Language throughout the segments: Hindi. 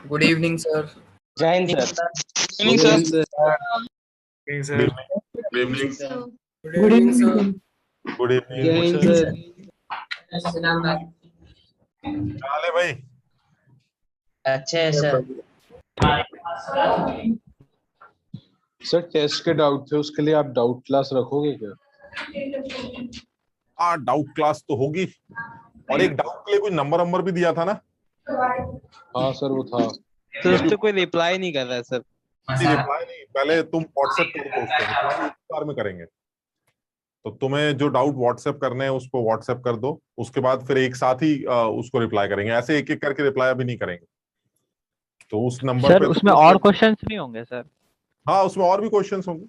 Good evening sir. Jai Hind sir. Evening sir. Good evening. Good evening sir. Good evening. जय हिंद सर। क्या हाल है भाई? अच्छे है सर। सर टेस्ट के डाउट थे, उसके लिए आप डाउट क्लास रखोगे क्या? हाँ, डाउट क्लास तो होगी। और एक डाउट के लिए कोई नंबर भी दिया था ना? हाँ सर, वो था। तो उस पे कोई रिप्लाई नहीं कर रहा है सर। रिप्लाई नहीं, पहले तुम व्हाट्सएप कर दो उसको, रिप्लाई एक बार में करेंगे। तो तुम्हें जो डाउट व्हाट्सएप करने हैं उसको व्हाट्सएप कर दो, उसके बाद फिर एक साथ ही उसको रिप्लाई करेंगे। ऐसे एक एक करके रिप्लाई अभी नहीं करेंगे। तो उस नंबर सर पे उसमें और क्वेश्चंस नहीं होंगे सर? हाँ, उसमें और भी क्वेश्चंस होंगे।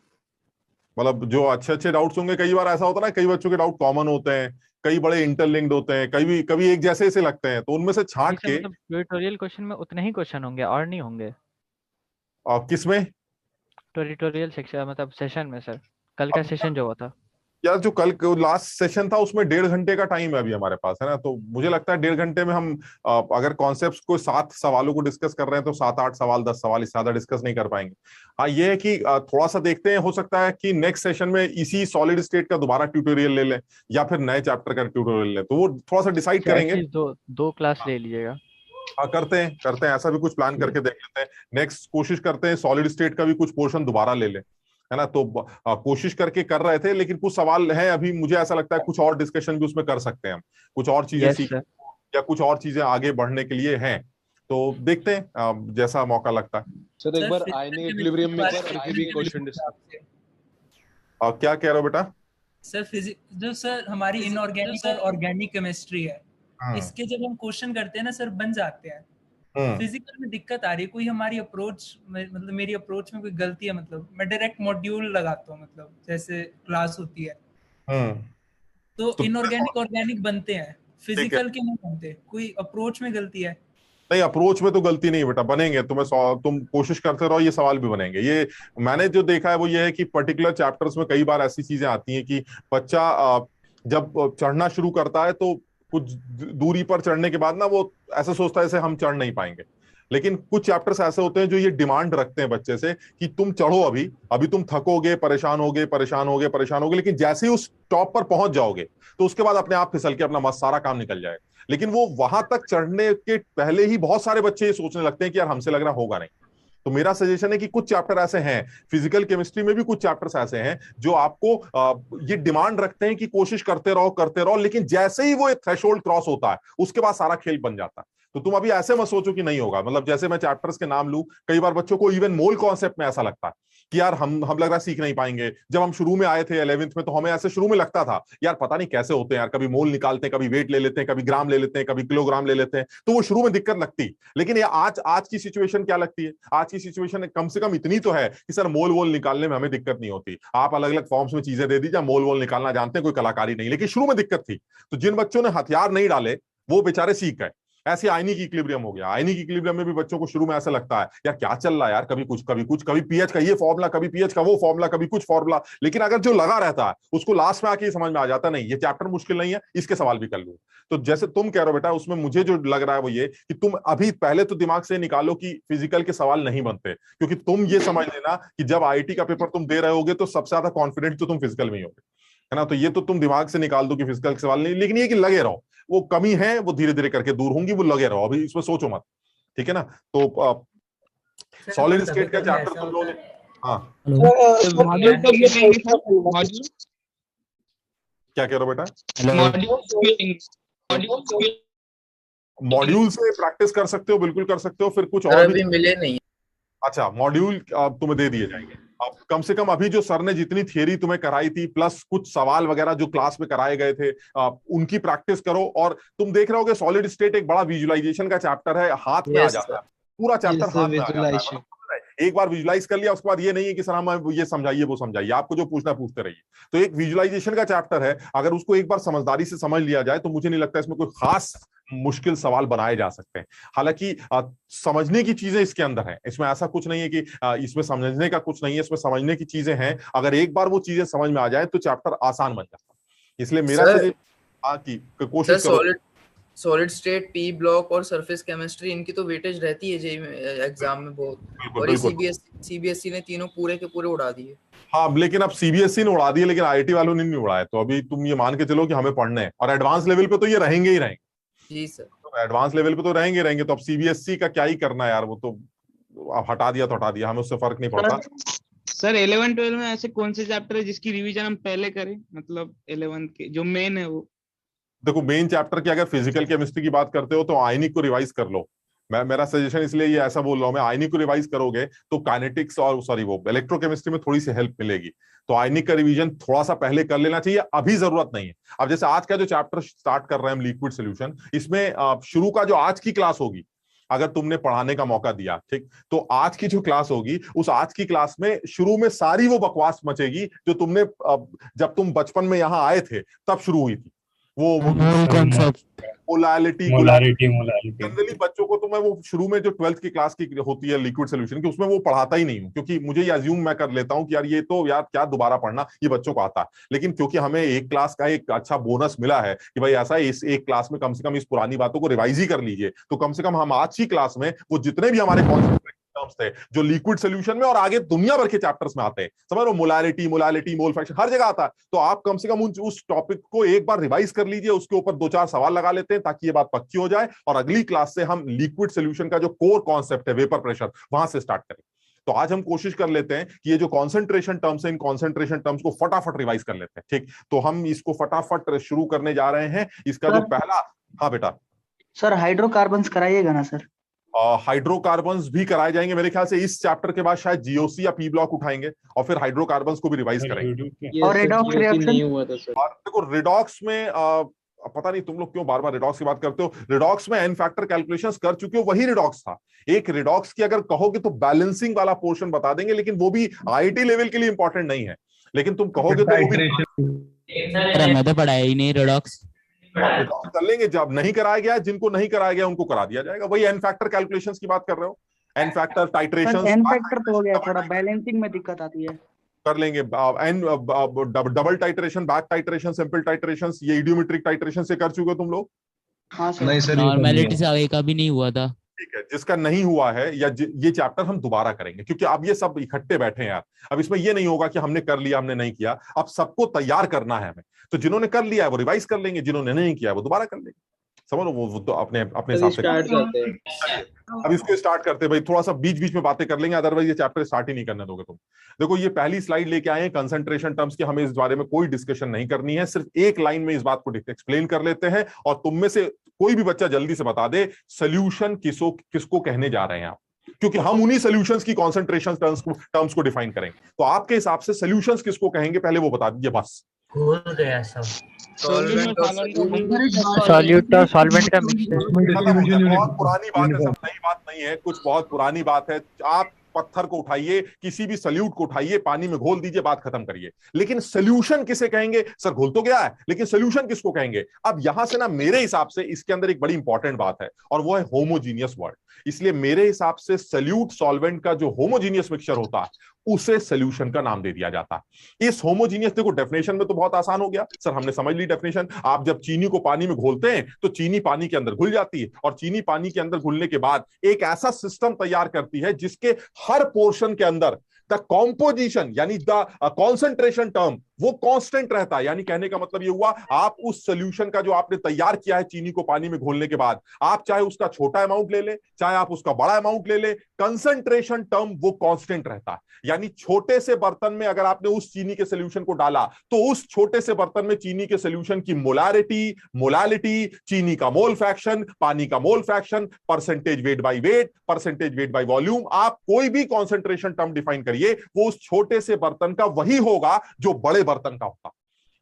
मतलब जो अच्छे अच्छे डाउट्स होंगे। कई बार ऐसा होता है ना, कई बच्चों के डाउट कॉमन होते हैं, कई बड़े इंटरलिंक्ड होते हैं, कभी एक जैसे ऐसे लगते हैं, तो उनमें से छांट के मतलब ट्यूटोरियल क्वेश्चन में उतने ही क्वेश्चन होंगे और नहीं होंगे? किसमें? ट्यूटोरियल सेक्शन मतलब सेशन में सर, कल का सेशन जो हुआ था। यार जो कल लास्ट सेशन था उसमें 1.5 घंटे का टाइम है अभी हमारे पास, है ना। तो मुझे लगता है 1.5 घंटे में हम अगर कॉन्सेप्ट्स को 7 सवालों को डिस्कस कर रहे हैं तो 7-8 सवाल 10 सवाल इससे ज्यादा डिस्कस नहीं कर पाएंगे। हाँ, ये है कि थोड़ा सा देखते हैं, हो सकता है कि नेक्स्ट सेशन में इसी सॉलिड स्टेट का दोबारा ट्यूटोरियल ले लें या फिर नए चैप्टर का ट्यूटोरियल लें, तो वो थोड़ा सा डिसाइड करेंगे। दो क्लास ले लीजिएगा। हाँ, करते हैं ऐसा भी कुछ प्लान करके देख लेते हैं। नेक्स्ट कोशिश करते हैं सॉलिड स्टेट का भी कुछ पोर्शन दोबारा ले लें, है ना। तो कोशिश करके कर रहे थे, लेकिन कुछ सवाल हैं अभी, मुझे ऐसा लगता है कुछ और डिस्कशन भी उसमें कर सकते हैं हम, कुछ और चीजें सीख या कुछ और चीजें आगे बढ़ने के लिए हैं। तो देखते हैं जैसा मौका लगता है। सर एक बार आयनिक इक्विलिब्रियम में एक बार भी क्वेश्चन डिस्कस। क्या कह रहे हो बेटा? सर फिजिक्स जो सर हमारी इनऑर्गेनिक और ऑर्गेनिक केमिस्ट्री है, इसके जब हम क्वेश्चन करते हैं ना सर, बन जाते हैं। फिजिकल में दिक्कत आ रही है, कोई हमारी अप्रोच मतलब मेरी अप्रोच में कोई गलती है। मतलब मैं डायरेक्ट मॉड्यूल लगाता हूँ, मतलब जैसे क्लास होती है तो इनऑर्गेनिक ऑर्गेनिक बनते हैं, फिजिकल के नहीं बनते। कोई अप्रोच में गलती है? नहीं, अप्रोच में तो गलती नहीं बेटा, बनेंगे। तुम कोशिश करते रहो, ये सवाल भी बनेंगे। ये मैंने जो देखा है वो ये है कि पर्टिकुलर चैप्टर्स में कई बार ऐसी चीजें आती हैं कि बच्चा जब चढ़ना शुरू करता है तो कुछ दूरी पर चढ़ने के बाद ना वो ऐसा सोचता है जैसे हम चढ़ नहीं पाएंगे। लेकिन कुछ चैप्टर्स ऐसे होते हैं जो ये डिमांड रखते हैं बच्चे से कि तुम चढ़ो, अभी तुम थकोगे, परेशान होगे, लेकिन जैसे ही उस टॉप पर पहुंच जाओगे तो उसके बाद अपने आप फिसल के अपना मस्त सारा काम निकल जाएगा। लेकिन वो वहां तक चढ़ने के पहले ही बहुत सारे बच्चे ये सोचने लगते हैं कि यार हमसे लग रहा होगा नहीं। तो मेरा सजेशन है कि कुछ चैप्टर ऐसे हैं, फिजिकल केमिस्ट्री में भी कुछ चैप्टर्स ऐसे हैं जो आपको ये डिमांड रखते हैं कि कोशिश करते रहो, लेकिन जैसे ही वो एक थ्रेशोल्ड क्रॉस होता है उसके बाद सारा खेल बन जाता है। तो तुम अभी ऐसे मत सोचो कि नहीं होगा। मतलब जैसे मैं चैप्टर्स के नाम लूं, कई बार बच्चों को इवन मोल कॉन्सेप्ट में ऐसा लगता है कि यार हम लग रहा है सीख नहीं पाएंगे। जब हम शुरू में आए थे 11th में तो हमें ऐसे शुरू में लगता था यार पता नहीं कैसे होते हैं यार, कभी मोल निकालते हैं, कभी वेट ले लेते हैं, कभी ग्राम ले लेते हैं, कभी किलोग्राम ले लेते हैं, तो वो शुरू में दिक्कत लगती। लेकिन ये आज की सिचुएशन क्या लगती है? आज की सिचुएशन कम से कम इतनी तो है कि सर मोल वोल निकालने में हमें दिक्कत नहीं होती। आप अलग अलग फॉर्म्स में चीजें दे दीजिए, मोल वोल निकालना जानते हैं, कोई कलाकारी नहीं। लेकिन शुरू में दिक्कत थी, तो जिन बच्चों ने हथियार नहीं डाले वो बेचारे सीख गए। ऐसे आयनिक इक्विलिब्रियम हो गया। आयनिक इक्विलिब्रियम में भी बच्चों को शुरू में ऐसा लगता है यार क्या चल रहा है यार, कभी पीएच का ये फॉर्मूला, कभी पीएच का वो फॉर्मूला, कभी कुछ फॉर्मूला। लेकिन अगर जो लगा रहता है उसको लास्ट में आके समझ में आ जाता नहीं, ये चैप्टर मुश्किल नहीं है, इसके सवाल भी कर लूं। तो जैसे तुम कह रहे हो बेटा, उसमें मुझे जो लग रहा है वो ये कि तुम अभी पहले तो दिमाग से निकालो कि फिजिकल के सवाल नहीं बनते, क्योंकि तुम ये समझ लेना कि जब आईआईटी का पेपर तुम दे रहे होगे तो सबसे ज्यादा कॉन्फिडेंट तो तुम फिजिकल में ही होगे, है ना। तो ये तो तुम दिमाग से निकाल दो कि फिजिकल के सवाल नहीं, लेकिन ये कि लगे रहो, वो कमी है वो धीरे धीरे करके दूर होंगी, वो लगे रहो, अभी इसमें सोचो मत, ठीक है ना। तो सॉलिड स्टेट का चैप्टर तुम लोगों ने, हाँ क्या कह रहे हो बेटा? मॉड्यूल से प्रैक्टिस कर सकते हो, बिल्कुल कर सकते हो। फिर कुछ और भी मिले नहीं। अच्छा, मॉड्यूल तुम्हें दे दिए जाएंगे। अब कम से कम अभी जो सर ने जितनी थियरी तुम्हें कराई थी प्लस कुछ सवाल वगैरह जो क्लास में कराए गए थे उनकी प्रैक्टिस करो। और तुम देख रहे होगे सॉलिड स्टेट एक बड़ा विजुअलाइजेशन का चैप्टर है, हाथ में आ जाता है पूरा चैप्टर, हाथ में आ जाता है। एक बार विजुलाइज कर लिया उसके बाद ये नहीं है कि सर हम ये समझाइए वो समझाइए, आपको जो पूछना पूछते रहिए। तो एक विजुलाइजेशन का चैप्टर है, अगर उसको एक बार समझदारी से समझ लिया जाए तो मुझे नहीं लगता इसमें कोई खास मुश्किल सवाल बनाए जा सकते हैं। हालांकि समझने की चीजें इसके अंदर है, इसमें ऐसा कुछ नहीं है कि इसमें समझने का कुछ नहीं है, इसमें समझने की चीजें हैं। अगर एक बार वो चीजें समझ में आ जाए तो चैप्टर आसान बन जाता है। इसलिए मेरा सजेशन कि कोशिश करो। सॉलिड स्टेट, पी ब्लॉक और सरफेस केमिस्ट्री, इनकी तो वेटेज रहती है जेई में एग्जाम में बहुत, और ये सीबीएसई ने तीनों पूरे के पूरे उड़ा दिए। हाँ, लेकिन अब सीबीएसई ने उड़ा दिए, लेकिन आईआईटी वालों ने नहीं उड़ाए। तो अभी तुम ये मान के चलो कि हमें पढ़ने हैं, और एडवांस लेवल पे तो ये रहेंगे ही रहेंगे। जी सर, तो एडवांस लेवल पे तो रहेंगे। तो अब सीबीएसई का क्या ही करना है यार, वो तो अब हटा दिया तो हटा दिया, हमें उससे फर्क नहीं पड़ता। सर 11-12 में ऐसे कौन से चैप्टर है जिसकी रिवीजन हम पहले करें, मतलब 11 के जो मेन है वो? देखो, मेन चैप्टर की अगर फिजिकल केमिस्ट्री की बात करते हो तो आयनिक को रिवाइज कर लो। मेरा सजेशन इसलिए ये ऐसा बोल रहा हूं, मैं आयनिक को रिवाइज करोगे तो काइनेटिक्स और वो इलेक्ट्रोकेमिस्ट्री में थोड़ी सी हेल्प मिलेगी। तो आयनिक का रिवीजन थोड़ा सा पहले कर लेना चाहिए, अभी जरूरत नहीं है। अब जैसे आज का जो चैप्टर स्टार्ट कर रहे हैं हम, लिक्विड सोल्यूशन, इसमें शुरू का जो आज की क्लास होगी, अगर तुमने पढ़ाने का मौका दिया, ठीक, तो आज की जो क्लास होगी, उस आज की क्लास में शुरू में सारी वो बकवास मचेगी जो तुमने जब तुम बचपन में यहाँ आए थे तब शुरू हुई थी। वो कॉन्सेप्ट, मोलालिटी, जनरली बच्चों को तो मैं वो शुरू में जो 12th की क्लास की होती है लिक्विड सोल्यूशन की, उसमें वो पढ़ाता ही नहीं हूं, क्योंकि मुझे ये अज्यूम मैं कर लेता हूं कि यार ये तो यार क्या दोबारा पढ़ना, ये बच्चों को आता है। लेकिन क्योंकि हमें एक क्लास का एक अच्छा बोनस मिला है कि भाई ऐसा इस एक क्लास में कम से कम इस पुरानी बातों को रिवाइज ही कर लीजिए, तो कम से कम हम आज की क्लास में वो जितने भी हमारे कॉन्सेप्ट टर्म्स थे जो लिक्विड सोल्यूशन में और आगे दुनिया भर के चैप्टर्स में आते हैं, समझ लो, मोलालिटी, मोल फ्रैक्शन, हर जगह आता है, तो आप कम से कम उस टॉपिक को एक बार रिवाइज कर लीजिए, उसके ऊपर 2-4 सवाल लगा लेते हैं ताकि ये बात पक्की हो जाए, और अगली क्लास से हम लिक्विड सोल्यूशन का जो कोर कॉन्सेप्ट है वेपर प्रेशर, वहां से स्टार्ट करें। तो आज हम कोशिश कर लेते हैं कि ये जो कॉन्सेंट्रेशन टर्म्स है, इन कॉन्सेंट्रेशन टर्म्स को फटाफट रिवाइज कर लेते हैं, ठीक। तो हम इसको फटाफट शुरू करने जा रहे हैं। इसका जो पहला, हाँ बेटा सर, हाइड्रोकार्बन्स कराइएगा ना सर? हाइड्रोकार्बन्स भी कराए जाएंगे मेरे ख्याल से। इस चैप्टर के बाद शायद जीओसी या पी ब्लॉक उठाएंगे और फिर हाइड्रोकार्बन्स को भी रिवाइज करेंगे। और रिडॉक्स रिएक्शन नहीं हुआ था सर। और देखो, रिडॉक्स में पता नहीं तुम लोग क्यों बार बार रिडॉक्स की बात करते हो। रिडॉक्स में एन फैक्टर कैलकुलेशंस कर चुके हो, वही रिडॉक्स था। एक रिडॉक्स की अगर कहोगे तो बैलेंसिंग वाला पोर्शन बता देंगे, लेकिन वो भी आईआईटी लेवल के लिए इंपॉर्टेंट नहीं है। लेकिन तुम कहोगे तो वो भी मैं तो पढ़ाया ही नहीं रिडॉक्स। कर लेंगे। जब नहीं कराया गया, जिनको नहीं कराया गया उनको करा दिया जाएगा। वही एन फैक्टर कैलकुलेशंस की बात कर रहे हो, N factor, titration. N factor तो हो गया, थोड़ा बैलेंसिंग में दिक्कत आती है, कर लेंगे। N double titration, back titration, simple titration, ये इडियोमेट्रिक टाइट्रेशन से कर चुके हो तुम लोग? हाँ सर। नहीं सर, नॉर्मलिटी से आगे का भी नहीं हुआ था। ठीक है, जिसका नहीं हुआ है या ये चैप्टर हम दोबारा करेंगे, क्योंकि अब ये सब इकट्ठे बैठे हैं यार। अब इसमें ये नहीं होगा कि हमने कर लिया, हमने नहीं किया। अब सबको तैयार करना है हमें। तो जिन्होंने कर लिया है वो रिवाइज कर लेंगे, जिन्होंने नहीं किया है वो दोबारा कर लेंगे। समझ लो, वो तो अपने हिसाब से स्टार्ट करते हैं। अब इसको स्टार्ट करते हैं भाई। थोड़ा सा बीच बीच में बातें कर लेंगे, अदरवाइज ये चैप्टर स्टार्ट ही नहीं करने दोगे तुम। देखो, ये पहली स्लाइड लेके आए हैं कंसंट्रेशन टर्म्स की। हमें इस बारे में कोई डिस्कशन नहीं करनी है, सिर्फ एक लाइन में इस बात को एक्सप्लेन कर लेते हैं। और तुम में से कोई भी बच्चा जल्दी से बता दे सोल्यूशन किसको कहने जा रहे हैं आप, क्योंकि हम उन्हीं सॉल्यूशंस की कंसंट्रेशन टर्म्स को डिफाइन करेंगे। तो आपके हिसाब से सॉल्यूशंस किसको कहेंगे पहले वो बता दीजिए बस। भूल गया सब। सॉल्वेंट और सॉल्यूट और सॉल्वेंट का मिक्सचर। बहुत पुरानी बात है, सब नई बात नहीं है, कुछ बहुत पुरानी बात है। आप पत्थर को उठाइए, किसी भी सल्यूट को उठाइए, पानी में घोल दीजिए, बात खत्म करिए। लेकिन सोल्यूशन किसे कहेंगे? सर घोल तो गया है, लेकिन सोल्यूशन किसको कहेंगे? अब यहां से ना मेरे हिसाब से इसके अंदर एक बड़ी इंपॉर्टेंट बात है, और वो है होमोजीनियस वर्ड। इसलिए मेरे हिसाब से सल्यूट सॉल्वेंट का जो होमोजीनियस मिक्सचर होता है उसे सोल्यूशन का नाम दे दिया जाता है। इस होमोजीनियस, देखो डेफिनेशन में तो बहुत आसान हो गया सर, हमने समझ ली डेफिनेशन। आप जब चीनी को पानी में घोलते हैं तो चीनी पानी के अंदर घुल जाती है, और चीनी पानी के अंदर घुलने के बाद एक ऐसा सिस्टम तैयार करती है जिसके हर पोर्शन के अंदर द कॉम्पोजिशन यानी द कॉन्सेंट्रेशन टर्म वो कांस्टेंट रहता है। यानी कहने का मतलब ये हुआ, आप उस सोल्यूशन का जो आपने तैयार किया है चीनी को पानी में घोलने के बाद, आप चाहे उसका छोटा अमाउंट ले ले, चाहे आप उसका बड़ा अमाउंट ले ले, कंसंट्रेशन टर्म वो कांस्टेंट रहता है। यानी छोटे से बर्तन में अगर आपने उस चीनी के सोल्यूशन को डाला तो उस छोटे से बर्तन में चीनी के सोल्यूशन की मोलालिटी, चीनी का मोल फ्रैक्शन, पानी का mole fraction, percentage weight by wait, percentage weight by volume, आप कोई भी कॉन्सेंट्रेशन टर्म डिफाइन करिए, वो उस छोटे से बर्तन का वही होगा जो बड़े बर्तन का होता।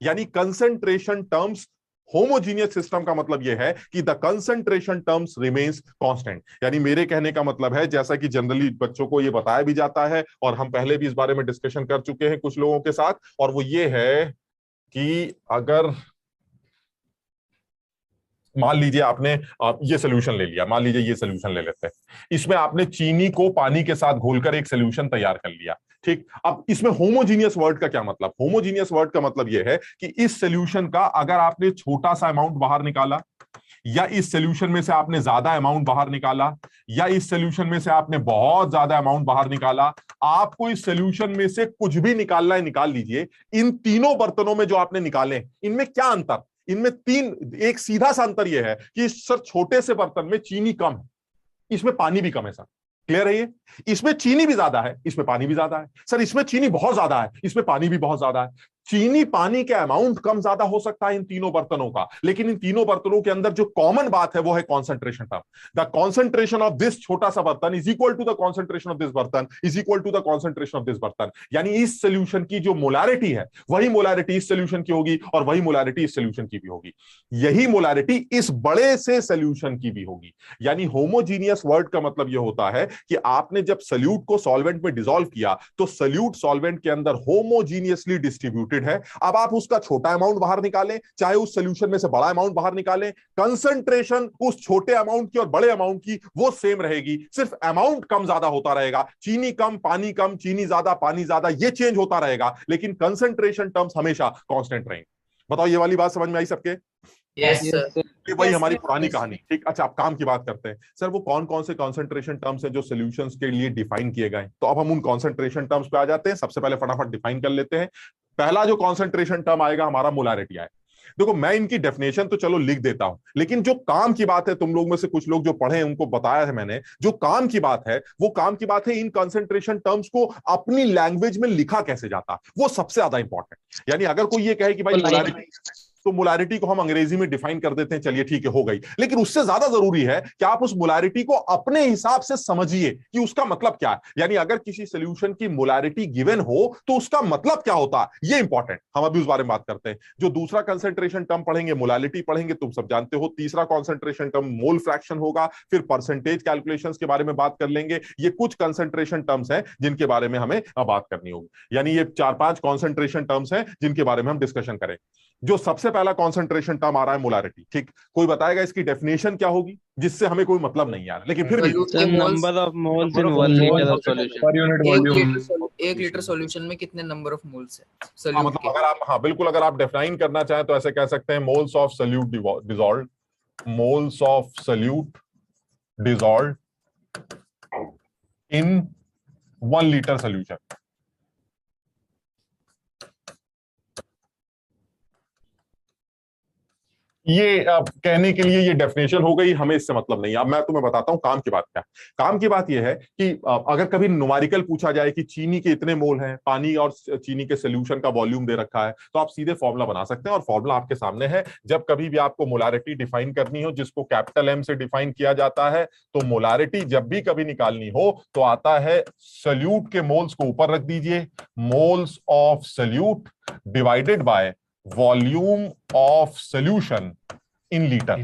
यानी कंसंट्रेशन टर्म्स होमोजीनियस सिस्टम का मतलब यह है कि the concentration terms remains constant. यानी मेरे कहने का मतलब है, जैसा कि जनरली बच्चों को यह बताया भी जाता है और हम पहले भी इस बारे में डिस्कशन कर चुके हैं कुछ लोगों के साथ, और वो ये है कि अगर मान लीजिए आपने ये सोल्यूशन ले लिया, मान लीजिए ये सोल्यूशन ले लेते हैं, इसमें आपने चीनी को पानी के साथ घोलकर एक सोल्यूशन तैयार कर लिया, ठीक। अब इसमें होमोजीनियस वर्ड का क्या मतलब? होमोजीनियस वर्ड का मतलब यह है कि इस सोल्यूशन का अगर आपने छोटा सा अमाउंट बाहर निकाला या इस सोल्यूशन में से आपने ज्यादा अमाउंट बाहर निकाला, या इस सोल्यूशन में से आपने बहुत ज्यादा अमाउंट बाहर निकाला, आपको इस सोल्यूशन में से कुछ भी निकालना है निकाल लीजिए। इन तीनों बर्तनों में जो आपने निकाले, इनमें क्या अंतर? इनमें एक सीधा सा अंतर यह है कि सर छोटे से बर्तन में चीनी कम है, इसमें पानी भी कम है। सर क्लियर है ये? इसमें चीनी भी ज्यादा है, इसमें पानी भी ज्यादा है। सर इसमें चीनी बहुत ज्यादा है, इसमें पानी भी बहुत ज्यादा है। चीनी पानी के अमाउंट कम ज्यादा हो सकता है इन तीनों बर्तनों का, लेकिन इन तीनों बर्तनों के अंदर जो कॉमन बात है वो है concentration term. The concentration of this छोटा सा बर्तन is equal to the concentration of this बर्तन is equal to the concentration of this बर्तन। यानी इस सोल्यूशन की जो मोलारिटी है वही मोलारिटी इस सोल्यूशन की होगी और वही मोलारिटी इस सोल्यूशन की भी होगी। यही मोलारिटी इस बड़े से सोल्यूशन की भी होगी। यानी होमोजीनियस वर्ड का मतलब यह होता है कि आपने जब सोल्यूट को सॉल्वेंट में डिसॉल्व किया तो सोल्यूट सॉल्वेंट के अंदर होमोजीनियसली डिस्ट्रीब्यूटेड है। अब आप उसका छोटा अमाउंट बाहर निकालें, चाहे उस सोल्यूशन में से बड़ा अमाउंट बाहर निकालें, कंसंट्रेशन उस छोटे अमाउंट की और बड़े अमाउंट की वो सेम रहेगी, सिर्फ अमाउंट कम ज्यादा होता रहेगा। चीनी कम, पानी कम, चीनी ज्यादा, पानी ज्यादा, ये चेंज होता रहेगा, लेकिन कंसंट्रेशन टर्म्स हमेशा कांस्टेंट रहेंगे। बताओ ये वाली बात समझ में आई सबके? Yes sir. ये वही हमारी पुरानी कहानी। ठीक, अच्छा आप काम की बात करते हैं। सर वो कौन कौन से कंसंट्रेशन टर्म्स हैं जो सॉल्यूशंस के लिए डिफाइन किए गए? तो अब हम उन कंसंट्रेशन टर्म्स पे आ जाते हैं। सबसे पहले फटाफट डिफाइन कर लेते हैं। पहला जो कंसंट्रेशन टर्म आएगा हमारा मोलारिटी आएगा। देखो मैं इनकी डेफिनेशन तो चलो लिख देता हूं, लेकिन जो काम की बात है, तुम लोग में से कुछ लोग जो पढ़े हैं उनको बताया है मैंने, जो काम की बात है वो काम की बात है इन कंसंट्रेशन टर्म्स को अपनी लैंग्वेज में लिखा कैसे जाता, वो सबसे ज्यादा इंपॉर्टेंट। यानी अगर कोई ये कहे कि भाई मोलारिटी, तो मोलारिटी को हम अंग्रेजी में डिफाइन कर देते हैं, चलिए ठीक है हो गई, लेकिन उससे ज्यादा जरूरी है कि आप उस मोलारिटी को अपने हिसाब से समझिए कि उसका मतलब क्या है। यानी अगर किसी सॉल्यूशन की मोलारिटी गिवन हो तो उसका मतलब क्या होता है, ये इंपॉर्टेंट। हम अभी उस बारे में बात करते हैं। जो दूसरा कंसंट्रेशन टर्म पढ़ेंगे मोलारिटी पढ़ेंगे, तुम सब जानते हो। तीसरा कंसंट्रेशन टर्म मोल फ्रैक्शन होगा, फिर परसेंटेज कैलकुलेशंस के बारे में बात कर लेंगे। ये कुछ कंसंट्रेशन टर्म्स हैं जिनके बारे में हमें बात करनी होगी। यानी ये 4-5 कंसंट्रेशन टर्म्स हैं जिनके बारे में हम डिस्कशन करें। जो सबसे पहला कंसंट्रेशन टर्म आ रहा है मोलारिटी, ठीक, कोई बताएगा इसकी डेफिनेशन क्या होगी जिससे हमें कोई मतलब नहीं आ रहा, लेकिन फिर भी number of moles in 1 litre of solution. Per unit volume. 1 litre solution में कितने नंबर ऑफ मोल्स है हाँ, सॉल्यूट मतलब के? अगर आप, हाँ बिल्कुल, अगर आप डिफाइन करना चाहें तो ऐसे कह सकते हैं moles of solute dissolved, moles of solute dissolved in 1 litre solution. ये कहने के लिए ये डेफिनेशन हो गई, हमें इससे मतलब नहीं। अब मैं तुम्हें बताता हूं काम की बात क्या। काम की बात यह है कि अगर कभी न्यूमेरिकल पूछा जाए कि चीनी के इतने मोल हैं, पानी और चीनी के सोल्यूशन का वॉल्यूम दे रखा है, तो आप सीधे फॉर्मूला बना सकते हैं और फॉर्मूला आपके सामने है। जब कभी भी आपको मोलारिटी डिफाइन करनी हो, जिसको कैपिटल एम से डिफाइन किया जाता है, तो मोलारिटी जब भी कभी निकालनी हो तो आता है सोल्यूट के मोल्स को ऊपर रख दीजिए, moles of solute divided bye volume of solution in litre.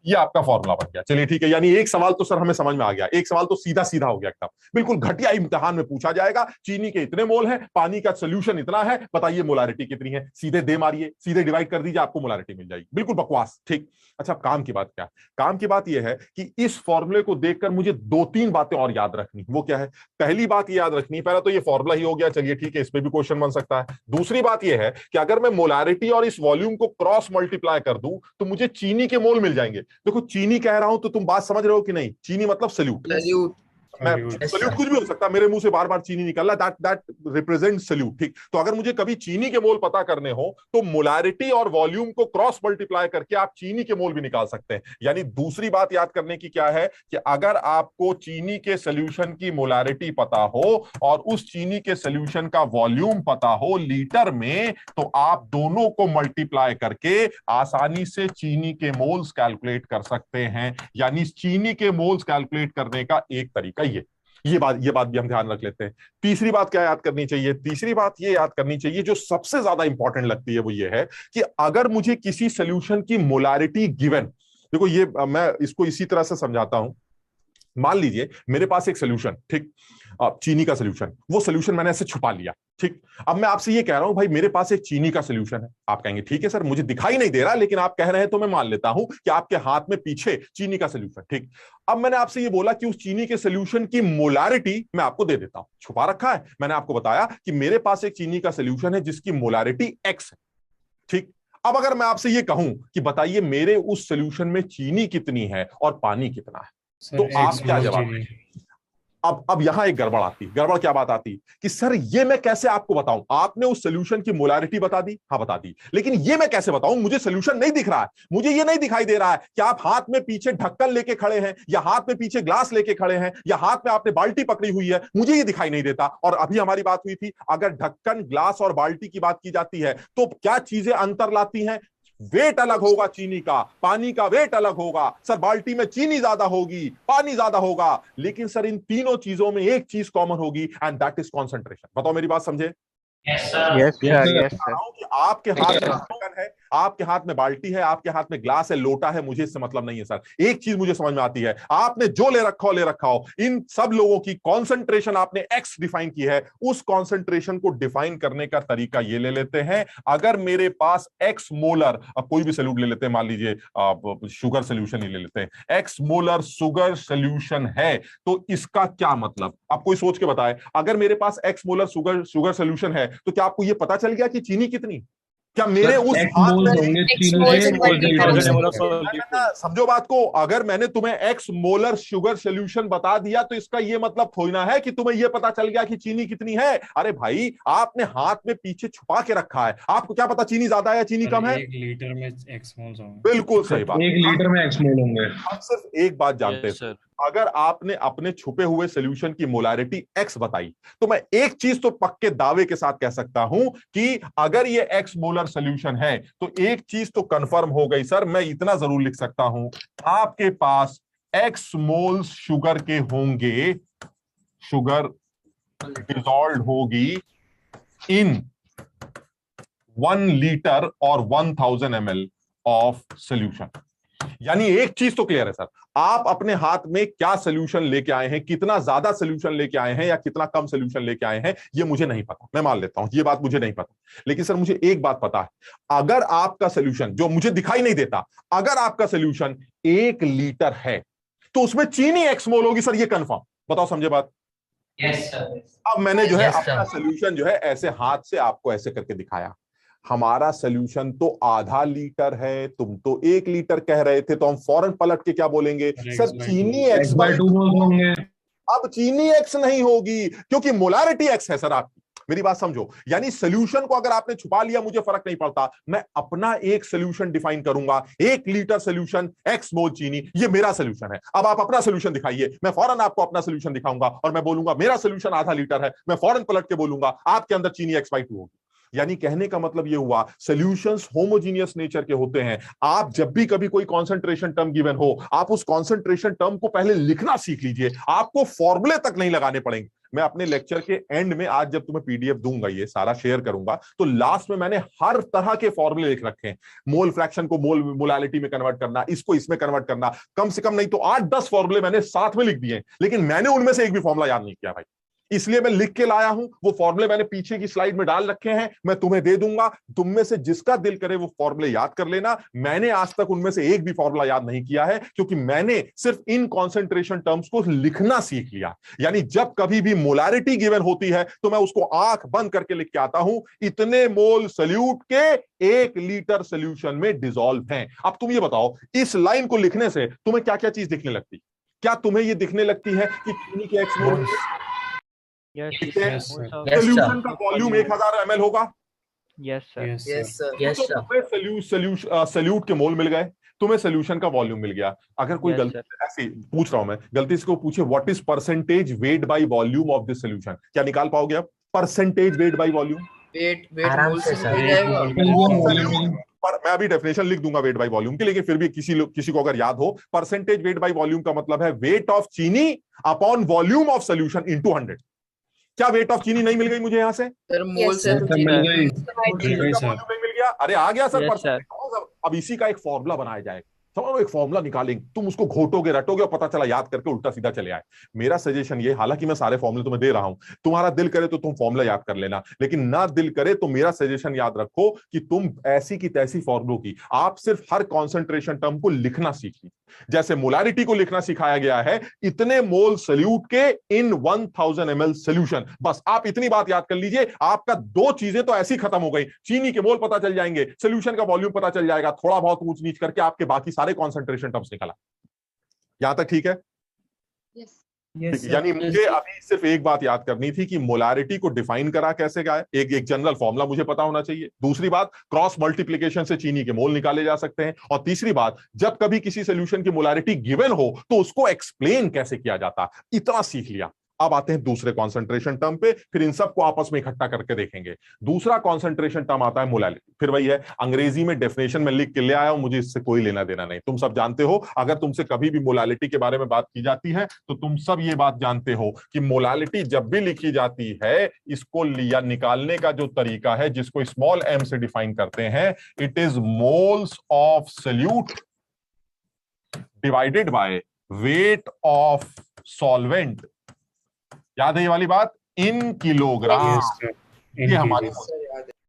ये आपका फॉर्मूला बन गया। चलिए ठीक है, यानी एक सवाल तो सर हमें समझ में आ गया, एक सवाल तो सीधा सीधा हो गया एकदम, बिल्कुल घटिया इम्तिहान में पूछा जाएगा। चीनी के इतने मोल हैं, पानी का सोल्यूशन इतना है, बताइए मोलारिटी कितनी है, सीधे दे मारिए, सीधे डिवाइड कर दीजिए, आपको मोलारिटी मिल जाएगी। बिल्कुल बकवास। ठीक, अच्छा काम की बात क्या है? काम की बात यह है कि इस फॉर्मूले को देखकर मुझे 2-3 बातें और याद रखनी। वो क्या है? पहली बात ये याद रखनी, पहला तो ये फॉर्मूला ही हो गया, चलिए ठीक है, इस पे भी क्वेश्चन बन सकता है। दूसरी बात यह है कि अगर मैं मोलारिटी और इस वॉल्यूम को क्रॉस मल्टीप्लाई कर दूं तो मुझे चीनी के मोल मिल जाएंगे। देखो चीनी कह रहा हूं तो तुम बात समझ रहे हो कि नहीं? चीनी मतलब सॉल्यूट। मैं सॉल्यूट कुछ भी हो सकता है, मेरे मुंह से बार बार चीनी निकल रहा है, दैट रिप्रेजेंट सॉल्यूट। ठीक, तो अगर मुझे कभी चीनी के मोल पता करने हो तो मोलारिटी और वॉल्यूम को क्रॉस मल्टीप्लाई करके आप चीनी के मोल भी निकाल सकते हैं। यानी दूसरी बात याद करने की क्या है कि अगर आपको चीनी के सॉल्यूशन की मोलारिटी पता हो और उस चीनी के सॉल्यूशन का वॉल्यूम पता हो लीटर में, तो आप दोनों को मल्टीप्लाई करके आसानी से चीनी के मोल्स कैलकुलेट कर सकते हैं। यानी चीनी के मोल्स कैलकुलेट करने का एक तरीका ये बात भी हम ध्यान रख लेते हैं। तीसरी बात क्या याद करनी चाहिए? तीसरी बात ये याद करनी चाहिए जो सबसे ज्यादा इंपॉर्टेंट लगती है, वो ये है कि अगर मुझे किसी सॉल्यूशन की मोलारिटी गिवन, देखो ये मैं इसको इसी तरह से समझाता हूं। मान लीजिए मेरे पास एक सॉल्यूशन, ठीक, चीनी का सॉल्यूशन, वो सॉल्यूशन मैंने ऐसे छुपा लिया। ठीक, अब मैं आपसे ये कह रहा हूं भाई मेरे पास एक चीनी का सॉल्यूशन है। आप कहेंगे ठीक है सर मुझे दिखाई नहीं दे रहा, लेकिन आप कह रहे हैं तो मैं मान लेता हूं कि आपके हाथ में पीछे चीनी का सॉल्यूशन। ठीक, अब मैंने आपसे ये बोला कि उस चीनी के सॉल्यूशन की मोलारिटी मैं आपको दे देता हूं, छुपा रखा है। मैंने आपको बताया कि मेरे पास एक चीनी का सॉल्यूशन है जिसकी मोलारिटी एक्स है। ठीक, अब अगर मैं आपसे ये कहूं कि बताइए मेरे उस सोल्यूशन में चीनी कितनी है और पानी कितना है, तो आप क्या जवाब देंगे? अब यहां एक गड़बड़ आती है। गड़बड़ क्या बात आती कि सर ये मैं कैसे आपको बताऊं? आपने उस सोल्यूशन की मोलारिटी बता दी, हाँ बता दी, लेकिन ये मैं कैसे बताऊं? मुझे सोल्यूशन नहीं दिख रहा है, मुझे ये नहीं दिखाई दे रहा है कि आप हाथ में पीछे ढक्कन लेके खड़े हैं या हाथ में पीछे ग्लास लेके खड़े हैं या हाथ में आपने बाल्टी पकड़ी हुई है, मुझे ये दिखाई नहीं देता। और अभी हमारी बात हुई थी, अगर ढक्कन, ग्लास और बाल्टी की बात की जाती है तो क्या चीजें अंतर लाती हैं? वेट अलग होगा चीनी का, पानी का वेट अलग होगा। सर बाल्टी में चीनी ज्यादा होगी, पानी ज्यादा होगा, लेकिन सर इन तीनों चीजों में एक चीज कॉमन होगी एंड दैट इज कॉन्सेंट्रेशन। बताओ मेरी बात समझे? Yes sir. Yes sir, yes sir. कि आपके हाथ में ढक्कन है, आपके हाथ में बाल्टी है, आपके हाथ में ग्लास है, लोटा है, मुझे इससे मतलब नहीं है सर। एक चीज मुझे समझ में आती है, आपने जो ले रखा हो, इन सब लोगों की कॉन्सेंट्रेशन आपने एक्स डिफाइन की है। उस कॉन्सेंट्रेशन को डिफाइन करने का तरीका ये ले लेते हैं, अगर मेरे पास एक्स मोलर, अब कोई भी सॉल्यूट ले लेते हैं, मान लीजिए शुगर सोल्यूशन ही ले लेते हैं, एक्स मोलर शुगर सोल्यूशन है, तो इसका क्या मतलब? आप कोई सोच के बताए, अगर मेरे पास एक्स मोलर शुगर सोल्यूशन है तो क्या आपको ये पता चल गया कि चीनी कितनी? क्या मेरे उस हाथ में, समझो बात को, अगर मैंने तुम्हें एक्स मोलर शुगर सोल्यूशन बता दिया तो इसका ये मतलब थोड़ी ना है कि तुम्हें ये पता चल गया कि चीनी कितनी है। अरे भाई, आपने हाथ में पीछे छुपा के रखा है, आपको क्या पता चीनी ज्यादा है या चीनी कम है? 1 लीटर में एक्स मोल होंगे। बिल्कुल सही बात, 1 लीटर में एक्स मोल होंगे। हम सिर्फ एक बात जानते हैं, अगर आपने अपने छुपे हुए सोल्यूशन की मोलारिटी एक्स बताई तो मैं एक चीज तो पक्के दावे के साथ कह सकता हूं कि अगर ये एक्स मोलर सोल्यूशन है तो एक चीज तो कंफर्म हो गई सर, मैं इतना जरूर लिख सकता हूं, आपके पास एक्स मोल्स शुगर के होंगे, शुगर डिसॉल्व होगी इन 1 लीटर और 1000 ml ऑफ सोल्यूशन। यानी एक चीज तो क्लियर है सर, आप अपने हाथ में क्या सोल्यूशन लेके आए हैं, कितना ज्यादा सोल्यूशन लेके आए हैं या कितना कम सोल्यूशन लेके आए हैं, ये मुझे नहीं पता, मैं मान लेता हूं ये बात मुझे नहीं पता। लेकिन सर मुझे एक बात पता है, अगर आपका सोल्यूशन, जो मुझे दिखाई नहीं देता, अगर आपका सोल्यूशन 1 लीटर है तो उसमें चीनी एक्स मोल होगी सर, ये कंफर्म। बताओ समझे बात? Yes sir. अब मैंने जो है अपना सोल्यूशन जो है ऐसे हाथ से आपको ऐसे करके दिखाया, हमारा सोल्यूशन तो आधा लीटर है, तुम तो 1 लीटर कह रहे थे, तो हम फौरन पलट के क्या बोलेंगे? सर चीनी x/2 होंगे। अब चीनी x नहीं होगी क्योंकि मोलारिटी x है सर आपकी। मेरी बात समझो, यानी सोल्यूशन को अगर आपने छुपा लिया मुझे फर्क नहीं पड़ता, मैं अपना एक सोल्यूशन डिफाइन करूंगा, 1 लीटर सोल्यूशन x मोल चीनी, ये मेरा सोल्यूशन है। अब आप अपना सोल्यूशन दिखाइए, मैं फौरन आपको अपना सोल्यूशन दिखाऊंगा और मैं बोलूंगा मेरा सोल्यूशन आधा लीटर है, मैं फौरन पलट के बोलूंगा आपके अंदर चीनी x/2 होगी। यानी कहने का मतलब यह हुआ, सॉल्यूशंस होमोजीनियस नेचर के होते हैं। आप जब भी कभी कोई कॉन्सेंट्रेशन टर्म गिवन हो, आप उस कॉन्सेंट्रेशन टर्म को पहले लिखना सीख लीजिए, आपको फॉर्मूले तक नहीं लगाने पड़ेंगे। मैं अपने लेक्चर के एंड में, आज जब तुम्हें पीडीएफ दूंगा, ये सारा शेयर करूंगा, तो लास्ट में मैंने हर तरह के फॉर्मूले लिख रखे हैं। मोल फ्रैक्शन को मोलालिटी में कन्वर्ट करना, इसको इसमें कन्वर्ट करना, कम से कम नहीं तो 8-10 फॉर्मूले मैंने साथ में लिख दिए, लेकिन मैंने उनमें से एक भी फॉर्मूला याद नहीं किया भाई, इसलिए मैं लिख के लाया हूं। वो फॉर्मूले मैंने पीछे की स्लाइड में डाल रखे हैं, मैं तुम्हें दे दूंगा, तुम में से जिसका दिल करे वो फॉर्मूले याद कर लेना। मैंने आज तक उनमें से एक भी फॉर्मूला याद नहीं किया है, क्योंकि मैंने सिर्फ इन कॉन्सेंट्रेशन टर्म्स को लिखना सीख लिया। यानी जब कभी भी मोलारिटी गिवन होती है तो मैं उसको आंख बंद करके लिख के आता हूं, इतने मोल सॉल्यूट के 1 लीटर सोल्यूशन में डिसॉल्व हैं। अब तुम ये बताओ, इस लाइन को लिखने से तुम्हें क्या क्या चीज दिखने लगती? क्या तुम्हें ये दिखने लगती है कि चीनी के एक्स मोल सोल्यूशन का वॉल्यूम 1000 ml होगा? Yes sir, yes sir, yes sir. तुम्हें सोल्यूट के मोल मिल गए, तुम्हें सोल्यूशन का वॉल्यूम मिल गया। अगर कोई गलती, ऐसे पूछ रहा हूं मैं, गलती से को पूछे what is percentage weight by volume of this solution, क्या निकाल पाओगे आप? Percentage weight by volume, weight आराम मोल से से सर। मिल जाएगा। पर मैं अभी डेफिनेशन लिख दूंगा वेट बाय वॉल्यूम की, लेकिन फिर भी किसी को अगर याद हो, परसेंटेज वेट बाय वॉल्यूम का मतलब है वेट ऑफ चीनी upon volume of solution into 100। क्या वेट ऑफ चीनी नहीं मिल गई मुझे यहां से? सर मोल से तो मिल गई। वॉल्यूम नहीं मिल गया? अरे आ गया सर Yes, परसेंटेज। अब इसी का एक फॉर्मूला बनाया जाए, समझो एक फॉर्मूला निकालेंगे, तुम उसको घोटोगे रटोगे और पता चला याद करके उल्टा सीधा चले आए। मेरा सजेशन ये, हालांकि मैं सारे फॉर्मूले तुम्हें दे रहा हूं, तुम्हारा दिल करे तो तुम फॉर्मूला याद कर लेना, लेकिन ना दिल करे तो मेरा सजेशन याद रखो कि तुम ऐसी की तैसी फॉर्मूलों की आप सिर्फ हर कॉन्सेंट्रेशन टर्म को लिखना सीखिए। जैसे मोलारिटी को लिखना सिखाया गया है, इतने मोल सल्यूट के इन 1000 ml सोल्यूशन, बस आप इतनी बात याद कर लीजिए, आपका दो चीजें तो ऐसी खत्म हो गई, चीनी के मोल पता चल जाएंगे, सोल्यूशन का वॉल्यूम पता चल जाएगा, थोड़ा बहुत ऊंच नीच करके आपके बाकी सारे कॉन्सेंट्रेशन टर्म्स निकला। यहां तक ठीक है? यानी मुझे अभी सिर्फ एक बात याद करनी थी कि मोलारिटी को डिफाइन करा कैसे गया है, एक जनरल फॉर्मूला मुझे पता होना चाहिए। दूसरी बात, क्रॉस मल्टीप्लिकेशन से चीनी के मोल निकाले जा सकते हैं। और तीसरी बात, जब कभी किसी सोल्यूशन की मोलारिटी गिवन हो तो उसको एक्सप्लेन कैसे किया जाता, इतना सीख लिया। अब आते हैं दूसरे कॉन्सेंट्रेशन टर्म पे, फिर इन सबको आपस में इकट्ठा करके देखेंगे। दूसरा कॉन्सेंट्रेशन टर्म आता है मोलारिटी। फिर वही है, अंग्रेजी में डेफिनेशन में लिख के ले आया हूं, मुझे इससे कोई लेना देना नहीं। तुम सब जानते हो, अगर तुमसे कभी भी मोलारिटी के बारे में बात की जाती है तो तुम सब ये बात जानते हो कि मोलारिटी जब भी लिखी जाती है, इसको लिया निकालने का जो तरीका है, जिसको स्मॉल m से डिफाइन करते हैं, it is moles of solute divided by weight of solvent. याद है ये वाली बात? In kilogram. ये हमारी,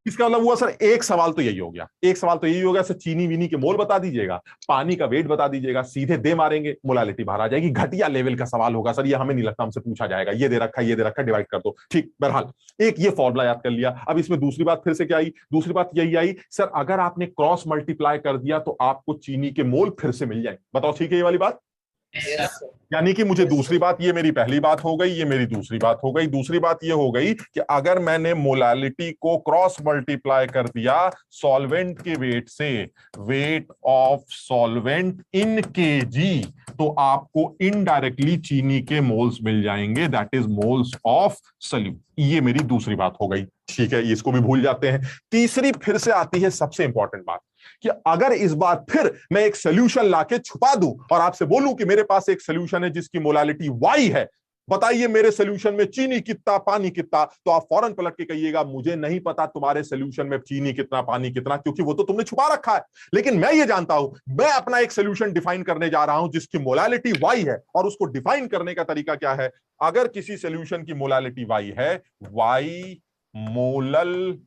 इसका मतलब हुआ सर एक सवाल तो यही हो गया, एक सवाल तो यही हो गया सर, चीनी वीनी के मोल बता दीजिएगा, पानी का वेट बता दीजिएगा, सीधे दे मारेंगे, मोलालिटी बाहर आ जाएगी। घटिया लेवल का सवाल होगा सर, ये हमें नहीं लगता हमसे पूछा जाएगा, ये दे रखा, ये दे रखा, डिवाइड कर दो। ठीक, बहरहाल एक ये फॉर्मूला याद कर लिया। अब इसमें दूसरी बात फिर से क्या आई? दूसरी बात यही आई सर, अगर आपने क्रॉस मल्टीप्लाई कर दिया तो आपको चीनी के मोल फिर से मिल जाएंगे। बताओ ठीक है ये वाली बात? यानी कि मुझे दूसरी बात, ये मेरी पहली बात हो गई, ये मेरी दूसरी बात हो गई। दूसरी बात ये हो गई कि अगर मैंने मोलालिटी को क्रॉस मल्टीप्लाई कर दिया सॉल्वेंट के वेट से, wait of solvent in KG, तो आपको इनडायरेक्टली चीनी के मोल्स मिल जाएंगे, that is moles of solute. ये मेरी दूसरी बात हो गई। ठीक है, इसको भी भूल जाते हैं। तीसरी फिर से आती है सबसे इंपॉर्टेंट बात, कि अगर इस बार फिर मैं एक सोल्यूशन लाके छुपा दूं और आपसे बोलूं कि मेरे पास एक सोल्यूशन है जिसकी मोलालिटी y है, बताइए मेरे सोल्यूशन में चीनी कितना, पानी कितना, तो आप फौरन पलट के कहिएगा मुझे नहीं पता तुम्हारे सोल्यूशन में चीनी कितना, पानी कितना, क्योंकि वो तो तुमने छुपा रखा है। लेकिन मैं ये जानता हूं, मैं अपना एक सोल्यूशन डिफाइन करने जा रहा हूं जिसकी मोलालिटी y है, और उसको डिफाइन करने का तरीका क्या है? अगर किसी सोल्यूशन की मोलालिटी y है, y मोलल,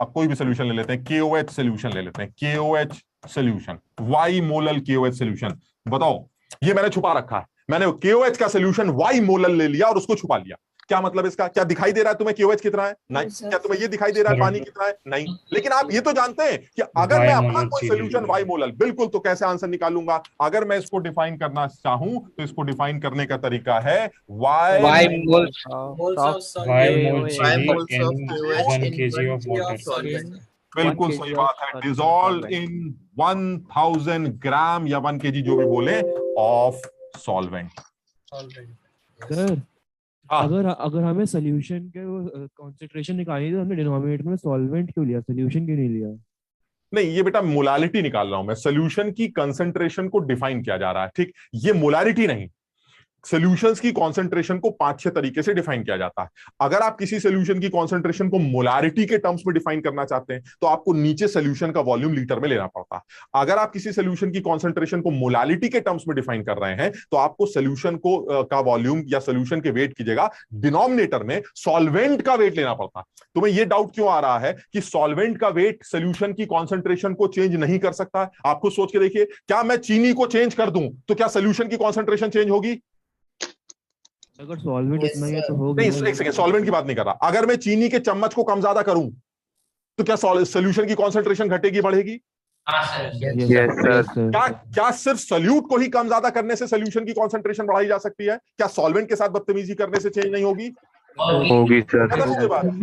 अब कोई भी सोल्यूशन ले लेते हैं, KOH सोल्यूशन ले लेते हैं, KOH solution, Y molal KOH solution. बताओ, ये मैंने छुपा रखा है, मैंने KOH का सोल्यूशन Y मोलल ले लिया और उसको छुपा लिया। क्या मतलब इसका? क्या दिखाई दे रहा है तुम्हें KOH कितना है? नहीं। क्या तुम्हें ये दिखाई दे रहा है पानी कितना है? नहीं। लेकिन आप ये तो जानते हैं कि अगर मैं अपना कोई सोल्यूशन Y मोलल, बिल्कुल, तो कैसे आंसर निकालूंगा? अगर मैं इसको डिफाइन करना चाहूं तो इसको डिफाइन करने का तरीका है Y moles of 1 kg of water. बिल्कुल सही बात है, डिसॉल्व इन 1000 ग्राम या 1 kg जो भी बोले ऑफ सॉल्वेंट। सर अगर हमें सोल्यूशन के कंसंट्रेशन निकालनी है तो हमने डिनोमिनेटर में सॉल्वेंट क्यों लिया, सोल्यूशन क्यों नहीं लिया? नहीं, ये बेटा मोलालिटी निकाल रहा हूं मैं, सोल्यूशन की कंसंट्रेशन को डिफाइन किया जा रहा है। ठीक, ये मोलालिटी नहीं, सॉल्यूशंस की कंसंट्रेशन को 5-6 तरीके से डिफाइन किया जाता है। अगर आप किसी सॉल्यूशन की कंसंट्रेशन को मोलारिटी के टर्म्स में डिफाइन करना चाहते हैं तो आपको नीचे सॉल्यूशन का वॉल्यूम लीटर में लेना पड़ता है। अगर आप किसी सॉल्यूशन की कंसंट्रेशन को मोलालिटी के टर्म्स में डिफाइन कर रहे हैं तो आपको सॉल्यूशन को का वॉल्यूम या सॉल्यूशन के वेट की जगह डिनोमिनेटर में सॉल्वेंट का वेट लेना पड़ता है। तुम्हें यह डाउट क्यों आ रहा है कि सॉल्वेंट का वेट सॉल्यूशन की कंसंट्रेशन को चेंज नहीं कर सकता है? आप खुद सोच के देखिए, क्या मैं चीनी को चेंज कर दूं तो क्या सॉल्यूशन की कंसंट्रेशन चेंज होगी? अगर सॉल्वेंट इतना ही है तो होगा नहीं। एक सेकंड, सॉल्वेंट की बात नहीं कर रहा। अगर मैं चीनी के चम्मच को कम ज्यादा करूं तो क्या सॉल्यूशन की कंसंट्रेशन घटेगी, बढ़ेगी? क्या सिर्फ सोल्यूट को ही कम ज्यादा करने से सॉल्यूशन की कंसंट्रेशन बढ़ाई जा सकती है? क्या सॉल्वेंट के साथ बदतमीजी करने से चेंज नहीं होगी? होगी सर।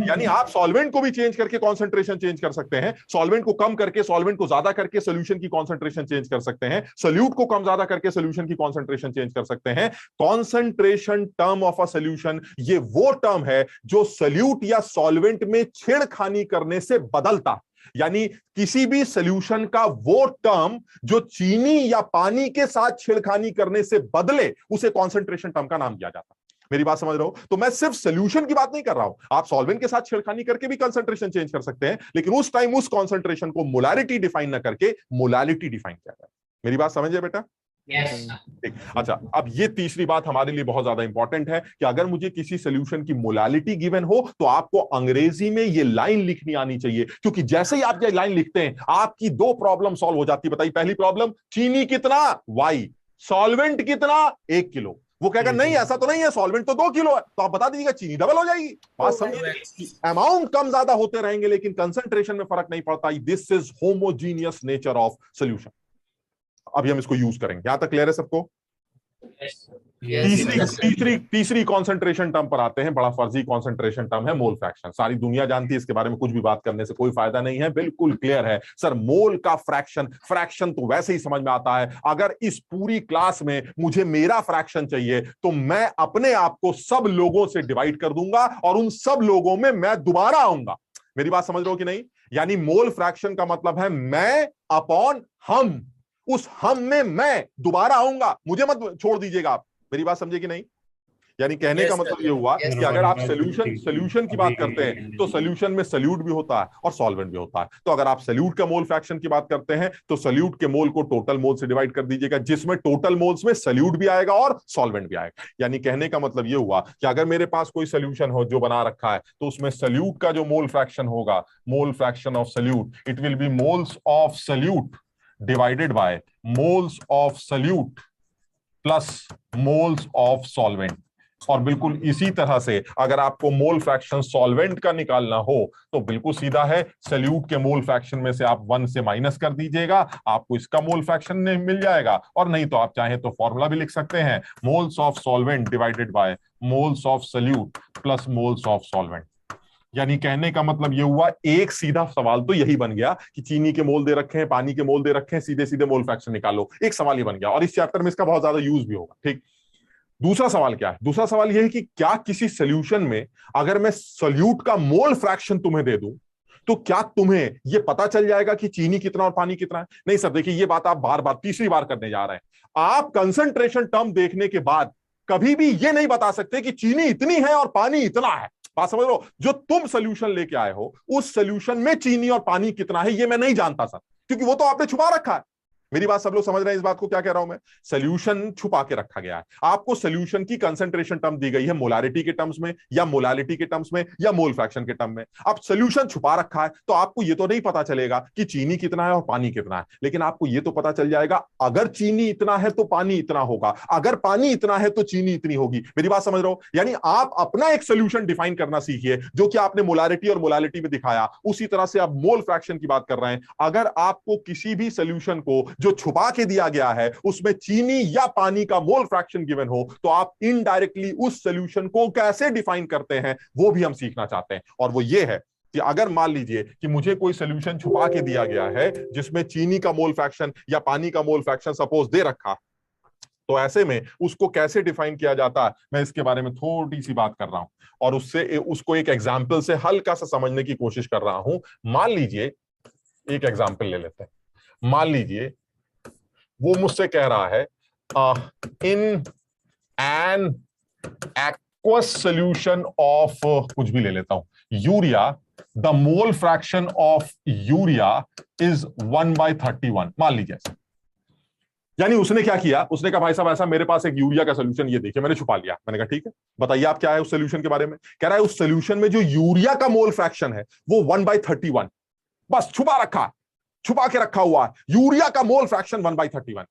यानी आप सॉल्वेंट को भी चेंज करके कंसंट्रेशन चेंज कर सकते हैं, सॉल्वेंट को कम करके सॉल्वेंट को ज्यादा करके सॉल्यूशन की कंसंट्रेशन चेंज कर सकते हैं, सोल्यूट को कम ज्यादा करके सॉल्यूशन की कंसंट्रेशन चेंज कर सकते हैं। Concentration term of a solution, ये वो टर्म है जो सोल्यूट या सॉल्वेंट में छेड़खानी करने से बदलता, यानी किसी भी सॉल्यूशन का वो टर्म जो चीनी या पानी के साथ छेड़खानी करने से बदले, उसे कंसंट्रेशन टर्म का नाम दिया जाता है। मेरी बात समझ रहे हो? तो मैं सिर्फ सॉल्यूशन की बात नहीं कर रहा हूं, आप सॉल्वेंट के साथ छेड़खानी करके भी कंसंट्रेशन चेंज कर सकते हैं, लेकिन उस टाइम उस कंसंट्रेशन को मोलारिटी डिफाइन ना करके मोलालिटी डिफाइन किया जाए। मेरी बात समझे बेटा? ठीक। अच्छा, अब ये तीसरी बात हमारे लिए बहुत ज्यादा इंपॉर्टेंट है कि अगर मुझे किसी सोल्यूशन की मोलालिटी गिवन हो तो आपको अंग्रेजी में ये लाइन लिखनी आनी चाहिए, क्योंकि जैसे ही आप ये लाइन लिखते हैं आपकी दो प्रॉब्लम सॉल्व हो जाती है। बताइए, पहली प्रॉब्लम, चीनी कितना, Y, सॉल्वेंट कितना, 1 किलो। वो कहेगा नहीं ऐसा तो नहीं है, सॉल्वेंट तो 2 किलो है, तो आप बता दीजिएगा चीनी डबल हो जाएगी। बात समझिए, अमाउंट कम ज्यादा होते रहेंगे लेकिन कंसंट्रेशन में फर्क नहीं पड़ता। This is homogeneous nature of solution. अभी हम इसको यूज करेंगे। यहां तक क्लियर है सबको? तीसरी कंसंट्रेशन टर्म पर आते हैं। बड़ा फर्जी कंसंट्रेशन टर्म है मोल फ्रैक्शन। सारी दुनिया जानती है, इसके बारे में कुछ भी बात करने से कोई फायदा नहीं है, बिल्कुल क्लियर है। सर मोल का फ्रैक्शन तो वैसे ही समझ में आता है। अगर इस पूरी क्लास में मुझे मेरा फ्रैक्शन चाहिए तो मैं अपने आप को सब लोगों से डिवाइड कर दूंगा और उन सब लोगों में मैं दोबारा आऊंगा। मेरी बात समझ रहे हो कि नहीं? यानी मोल फ्रैक्शन का मतलब है मैं अपॉन हम, उस हम में मैं दोबारा आऊंगा, मुझे मत छोड़ दीजिएगा आप। मेरी बात समझे कि नहीं? यानी कहने का मतलब ये हुआ कि अगर आप सोल्यूशन की बात करते हैं तो सोल्यूशन में सल्यूट भी होता है और सॉल्वेंट भी होता है। तो अगर आप सल्यूट का मोल फ्रैक्शन की बात करते हैं तो सल्यूट के मोल को टोटल मोल से डिवाइड कर दीजिएगा, जिसमें टोटल मोल्स में सल्यूट भी आएगा और सॉल्वेंट भी आएगा। यानी कहने का मतलब ये हुआ कि अगर मेरे पास कोई सोल्यूशन हो जो बना रखा है तो उसमें सल्यूट का जो मोल फ्रैक्शन होगा, mole fraction of solute, it will be moles of solute divided by moles of solute plus moles of solvent. और बिल्कुल इसी तरह से अगर आपको मोल फ्रैक्शन सॉल्वेंट का निकालना हो तो बिल्कुल सीधा है, सल्यूट के मोल फ्रैक्शन में से आप 1 से माइनस कर दीजिएगा, आपको इसका मोल फ्रैक्शन मिल जाएगा। और नहीं तो आप चाहें तो फॉर्मूला भी लिख सकते हैं, moles of solvent divided by moles of solute plus moles of solvent. यानी कहने का मतलब ये हुआ, एक सीधा सवाल तो यही बन गया कि चीनी के मोल दे रखे हैं, पानी के मोल दे रखे हैं, सीधे सीधे मोल फ्रैक्शन निकालो। एक सवाल ये बन गया और इस चैप्टर में इसका बहुत ज्यादा यूज भी होगा। ठीक, दूसरा सवाल क्या है? दूसरा सवाल यह है कि क्या किसी सोल्यूशन में अगर मैं सॉल्यूट का मोल फ्रैक्शन तुम्हें दे दूं तो क्या तुम्हें यह पता चल जाएगा कि चीनी कितना और पानी कितना है? नहीं सर, देखिए ये बात आप बार बार तीसरी बार करने जा रहे हैं। आप कंसंट्रेशन टर्म देखने के बाद कभी भी ये नहीं बता सकते कि चीनी इतनी है और पानी इतना है। बात समझ लो, जो तुम सोल्यूशन लेके आए हो उस सोल्यूशन में चीनी और पानी कितना है ये मैं नहीं जानता सर, क्योंकि वो तो आपने छुपा रखा है। मेरी बात सब लोग समझ रहे हैं इस बात को? क्या कह रहा हूं मैं? सोल्यूशन छुपा के रखा गया है। आपको सोल्यूशन की कंसंट्रेशन टर्म दी गई है मोलारिटी के टर्म्स में या मोलालिटी के टर्म्स में या मोल फ्रैक्शन के टर्म में। अब सोल्यूशन छुपा रखा है तो आपको ये तो नहीं पता चलेगा कि चीनी कितना है और पानी कितना है, लेकिन आपको ये तो पता चल जाएगा अगर चीनी इतना है तो पानी इतना होगा, अगर पानी इतना है तो चीनी इतनी होगी। मेरी बात समझ रहे हो? यानी आप अपना एक सोल्यूशन डिफाइन करना सीखिए, जो कि आपने मोलारिटी और मोलालिटी में दिखाया, उसी तरह से आप मोल फ्रैक्शन की बात कर रहे हैं। अगर आपको किसी भी सोल्यूशन को जो छुपा के दिया गया है उसमें चीनी या पानी का मोल फ्रैक्शन गिवन हो तो आप इनडायरेक्टली उस सॉल्यूशन को कैसे डिफाइन करते हैं वो भी हम सीखना चाहते हैं। और वो ये है कि अगर मान लीजिए कि मुझे कोई सॉल्यूशन छुपा के दिया गया है जिसमें चीनी का मोल फ्रैक्शन या पानी का मोल फ्रैक्शन सपोज दे रखा, तो ऐसे में उसको कैसे डिफाइन किया जाता है मैं इसके बारे में थोड़ी सी बात कर रहा हूं और उसको एक एग्जाम्पल से हल्का सा समझने की कोशिश कर रहा हूं। मान लीजिए, एक एग्जाम्पल ले लेते हैं। मान लीजिए वो मुझसे कह रहा है in an aqueous solution of, कुछ भी ले लेता हूं, urea, the mole fraction of urea is 1/31। मान लीजिए, यानी उसने क्या किया, उसने कहा भाई साहब ऐसा मेरे पास एक यूरिया का सोल्यूशन ये देखिए मैंने छुपा लिया। मैंने कहा ठीक है, बताइए आप क्या है उस सोल्यूशन के बारे में। कह रहा है उस सोल्यूशन में जो यूरिया का मोल फ्रैक्शन है वो 1/31, बस छुपा रखा, छुपा के रखा हुआ है, यूरिया का मोल फ्रैक्शन 1/31।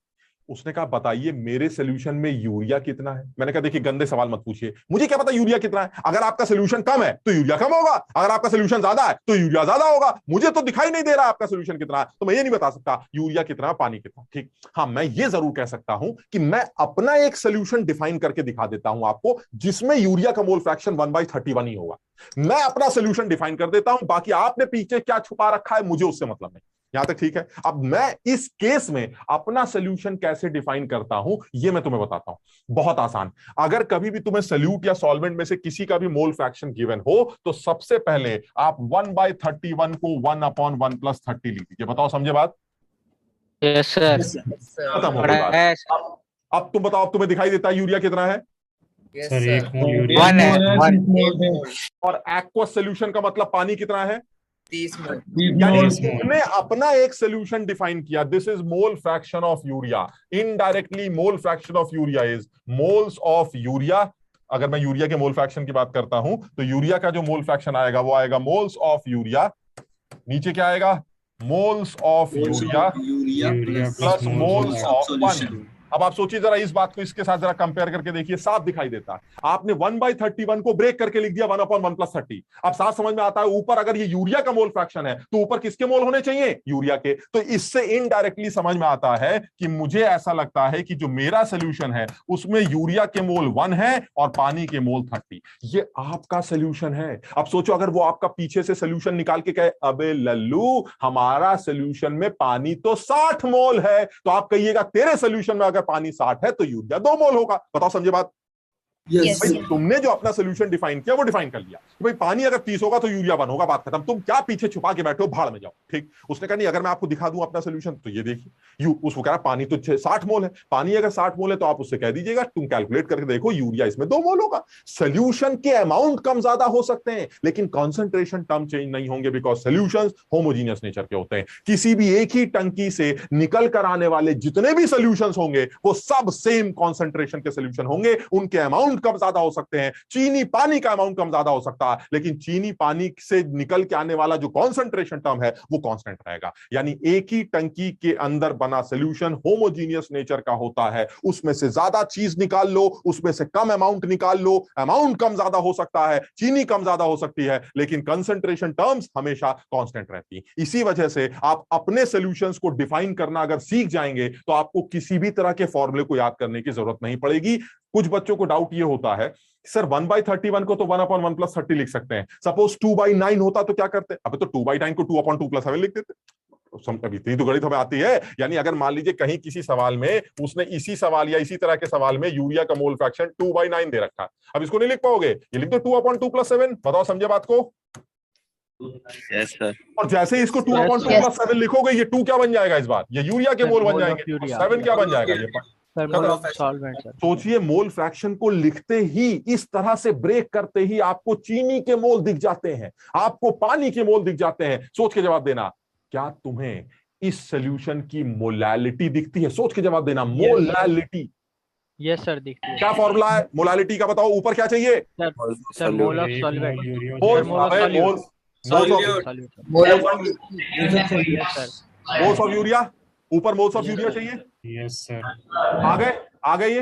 उसने कहा बताइए मेरे सोल्यूशन में यूरिया कितना है। मैंने कहा देखिए गंदे सवाल मत पूछिए, मुझे क्या पता यूरिया कितना है। अगर आपका सोल्यूशन कम है तो यूरिया कम होगा, अगर आपका सोल्यूशन ज्यादा है तो यूरिया ज्यादा होगा। मुझे तो दिखाई नहीं दे रहा आपका सोल्यूशन कितना है, तो मैं ये नहीं बता सकता यूरिया कितना, पानी कितना। ठीक, हाँ मैं ये जरूर कह सकता हूं कि मैं अपना एक सोल्यूशन डिफाइन करके दिखा देता हूं आपको जिसमें यूरिया का मोल फ्रैक्शन 1/31 ही होगा। मैं अपना सोल्यूशन डिफाइन कर देता हूं, बाकी आपने पीछे क्या छुपा रखा है मुझे उससे मतलब नहीं। यहां तक ठीक है? अब मैं इस केस में अपना सोल्यूशन कैसे डिफाइन करता हूं ये मैं तुम्हें बताता हूं। बहुत आसान, अगर कभी भी तुम्हें सॉल्यूट या सॉल्वेंट में से किसी का भी मोल फ्रैक्शन गिवन हो तो सबसे पहले आप 1/31 को 1/1 + 30 लिख दीजिए। बताओ समझे बात? Yes sir. खत्म हो गई बात। अब तुम बताओ, अब तुम्हें दिखाई देता है यूरिया कितना है? सर 1 मोल यूरिया 1 है। और एक्वस सोल्यूशन का मतलब पानी कितना है? 30 मोल। यानी तुमने अपना एक सोल्यूशन डिफाइन किया, this is mole fraction of urea. Indirectly mole fraction of urea is moles of urea. अगर मैं यूरिया के मोल फ्रैक्शन की बात करता हूं तो यूरिया का जो मोल फ्रैक्शन आएगा वो आएगा मोल्स ऑफ यूरिया, नीचे क्या आएगा, moles of urea plus moles of पानी। अब आप सोचिए जरा इस बात को इसके साथ जरा कंपेयर करके देखिए, साफ दिखाई देता है। आपने 1/31 को ब्रेक करके लिख दिया 1/1+30। अब साफ समझ में आता है, ऊपर अगर ये यूरिया का मोल फ्रैक्शन है तो ऊपर किसके मोल होने चाहिए, यूरिया के। तो इससे इनडायरेक्टली समझ में आता है कि मुझे ऐसा लगता है कि जो मेरा सोल्यूशन है उसमें यूरिया के मोल 1 है और पानी के मोल 30। ये आपका सोल्यूशन है। अब सोचो अगर वो आपका पीछे से सोल्यूशन निकाल के कहे, अबे लल्लू हमारा सोल्यूशन में पानी तो 60 मोल है, तो आप कहिएगा तेरे सोल्यूशन में अगर पानी 60 है तो यूरिया 2 मोल होगा। बताओ समझे बात? Yes, भाई तुमने जो अपना सोल्यूशन डिफाइन किया वो डिफाइन कर लिया कि भाई पानी अगर 30 होगा तो यूरिया 1 होगा, बात खत्म। तुम क्या पीछे छुपा के बैठे हो, भाड़ में जाओ। ठीक, उसने कहा नहीं अगर मैं आपको दिखा दूं अपना सोल्यूशन तो ये देखिए, उसको कह रहा पानी तो 60 मोल है, पानी अगर 60 मोल है तो आप उससे कह दीजिएगा तुम कैलकुलेट करके देखो यूरिया इसमें 2 मोल होगा। सोल्यूशन के अमाउंट कम ज्यादा हो सकते हैं लेकिन कॉन्सेंट्रेशन टर्म चेंज नहीं होंगे, बिकॉज सोल्यूशंस होमोजीनियस नेचर के होते हैं। किसी भी एक ही टंकी से निकल कर आने वाले जितने भी सोल्यूशंस होंगे वो सब सेम कॉन्सेंट्रेशन के सोल्यूशन होंगे, उनके अमाउंट कम ज्यादा हो सकते हैं। चीनी पानी का अमाउंट कम ज्यादा हो सकता है लेकिन चीनी पानी से निकल के आने वाला जो कॉन्सेंट्रेशन टर्म है वो कांस्टेंट रहेगा। यानी एक ही टंकी के अंदर बना सोल्यूशन होमोजीनियस नेचर का होता है, उसमें से ज्यादा चीज निकाल लो, उसमें से कम अमाउंट निकाल लो, अमाउंट कम ज्यादा हो सकता है, चीनी कम ज्यादा हो सकती है लेकिन कंसंट्रेशन टर्म्स हमेशा कांस्टेंट रहती है। इसी वजह से आप अपने सॉल्यूशंस को डिफाइन करना अगर सीख जाएंगे तो आपको किसी भी तरह के फॉर्मूले को याद करने की जरूरत नहीं पड़ेगी। कुछ बच्चों को डाउट ये होता है सर 1/31 को तो 1/1+30 लिख सकते हैं, सपोज 2/9 होता तो क्या करते? अबे तो 2/9 को 2/2+7 लिख देते। अभी इतनी तो गणित हमें आती है। यानी अगर मान लीजिए कहीं किसी सवाल में उसने इसी सवाल या इसी तरह के सवाल में यूरिया का मोल फ्रैक्शन 2/9 दे रखा, अब इसको नहीं लिख पाओगे, ये लिख दो 2/2+7। बताओ समझे बात को? Yes sir. और जैसे ही इसको 2/2+7 लिखोगे ये 2 क्या बन जाएगा इस बार? ये यूरिया के मोल बन जाएंगे, 7 क्या बन जाएगा? ये सोचिए मोल फ्रैक्शन को लिखते ही इस तरह से ब्रेक करते ही आपको चीनी के मोल दिख जाते हैं, आपको पानी के मोल दिख जाते हैं। सोच के जवाब देना, क्या तुम्हें इस सॉल्यूशन की मोलालिटी दिखती है? सोच के जवाब देना, मोलालिटी। यस सर दिखती है। क्या फॉर्मूला है मोलालिटी का? बताओ ऊपर क्या चाहिए? Sir mole of solvent. Moles of urea, ऊपर मोल्स ऑफ यूरिया चाहिए। Yes sir. आ गए ये।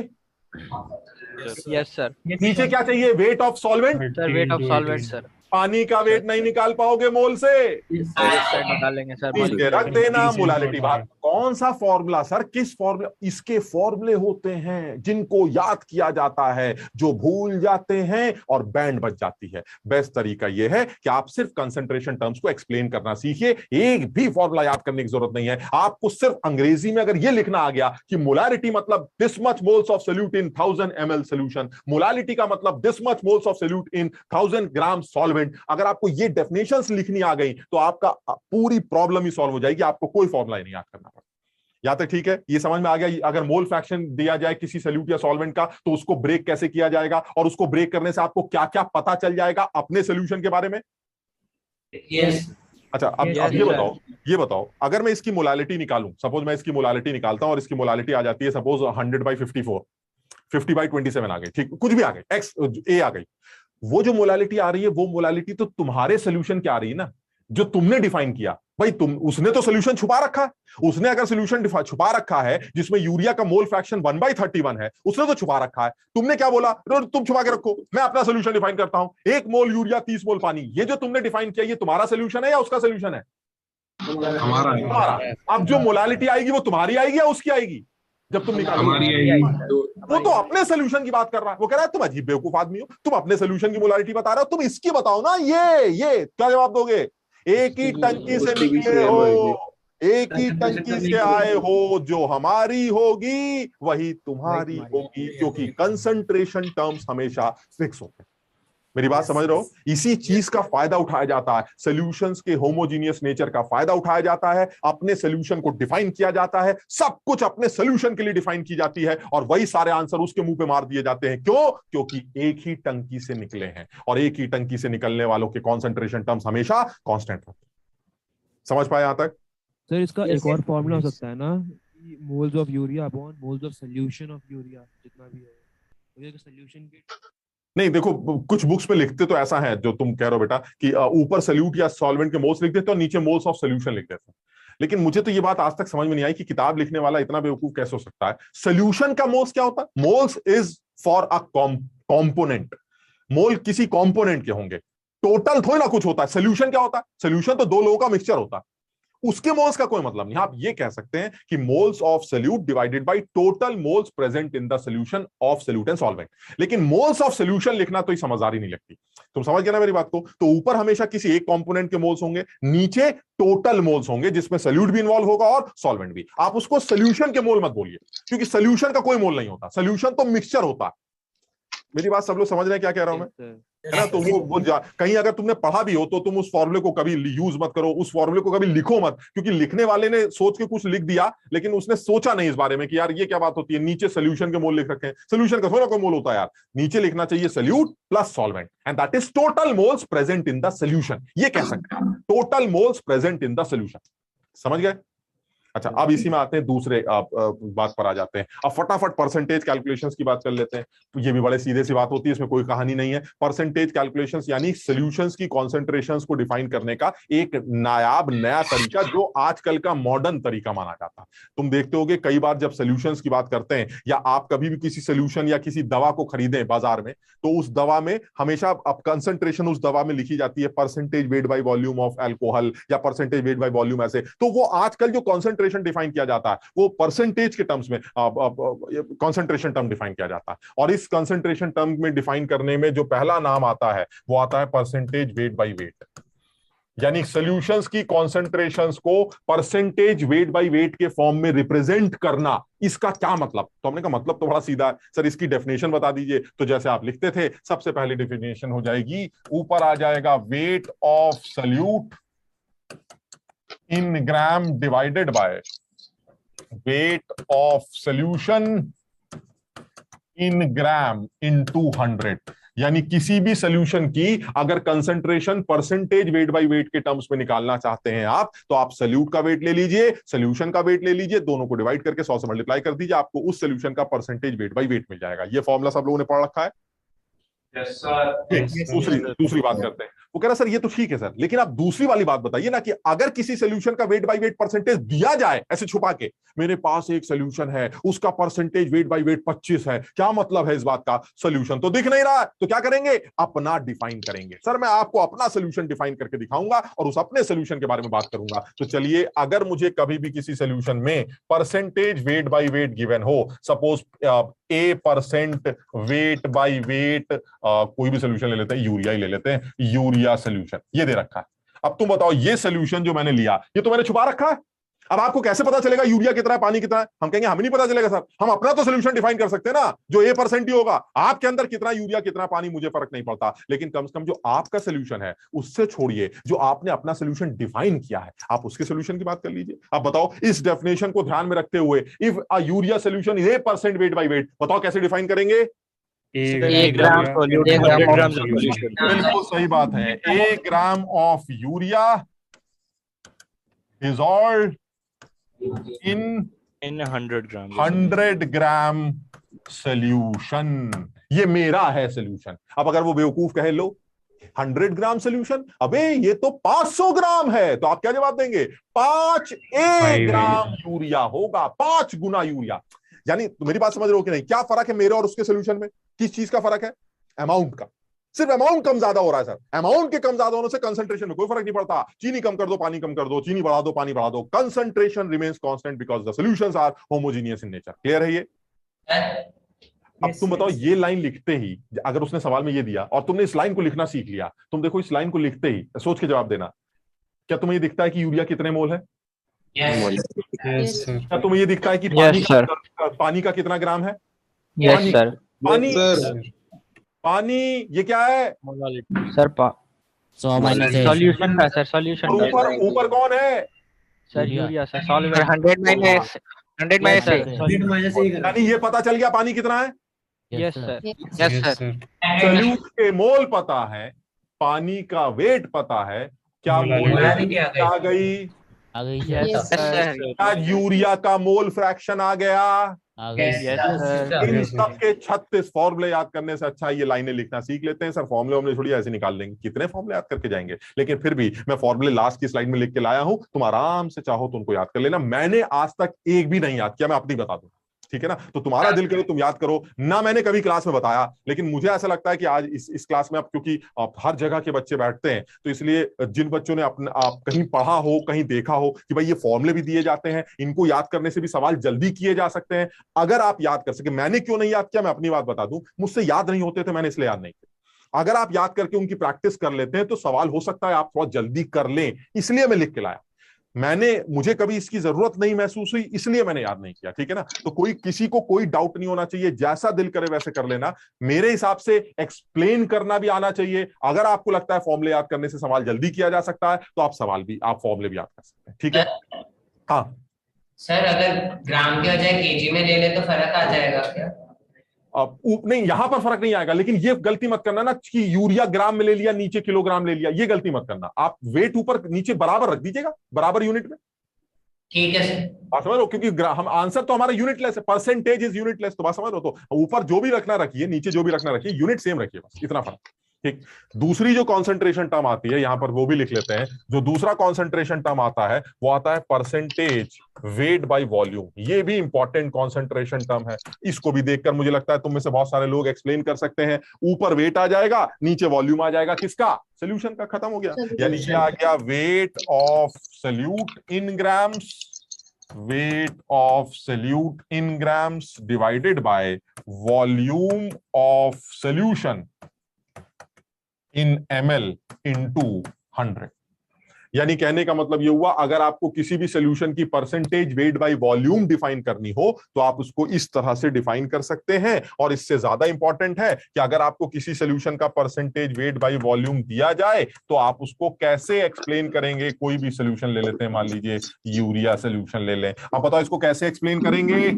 Yes sir. नीचे क्या चाहिए? Weight of solvent. Sir weight of solvent sir. पानी का वेट नहीं निकाल पाओगे मोल से, निकालेंगे सर। रख देना मोलालिटी बात। कौन सा फॉर्मूला सर? किस फॉर्मूला? इसके फॉर्मूले होते हैं जिनको याद किया जाता है, जो भूल जाते हैं और बैंड बच जाती है। बेस्ट तरीका यह है कि आप सिर्फ कंसंट्रेशन टर्म्स को एक्सप्लेन करना सीखिए, एक भी फॉर्मूला याद करने की जरूरत नहीं है। आपको सिर्फ अंग्रेजी में अगर यह लिखना आ गया कि मोलारिटी मतलब this much moles of solute in 1000 ml solution, molality का मतलब this much moles of solute in 1000 gram solvent, अगर आपको ये डेफिनेशंस लिखनी आ गई तो आपका पूरी प्रॉब्लम ही सॉल्व हो जाएगी, आपको कोई फॉर्मूला ही नहीं याद करना पड़ेगा। या तो ठीक है, ये समझ में आ गया। अगर मोल फ्रैक्शन दिया जाए किसी सॉल्यूट या सॉल्वेंट का तो उसको ब्रेक कैसे किया जाएगा और उसको ब्रेक करने से आपको क्या क्या पता चल जाएगा अपने सॉल्यूशन के बारे में। यस। अच्छा अब ये बताओ अगर मैं इसकी मोलालिटी निकालूं, सपोज मैं इसकी मोलालिटी निकालता हूं और इसकी मोलालिटी आ जाती है सपोज 100/54, 50/27 आ गई, ठीक, कुछ भी आ गई, एक्स ए आ गई। वो जो मोलालिटी आ रही है वो मोलालिटी तो तुम्हारे सोल्यूशन क्या आ रही है ना, जो तुमने डिफाइन किया। भाई उसने तो सोल्यूशन छुपा रखा, उसने अगर सोल्यूशन छुपा रखा है जिसमें यूरिया का मोल फ्रैक्शन 1/31 है, उसने तो छुपा रखा है। तुमने क्या बोला? तुम छुपा के रखो, मैं अपना सोल्यूशन डिफाइन करता हूं, 1 मोल यूरिया 30 मोल पानी। ये जो तुमने डिफाइन किया ये तुम्हारा सोल्यूशन है या उसका सोल्यूशन है? तुम्हारा। अब जो मोलालिटी आएगी वो तुम्हारी आएगी या उसकी आएगी? जब तुम निकालोगे वो तो अपने सोल्यूशन की बात कर रहा है। वो कह रहा है तुम अजीब बेवकूफ आदमी हो, तुम अपने सोल्यूशन की मोलालिटी बता रहे हो, तुम इसकी बताओ ना। ये क्या जवाब दोगे? एक ही टंकी से निकले हो, एक ही टंकी से आए हो, जो हमारी होगी वही तुम्हारी होगी, क्योंकि कंसंट्रेशन टर्म्स हमेशा फिक्स होते हैं। मेरी बात समझ रहे हो? इसी चीज का फायदा उठाया जाता है, सॉल्यूशंस के होमोजीनियस नेचर का फायदा उठाया जाता है, अपने सॉल्यूशन को डिफाइन किया जाता है, सब कुछ अपने सॉल्यूशन के लिए डिफाइन की जाती है और वही सारे आंसर उसके मुंह पे मार दिए जाते हैं। क्यों? क्योंकि एक ही टंकी से निकले हैं और एक ही टंकी से निकलने वालों के कॉन्सेंट्रेशन टर्म्स हमेशा कांस्टेंट रहते हैं। समझ पाए यहाँ तक? सर इसका एक और फॉर्मूला हो सकता है ना, moles of urea upon moles of solution of urea, जितना भी है तो सॉल्यूशन के। नहीं देखो, कुछ बुक्स पे लिखते तो ऐसा है जो तुम कह रहे हो बेटा कि ऊपर सल्यूट या सॉल्वेंट के मोल्स लिख देते और नीचे मोल्स ऑफ सॉल्यूशन लिख देते। लेकिन मुझे तो ये बात आज तक समझ में नहीं आई कि किताब लिखने वाला इतना बेवकूफ कैसे हो सकता है। सॉल्यूशन का मोल्स क्या होता है? Moles is for a component. Mole किसी कॉम्पोनेंट के होंगे, टोटल थोड़ी ना कुछ होता है। सॉल्यूशन क्या होता है? सॉल्यूशन तो दो लोगों का मिक्सचर होता है, उसके मोल्स का कोई मतलब नहीं। आप ये कह सकते हैं कि moles of solute divided by total moles present in the solution of solute and solvent. लेकिन मोल्स ऑफ सॉल्यूशन लिखना तो ही समझदारी नहीं लगती। तुम समझ गए ना मेरी बात को? तो ऊपर हमेशा किसी एक कंपोनेंट के मोल्स होंगे, नीचे टोटल मोल्स होंगे जिसमें सॉल्यूट भी इन्वॉल्व होगा और सॉल्वेंट भी। आप उसको सॉल्यूशन के मोल मत बोलिए, क्योंकि सॉल्यूशन का कोई मोल नहीं होता, सॉल्यूशन तो मिक्सचर होता है। मेरी बात सब लोग समझ रहे हैं क्या कह रहा हूं मैं, है ना? तो वो कहीं अगर तुमने पढ़ा भी हो तो तुम उस फॉर्मूले को कभी यूज मत करो, उस फॉर्मूले को कभी लिखो मत, क्योंकि लिखने वाले ने सोच के कुछ लिख दिया लेकिन उसने सोचा नहीं इस बारे में कि यार ये क्या बात होती है, नीचे सॉल्यूशन के मोल लिख रखे हैं। सॉल्यूशन का थोड़ा कोई मोल होता है यार, नीचे लिखना चाहिए solute plus solvent and that is total moles present in the solution. ये कह सकते हैं total moles present in the solution. समझ गए? अच्छा, अब इसी में आते हैं दूसरे बात पर आ जाते हैं। अब फटाफट परसेंटेज कैलकुलेशंस की बात कर लेते हैं। तो ये भी बड़े सीधे सी बात होती है, इसमें कोई कहानी नहीं है। परसेंटेज कैलकुलेशंस यानी सॉल्यूशंस की कॉन्सेंट्रेशंस को डिफाइन करने का एक नायाब नया तरीका, जो आजकल का मॉडर्न तरीका माना जाता है। तुम देखते होगे कई बार जब सॉल्यूशंस की बात करते हैं, या आप कभी भी किसी सॉल्यूशन या किसी दवा को खरीदें बाजार में, तो उस दवा में हमेशा अब कंसेंट्रेशन उस दवा में लिखी जाती है percentage weight by volume of alcohol या परसेंटेज वेट बाय वॉल्यूम ऐसे। तो वो आजकल जो कंसेंट्रेशन डिफाइन किया जाता है वो परसेंटेज के टर्म्स में कंसेंट्रेशन टर्म डिफाइन किया जाता है। और इस कंसेंट्रेशन टर्म में डिफाइन करने में जो पहला नाम आता है वो आता है परसेंटेज वेट बाय वेट। यानी सॉल्यूशंस की कॉन्सेंट्रेशंस को परसेंटेज वेट बाय वेट के फॉर्म में रिप्रेजेंट करना, इसका क्या मतलब? तो हमने कहा मतलब तो बड़ा सीधा है सर, इसकी डेफिनेशन बता दीजिए। तो जैसे आप लिखते थे, सबसे पहले डेफिनेशन हो जाएगी, ऊपर आ जाएगा weight of solute in gram divided by weight of solution in gram into 100। यानी किसी भी सॉल्यूशन की अगर concentration percentage weight by wait के टर्म्स में निकालना चाहते हैं आप, तो आप सॉल्यूट का वेट ले लीजिए, सॉल्यूशन का वेट ले लीजिए, दोनों को डिवाइड करके 100 से मल्टीप्लाई कर दीजिए, आपको उस सॉल्यूशन का परसेंटेज वेट बाय वेट मिल जाएगा। ये फॉर्मूला सब लोगों ने पढ़ रखा है? Yes, sir. दूसरी बात करते हैं। वो कह रहा सर ये तो ठीक है सर, लेकिन आप दूसरी वाली बात बताइए ना कि अगर किसी सॉल्यूशन का वेट बाय वेट परसेंटेज दिया जाए ऐसे छुपा के, मेरे पास एक सॉल्यूशन है उसका परसेंटेज वेट बाय वेट 25 है, क्या मतलब है इस बात का? सॉल्यूशन तो दिख नहीं रहा, तो क्या करेंगे? अपना डिफाइन करेंगे। सर मैं आपको अपना सॉल्यूशन डिफाइन करके दिखाऊंगा और उस अपने सॉल्यूशन के बारे में बात करूंगा। तो चलिए, अगर मुझे कभी भी किसी सॉल्यूशन में percentage weight by weight given हो, suppose A% weight by weight, कोई भी सॉल्यूशन ले लेते हैं, यूरिया ही ले लेते हैं, यूरिया सॉल्यूशन ये दे रखा है। अब तुम बताओ, ये सॉल्यूशन जो मैंने लिया ये तो मैंने छुपा रखा है। अब आपको कैसे पता चलेगा यूरिया कितना है, पानी कितना है? हम कहेंगे हमें नहीं पता चलेगा सर, हम अपना तो सॉल्यूशन डिफाइन कर सकते हैं ना, जो A% ही होगा। आपके अंदर कितना यूरिया कितना पानी मुझे फर्क नहीं पड़ता, लेकिन कम से कम जो आपका सॉल्यूशन है उससे छोड़िए, जो आपने अपना सॉल्यूशन डिफाइन किया है आप उसके सॉल्यूशन की बात कर लीजिए। अब बताओ, इस डेफिनेशन को ध्यान में रखते हुए, if a urea solution is A% weight by wait, बताओ कैसे डिफाइन करेंगे? एक ग्राम बिल्कुल सही बात है। 1 gram of urea is all in 100 gram solution. ये मेरा है सॉल्यूशन। अब अगर वो बेवकूफ कहे लो 100 ग्राम सॉल्यूशन, अबे ये तो 500 ग्राम है, तो आप क्या जवाब देंगे? 5 ग्राम यूरिया होगा, 5 गुना यूरिया। यानी तो मेरी बात समझ रहे हो कि नहीं? क्या फर्क है मेरे और उसके सॉल्यूशन में? किस चीज का फर्क है? अमाउंट का। सिर्फ अमाउंट कम ज्यादा हो रहा है सर। अमाउंट के कम ज्यादा होने से कंसंट्रेशन में कोई फर्क नहीं पड़ता। चीनी कम कर दो, पानी कम कर दो, चीनी बढ़ा दो, पानी बढ़ा दो, concentration remains constant because the solutions are homogeneous in nature. Clear है ये? अब तुम बताओ, ये लाइन लिखते ही, अगर उसने सवाल में ये दिया और तुमने इस लाइन को लिखना सीख लिया, तुम देखो इस लाइन को लिखते ही सोच के जवाब देना, क्या तुम्हें ये दिखता है कि यूरिया कितने मोल है? क्या तुम्हें ये दिखता है कि पानी का कितना ग्राम है? पानी ये क्या है सर? सॉल्यूशन का सर, सॉल्यूशन ऊपर कौन है sir? Urea sir, solvent 100 minus यानी ये पता चल गया पानी कितना है? Yes sir, yes sir. Solute के मोल पता है, पानी का वेट पता है, क्या मोलारिटी आ गई? आ गई यस सर क्या यूरिया का मोल फ्रैक्शन आ गया? आ गई यस सर इन सब के 36 फॉर्मूले याद करने से अच्छा ये लाइनें लिखना सीख लेते हैं। सर फॉर्मूले हमने छोड़िए ऐसे निकाल लेंगे, कितने फॉर्मूले याद करके जाएंगे? लेकिन फिर भी मैं फॉर्मूले लास्ट की स्लाइड में लिख के लाया हूं, तुम आराम से चाहो तो उनको याद कर लेना। मैंने आज तक एक भी नहीं याद किया, मैं अपनी बता दूं, ठीक है ना? तो तुम्हारा दिल करे तुम याद करो ना, मैंने कभी क्लास में बताया, लेकिन मुझे ऐसा लगता है कि आज इस क्लास में अब क्योंकि आप हर जगह के बच्चे बैठते हैं, तो इसलिए जिन बच्चों ने अपने आप कहीं पढ़ा हो, कहीं देखा हो कि भाई ये फॉर्मूले भी दिए जाते हैं, इनको याद करने से भी सवाल जल्दी किए जा सकते हैं, अगर आप याद कर सके। मैंने क्यों नहीं याद किया, मैं अपनी बात बता दूं, मुझसे याद नहीं होते थे, मैंने इसलिए याद नहीं किया। अगर आप याद करके उनकी प्रैक्टिस कर लेते हैं तो सवाल हो सकता है आप थोड़ा जल्दी कर लें, इसलिए मैं लिख के लाया। मुझे कभी इसकी जरूरत नहीं महसूस हुई, इसलिए मैंने याद नहीं किया, ठीक है ना? तो किसी को कोई डाउट नहीं होना चाहिए, जैसा दिल करे वैसे कर लेना। मेरे हिसाब से एक्सप्लेन करना भी आना चाहिए। अगर आपको लगता है फॉर्मूले याद करने से सवाल जल्दी किया जा सकता है, तो आप फॉर्मूले भी याद कर सकते हैं, ठीक है? हाँ सर, अगर ग्राम के बजाय केजी में ले ले तो फर्क आ जाएगा क्या? नहीं, यहां पर फर्क नहीं आएगा, लेकिन ये गलती मत करना ना कि यूरिया ग्राम में ले लिया, नीचे किलोग्राम ले लिया, ये गलती मत करना। आप वेट ऊपर नीचे बराबर रख दीजिएगा, बराबर यूनिट में, ठीक है सर। बात समझ लो, क्योंकि हम आंसर तो हमारा यूनिटलेस है, परसेंटेज इज यूनिटलेस, तो बात समझ लो। तो ऊपर जो भी रखना रखिए, नीचे जो भी रखना रखिए, यूनिट सेम रखिए, बस इतना फर्क, ठीक। दूसरी जो कॉन्सेंट्रेशन टर्म आती है यहां पर, वो भी लिख लेते हैं। जो दूसरा कॉन्सेंट्रेशन टर्म आता है वो आता है परसेंटेज वेट बाय वॉल्यूम। ये भी इंपॉर्टेंट कॉन्सेंट्रेशन टर्म है। इसको भी देखकर मुझे लगता है तुम में से बहुत सारे लोग एक्सप्लेन कर सकते हैं। ऊपर वेट आ जाएगा, नीचे वॉल्यूम आ जाएगा, किसका? सोल्यूशन का। खत्म हो गया। यानी क्या आ गया? Weight of solute in grams, weight of solute in grams divided by volume of solution in ml into 100। यानी कहने का मतलब ये हुआ, अगर आपको किसी भी सोल्यूशन की percentage weight by volume define करनी हो तो आप उसको इस तरह से डिफाइन कर सकते हैं। और इससे ज्यादा इंपॉर्टेंट है कि अगर आपको किसी सोल्यूशन का परसेंटेज वेट बाय वॉल्यूम दिया जाए तो आप उसको कैसे एक्सप्लेन करेंगे। कोई भी सोल्यूशन ले लेते हैं, मान लीजिए यूरिया सोल्यूशन ले लें, आप बताओ इसको कैसे एक्सप्लेन करेंगे?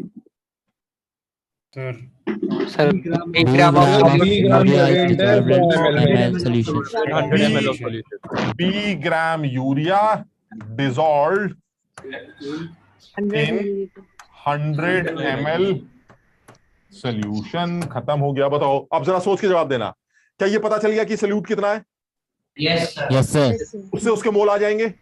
Sir 1 gram of solution, B gram urea dissolved in 100 ml solution. खत्म हो गया। बताओ अब जरा सोच के जवाब देना, क्या ये पता चल गया कि सोल्यूट कितना है? Yes sir. उससे उसके मोल आ जाएंगे?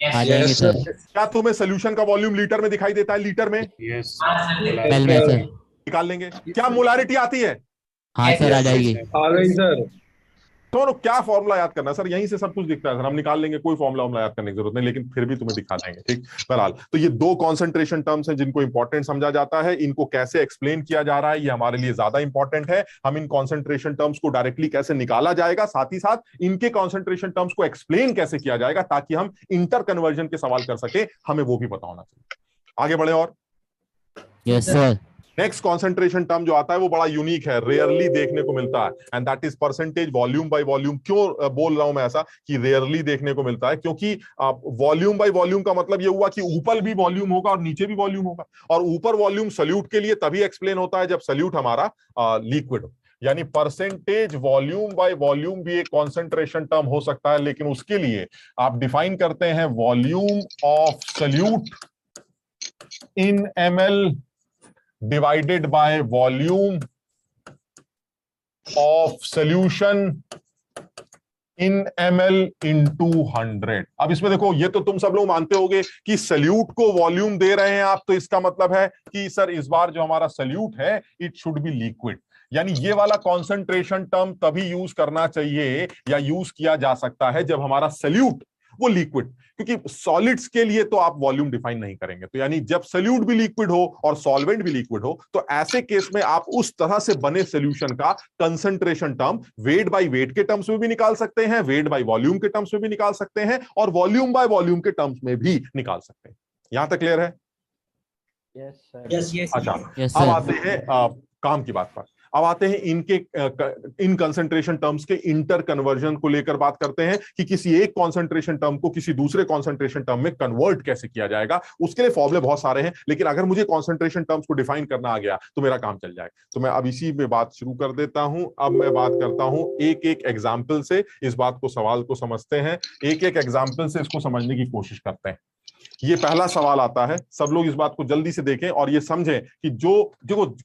आ जाएंगे सर। क्या तुम्हें सोल्यूशन का वॉल्यूम लीटर में दिखाई देता है? लीटर में? यस एमएल में सर। निकाल लेंगे। क्या मोलारिटी आती है? हाँ सर, आ जाएगी। आ गई सर। तो क्या फॉर्मूला याद करना सर, यहीं से सब कुछ दिखता है सर, हम निकाल लेंगे, कोई फॉर्मूला याद करने की जरूरत नहीं, लेकिन फिर भी तुम्हें दिखा देंगे, ठीक। बहरहाल तो ये दो कॉन्सेंट्रेशन टर्म्स हैं जिनको इंपॉर्टेंट समझा जाता है। इनको कैसे एक्सप्लेन किया जा रहा है ये हमारे लिए ज्यादा इंपॉर्टेंट है। हम इन कॉन्सेंट्रेशन टर्म्स को डायरेक्टली कैसे निकाला जाएगा, साथ ही साथ इनके कॉन्सेंट्रेशन टर्म्स को एक्सप्लेन कैसे किया जाएगा ताकि हम इंटर कन्वर्जन के सवाल कर सके, हमें वो भी पता होना चाहिए। आगे बढ़े और yes sir. Next concentration term जो आता है वो बड़ा यूनिक है, रेयरली देखने को मिलता है, and that is percentage volume by volume. क्यों बोल रहा हूं मैं ऐसा कि रेयरली देखने को मिलता है? क्योंकि वॉल्यूम बाय वॉल्यूम का मतलब ये हुआ कि ऊपर भी वॉल्यूम होगा और नीचे भी वॉल्यूम होगा, और ऊपर वॉल्यूम सोल्यूट के लिए तभी एक्सप्लेन होता है जब सोल्यूट हमारा लिक्विड हो। यानी परसेंटेज वॉल्यूम बाय वॉल्यूम भी एक कॉन्सेंट्रेशन टर्म हो सकता है, लेकिन उसके लिए आप डिफाइन करते हैं volume of solute in ml divided by volume of solution in ml into 100। अब इसमें देखो, ये तो तुम सब लोग मानते होगे कि सल्यूट को वॉल्यूम दे रहे हैं आप, तो इसका मतलब है कि सर इस बार जो हमारा सल्यूट है इट शुड बी लिक्विड। यानी ये वाला कॉन्सेंट्रेशन टर्म तभी यूज करना चाहिए या यूज किया जा सकता है जब हमारा सल्यूट वो लिक्विड, क्योंकि सॉलिड्स के लिए तो आप वॉल्यूम डिफाइन नहीं करेंगे। तो यानी जब सोल्यूट भी लिक्विड हो और सॉल्वेंट भी लिक्विड हो, तो ऐसे केस में आप उस तरह से बने सोल्यूशन का concentration term wait by wait के टर्म्स में भी निकाल सकते हैं, वेट बाय वॉल्यूम के टर्म्स में भी निकाल सकते हैं, और वॉल्यूम बाय वॉल्यूम के टर्म्स में भी निकाल सकते हैं। यहां तक क्लियर है? Yes sir. यस अच्छा, अब आते हैं काम की बात पर। अब आते हैं इनके इन कंसंट्रेशन टर्म्स के इंटर कन्वर्जन को लेकर बात करते हैं कि किसी एक कॉन्सेंट्रेशन टर्म को किसी दूसरे कॉन्सेंट्रेशन टर्म में कन्वर्ट कैसे किया जाएगा। उसके लिए फॉर्मूले बहुत सारे हैं, लेकिन अगर मुझे कॉन्सेंट्रेशन टर्म्स को डिफाइन करना आ गया तो मेरा काम चल जाएगा। तो मैं अब इसी में बात शुरू कर देता हूं। अब मैं बात करता हूं एक एक एग्जाम्पल से इस बात को, सवाल को समझते हैं, एक एक एग्जाम्पल से इसको समझने की कोशिश करते हैं। ये पहला सवाल आता है, सब लोग इस बात को जल्दी से देखें और ये समझें कि जो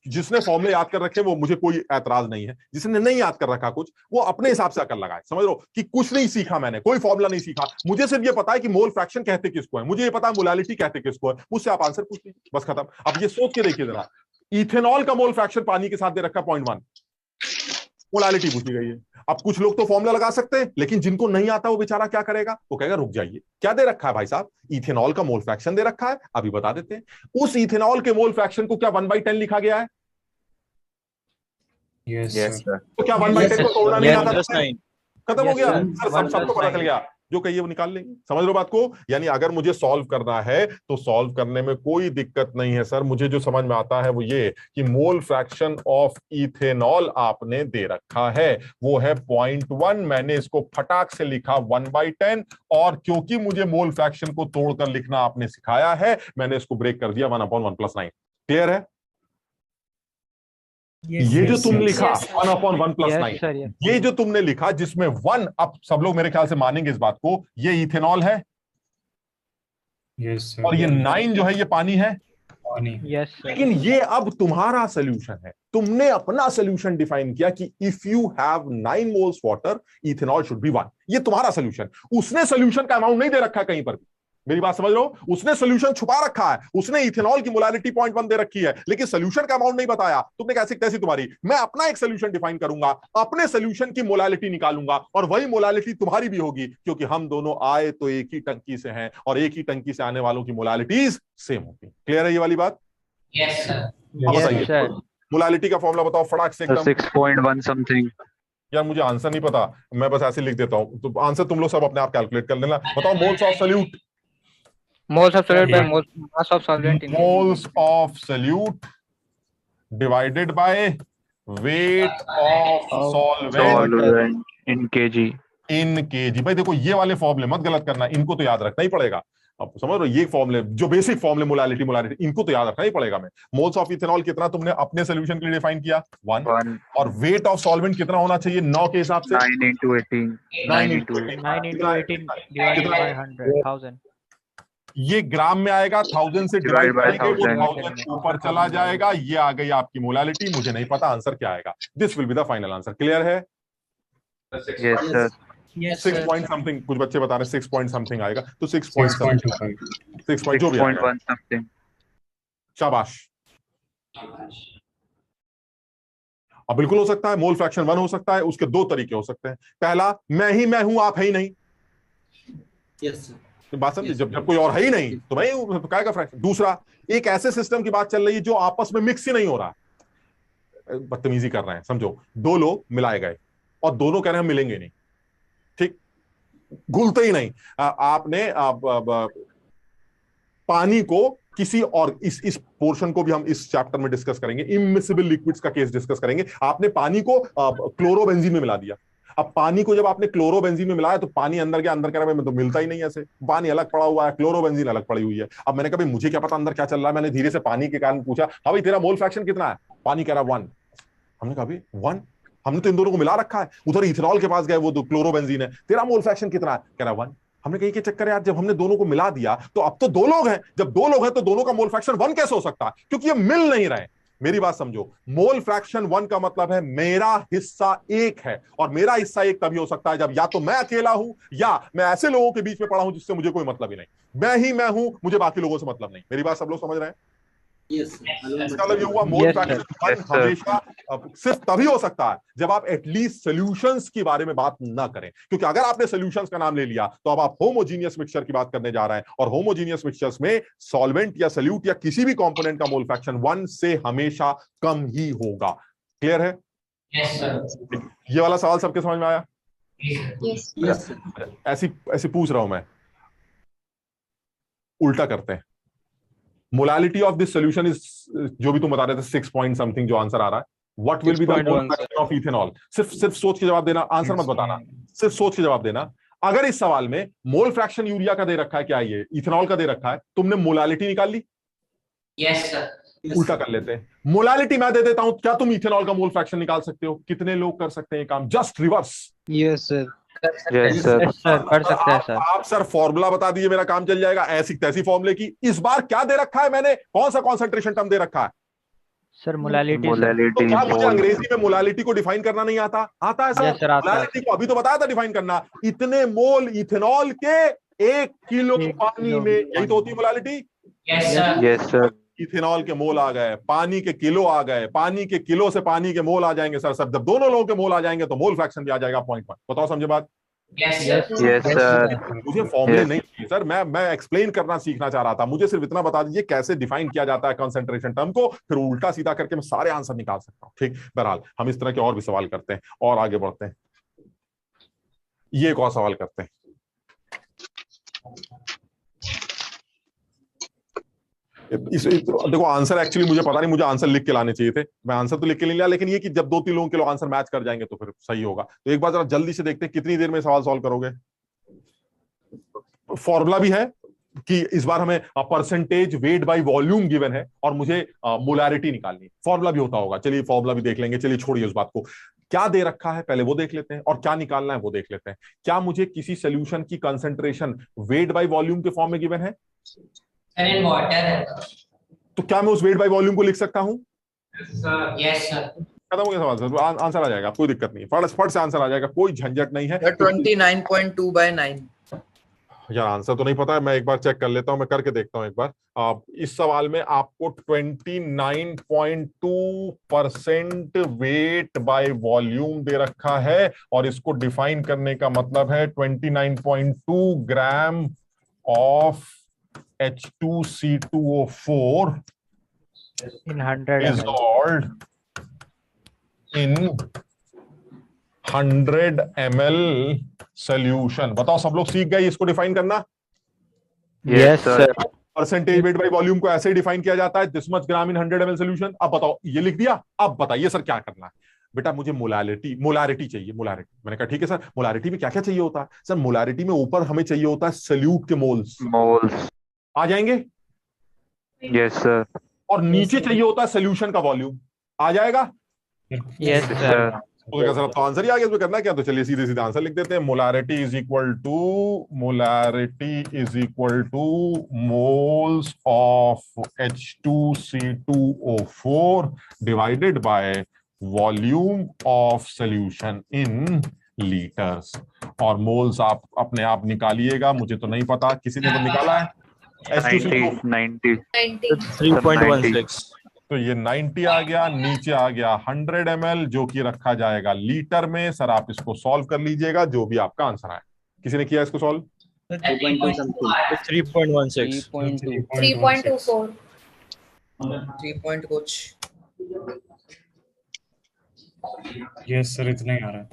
जिसने फॉर्मूले याद कर रखे वो मुझे कोई एतराज नहीं है, जिसने नहीं याद कर रखा कुछ वो अपने हिसाब से अकल लगाए। समझ लो कि कुछ नहीं सीखा मैंने, कोई फॉर्मूला नहीं सीखा, मुझे सिर्फ ये पता है कि मोल फ्रैक्शन कहते किसको है, मुझे ये पता है मोलालिटी कहते किसको है, मुझसे आप आंसर पूछ लीजिए, बस खत्म। अब ये सोच के देखिए जरा, इथेनॉल का मोल फ्रैक्शन पानी के साथ दे रखा 0.1, मोलालिटी पूछी गई है। अब कुछ लोग तो फॉर्मूला लगा सकते हैं, लेकिन जिनको नहीं आता वो बेचारा क्या करेगा, वो कहेगा रुक जाइए, क्या दे रखा है भाई साहब, इथेनॉल का मोल फ्रैक्शन दे रखा है, अभी बता देते हैं। उस इथेनॉल के मोल फ्रैक्शन को क्या 1/10 लिखा गया है? Yes sir. तो क्या 1/10 को तोड़ना नहीं आता? खत्म हो गया सर, सबको पता चल गया, जो कहिए वो निकाल लेंगे। समझ लो बात को, यानी अगर मुझे सॉल्व करना है तो सॉल्व करने में कोई दिक्कत नहीं है सर। मुझे जो समझ में आता है वो ये कि मोल फ्रैक्शन ऑफ इथेनॉल आपने दे रखा है, वो है 0.1, मैंने इसको फटाक से लिखा 1/10, और क्योंकि मुझे मोल फ्रैक्शन को तोड़कर लिखना आपने सिखाया है, मैंने इसको ब्रेक कर दिया 1/1+9। क्लियर है? ये जो तुम लिखा 1/1+9, ये जो तुमने लिखा जिसमें 1, अब सब लोग मेरे ख्याल से मानेंगे इस बात को, ये इथेनॉल है, और ये 9 जो है ये पानी है। लेकिन ये अब तुम्हारा सोल्यूशन है, तुमने अपना सोल्यूशन डिफाइन किया कि if you have 9 moles water ethanol should be 1, ये तुम्हारा सोल्यूशन। उसने सोल्यूशन का अमाउंट नहीं दे रखा कहीं पर भी, मेरी बात समझ लो, उसने सोल्यूशन छुपा रखा है, उसने इथेनॉल की मोलालिटी 0.1 दे रखी है, लेकिन सोल्यूशन का अमाउंट नहीं बताया। तुमने कैसे कैसी तुम्हारी, मैं अपना एक सोल्यूशन डिफाइन करूंगा, अपने सोल्यूशन की मोलालिटी निकालूंगा, और वही मोलालिटी तुम्हारी भी होगी, क्योंकि हम दोनों आए तो एक ही टंकी से हैं, और एक ही टंकी से आने वालों की मोलालिटीज सेम होती। क्लियर है ये वाली बात? Yes sir. बताइए मोलालिटी का फॉर्मूला बताओ फटाक से एकदम। 6.1 समथिंग। यार मुझे आंसर नहीं पता, मैं बस ऐसे लिख देता हूं, तो आंसर तुम लोग सब अपने आप कैलकुलेट कर लेना। बताओ moles of solute, moles of solute by mass of solvent in moles of solute divided by weight of solvent in kg। भाई देखो ये वाले फॉर्मूले मत गलत करना, इनको तो याद रखना ही पड़ेगा। अब समझ लो ये फॉर्मूले जो बेसिक फॉर्मूले मोलालिटी इनको तो याद रखना ही पड़ेगा। मैं मोल्स ऑफ इथेनॉल कितना तुमने अपने सोल्यूशन के लिए डिफाइन किया 1, और वेट ऑफ सॉल्वेंट कितना होना चाहिए 9 के हिसाब से 9 into 18 9 into 18 divided by 100,000। ये ग्राम में आएगा, 1000 से डिवाइड करेंगे वो 1000 ऊपर चला जाएगा। ये आ गई आपकी मोलालिटी, मुझे नहीं पता आंसर क्या आएगा। This will be the final answer. Clear है? Yes sir. 6 पॉइंट समथिंग, कुछ बच्चे बता रहे 6 पॉइंट समथिंग आएगा, तो 6 पॉइंट जो भी आएगा। समथिंग। शाबाश। अब बिल्कुल हो सकता है मोल फ्रैक्शन 1 हो सकता है, उसके 2 तरीके हो सकते हैं। पहला, मैं हूं आप है ही नहीं। Yes sir. बात समझिए, जब कोई और है ही नहीं तो मैं हूं, तो क्या का फ्रैक्शन। दूसरा, एक ऐसे सिस्टम की बात चल रही है जो आपस में मिक्स ही नहीं हो रहा, बदतमीजी कर रहे हैं। समझो 2 लोग मिलाए गए और दोनों कह रहे हैं मिलेंगे नहीं, ठीक, घुलते ही नहीं। आपने पानी को किसी और, इस पोर्शन को भी हम इस चैप्टर में डिस्कस करेंगे, इमिसिबल लिक्विड्स का केस डिस्कस करेंगे। आपने पानी को क्लोरोबेंजीन में मिला दिया। अब पानी को जब आपने क्लोरोबेंजीन में मिलाया तो पानी अंदर गया, अंदर कह रहा है तो मिलता ही नहीं ऐसे, पानी अलग पड़ा हुआ है, क्लोरोबेंजीन अलग पड़ी हुई है। अब मैंने कहा मुझे क्या पता अंदर क्या चल रहा है, मैंने धीरे से पानी के कारण पूछा, हाँ भाई तेरा मोल फ्रैक्शन कितना है? पानी कह रहा 1। हमने कहा भाई 1, हमने तो इन दोनों को मिला रखा है। उधर इथेनॉल के पास गए, वो तो क्लोरोबेंजीन है, तेरा मोल फ्रैक्शन कितना है? कह रहा 1। हमने कही के चक्कर यार, जब हमने दोनों को मिला दिया तो अब तो 2 लोग हैं, जब 2 लोग हैं तो दोनों का मोल फ्रैक्शन 1 कैसे हो सकता है? क्योंकि ये मिल नहीं रहे। मेरी बात समझो, मोल फ्रैक्शन 1 का मतलब है मेरा हिस्सा 1 है, और मेरा हिस्सा 1 तभी हो सकता है जब या तो मैं अकेला हूं या मैं ऐसे लोगों के बीच में पड़ा हूं जिससे मुझे कोई मतलब ही नहीं। मैं हूं, मुझे बाकी लोगों से मतलब नहीं। मेरी बात सब लोग समझ रहे हैं? इसका मतलब ये हुआ मोल फ्रैक्शन 1 हमेशा सिर्फ तभी हो सकता है जब आप एटलीस्ट सॉल्यूशंस के बारे में बात ना करें, क्योंकि अगर आपने सॉल्यूशंस का नाम ले लिया तो अब आप होमोजीनियस मिक्सचर की बात करने जा रहे हैं, और होमोजीनियस मिक्सचर्स में सॉल्वेंट या सॉल्यूट या किसी भी कंपोनेंट का मोल फ्रैक्शन 1 से हमेशा कम ही होगा। क्लियर है? Yes sir. ये वाला सवाल सबके समझ में आया? यस। ऐसी पूछ रहा हूं मैं, उल्टा करते हैं। Molality of this solution is, जो भी तुम बता रहे थे 6 पॉइंट समथिंग जो आंसर आ रहा है, what will be the 6.1 mole fraction of ethanol? सिर्फ सोच के जवाब देना, आंसर मत बताना, सिर्फ सोच के जवाब देना। अगर इस सवाल में मोल फ्रैक्शन यूरिया का दे रखा है, क्या ये इथेनॉल का दे रखा है, तुमने मोलालिटी निकाल ली? Yes sir. उल्टा कर लेते हैं, मोलालिटी मैं दे देता हूं, क्या तुम इथेनॉल का मोल फ्रैक्शन निकाल सकते हो? कितने लोग कर सकते हैं ये काम? Just reverse. Yes sir. Yes sir कर सकते हैं सर। आप सर फॉर्मूला बता दीजिए, मेरा काम चल जाएगा। ऐसी तैसी फॉर्मूले की इस बार क्या दे रखा है मैंने, कौन सा कॉन्सेंट्रेशन टर्म दे रखा है? Sir molality. तो क्या मुझे अंग्रेजी में मोलालिटी को डिफाइन करना नहीं आता? आता है सर। मोलालिटी को अभी तो बताया था डिफाइन करना, इतने मोल इथेनॉल के 1 किलो पानी में, यही तो होती है मोलालिटी। Yes sir. इथेनॉल के मोल आ गए, पानी के किलो आ गए, पानी के किलो से पानी के मोल आ जाएंगे सर। सब जब दोनों लोगों के मोल आ जाएंगे तो मोल फ्रैक्शन भी आ जाएगा पॉइंट पर। बताओ समझे बात? Yes sir. मुझे फॉर्मूले नहीं चाहिए सर, मैं एक्सप्लेन करना सीखना चाह रहा था। मुझे सिर्फ इतना बता दीजिए कैसे डिफाइन किया जाता है कंसंट्रेशन टर्म को, फिर उल्टा सीधा करके मैं सारे आंसर निकाल सकता हूँ। ठीक, बहरहाल हम इस तरह के और भी सवाल करते हैं और आगे बढ़ते हैं। ये एक और सवाल करते हैं। देखो आंसर एक्चुअली मुझे पता नहीं, मुझे आंसर लिख के लाने चाहिए थे, मैं आंसर तो लिख के नहीं लिया, लेकिन ये कि जब 2-3 लोगों के लोग आंसर मैच कर जाएंगे तो फिर सही होगा। तो एक बार जरा जल्दी से देखते हैं कितनी देर में सवाल सॉल्व करोगे। फॉर्मूला भी है कि इस बार हमें percentage weight by volume given है और मुझे मोलारिटी निकालनी है। फॉर्मूला भी होता होगा, चलिए फॉर्मूला भी देख लेंगे। चलिए छोड़िए उस बात को, क्या दे रखा है पहले वो देख लेते हैं और क्या निकालना है वो देख लेते हैं। क्या मुझे किसी सोल्यूशन की कंसंट्रेशन वेट बाय वॉल्यूम के फॉर्म में गिवन है? वाटर है तो क्या मैं उस वेट बाय वॉल्यूम को लिख सकता हूं? Yes sir. खत्म हो गया सवाल सर, आंसर आ जाएगा, कोई दिक्कत नहीं, फट से आंसर आ जाएगा, कोई झंझट नहीं है। 29.2/9। यार आंसर तो नहीं पता है, मैं एक बार चेक कर लेता हूं, मैं करके देखता हूं एक बार। इस सवाल में आपको 29.2% वेट बाय वॉल्यूम दे रखा है और इसको डिफाइन करने का मतलब है 29.2 gram of H2C2O4 in 100 dissolved in 100 ml solution। बताओ सब लोग सीख गए इसको डिफाइन करना? Yes sir. Percentage weight by volume को ऐसे ही डिफाइन किया जाता है, this much gram in 100 ml solution. अब बताओ ये लिख दिया, अब बताइए सर क्या करना है? बेटा मुझे मोलारिटी चाहिए, मोलारिटी। मैंने कहा ठीक है सर, मोलारिटी में क्या क्या चाहिए होता है? सर मोलारिटी में ऊपर हमें चाहिए होता है सल्यूट के मोल्स आ जाएंगे। Yes sir. और नीचे चाहिए होता है सोल्यूशन का वॉल्यूम आ जाएगा। Yes sir. तो क्या सर अब तो आंसर ही आ गया, इसमें करना क्या? तो चलिए सीधे सीधे आंसर लिख देते हैं। Molarity is equal two moles of H2C2O4 divided by volume of solution in litres. और मोल्स आप अपने आप निकालिएगा, मुझे तो नहीं पता, किसी ने तो निकाला है? 90 3.16। तो ये 90 आ गया, नीचे आ गया 100 ml जो कि रखा जाएगा लीटर में। सर आप इसको सॉल्व कर लीजिएगा, जो भी आपका आंसर आए। किसी ने किया इसको सॉल्व? 3.16 3.24 3 पॉइंट कुछ। यस सर, इतना ही आ रहा है।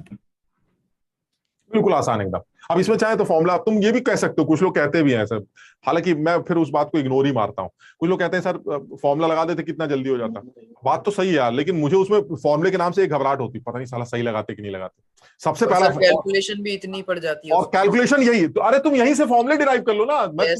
बिल्कुल आसान एकदम। अब इसमें चाहे तो फॉर्मूला तुम ये भी कह सकते हो, कुछ लोग कहते भी हैं सर, हालांकि मैं फिर उस बात को इग्नोर ही मारता हूं। कुछ लोग कहते हैं सर फॉर्मूला लगा देते कितना जल्दी हो जाता। बात तो सही है यार, लेकिन मुझे उसमें फॉर्मूले के नाम से एक घबराहट होती, पता नहीं साला सही लगाते कि नहीं लगाते। सबसे पहला कैलकुलेशन भी इतनी पड़ जाती है, और कैलकुलेशन यही तो, अरे तुम यहीं से फॉर्मूले डिराइव कर लो ना। मैं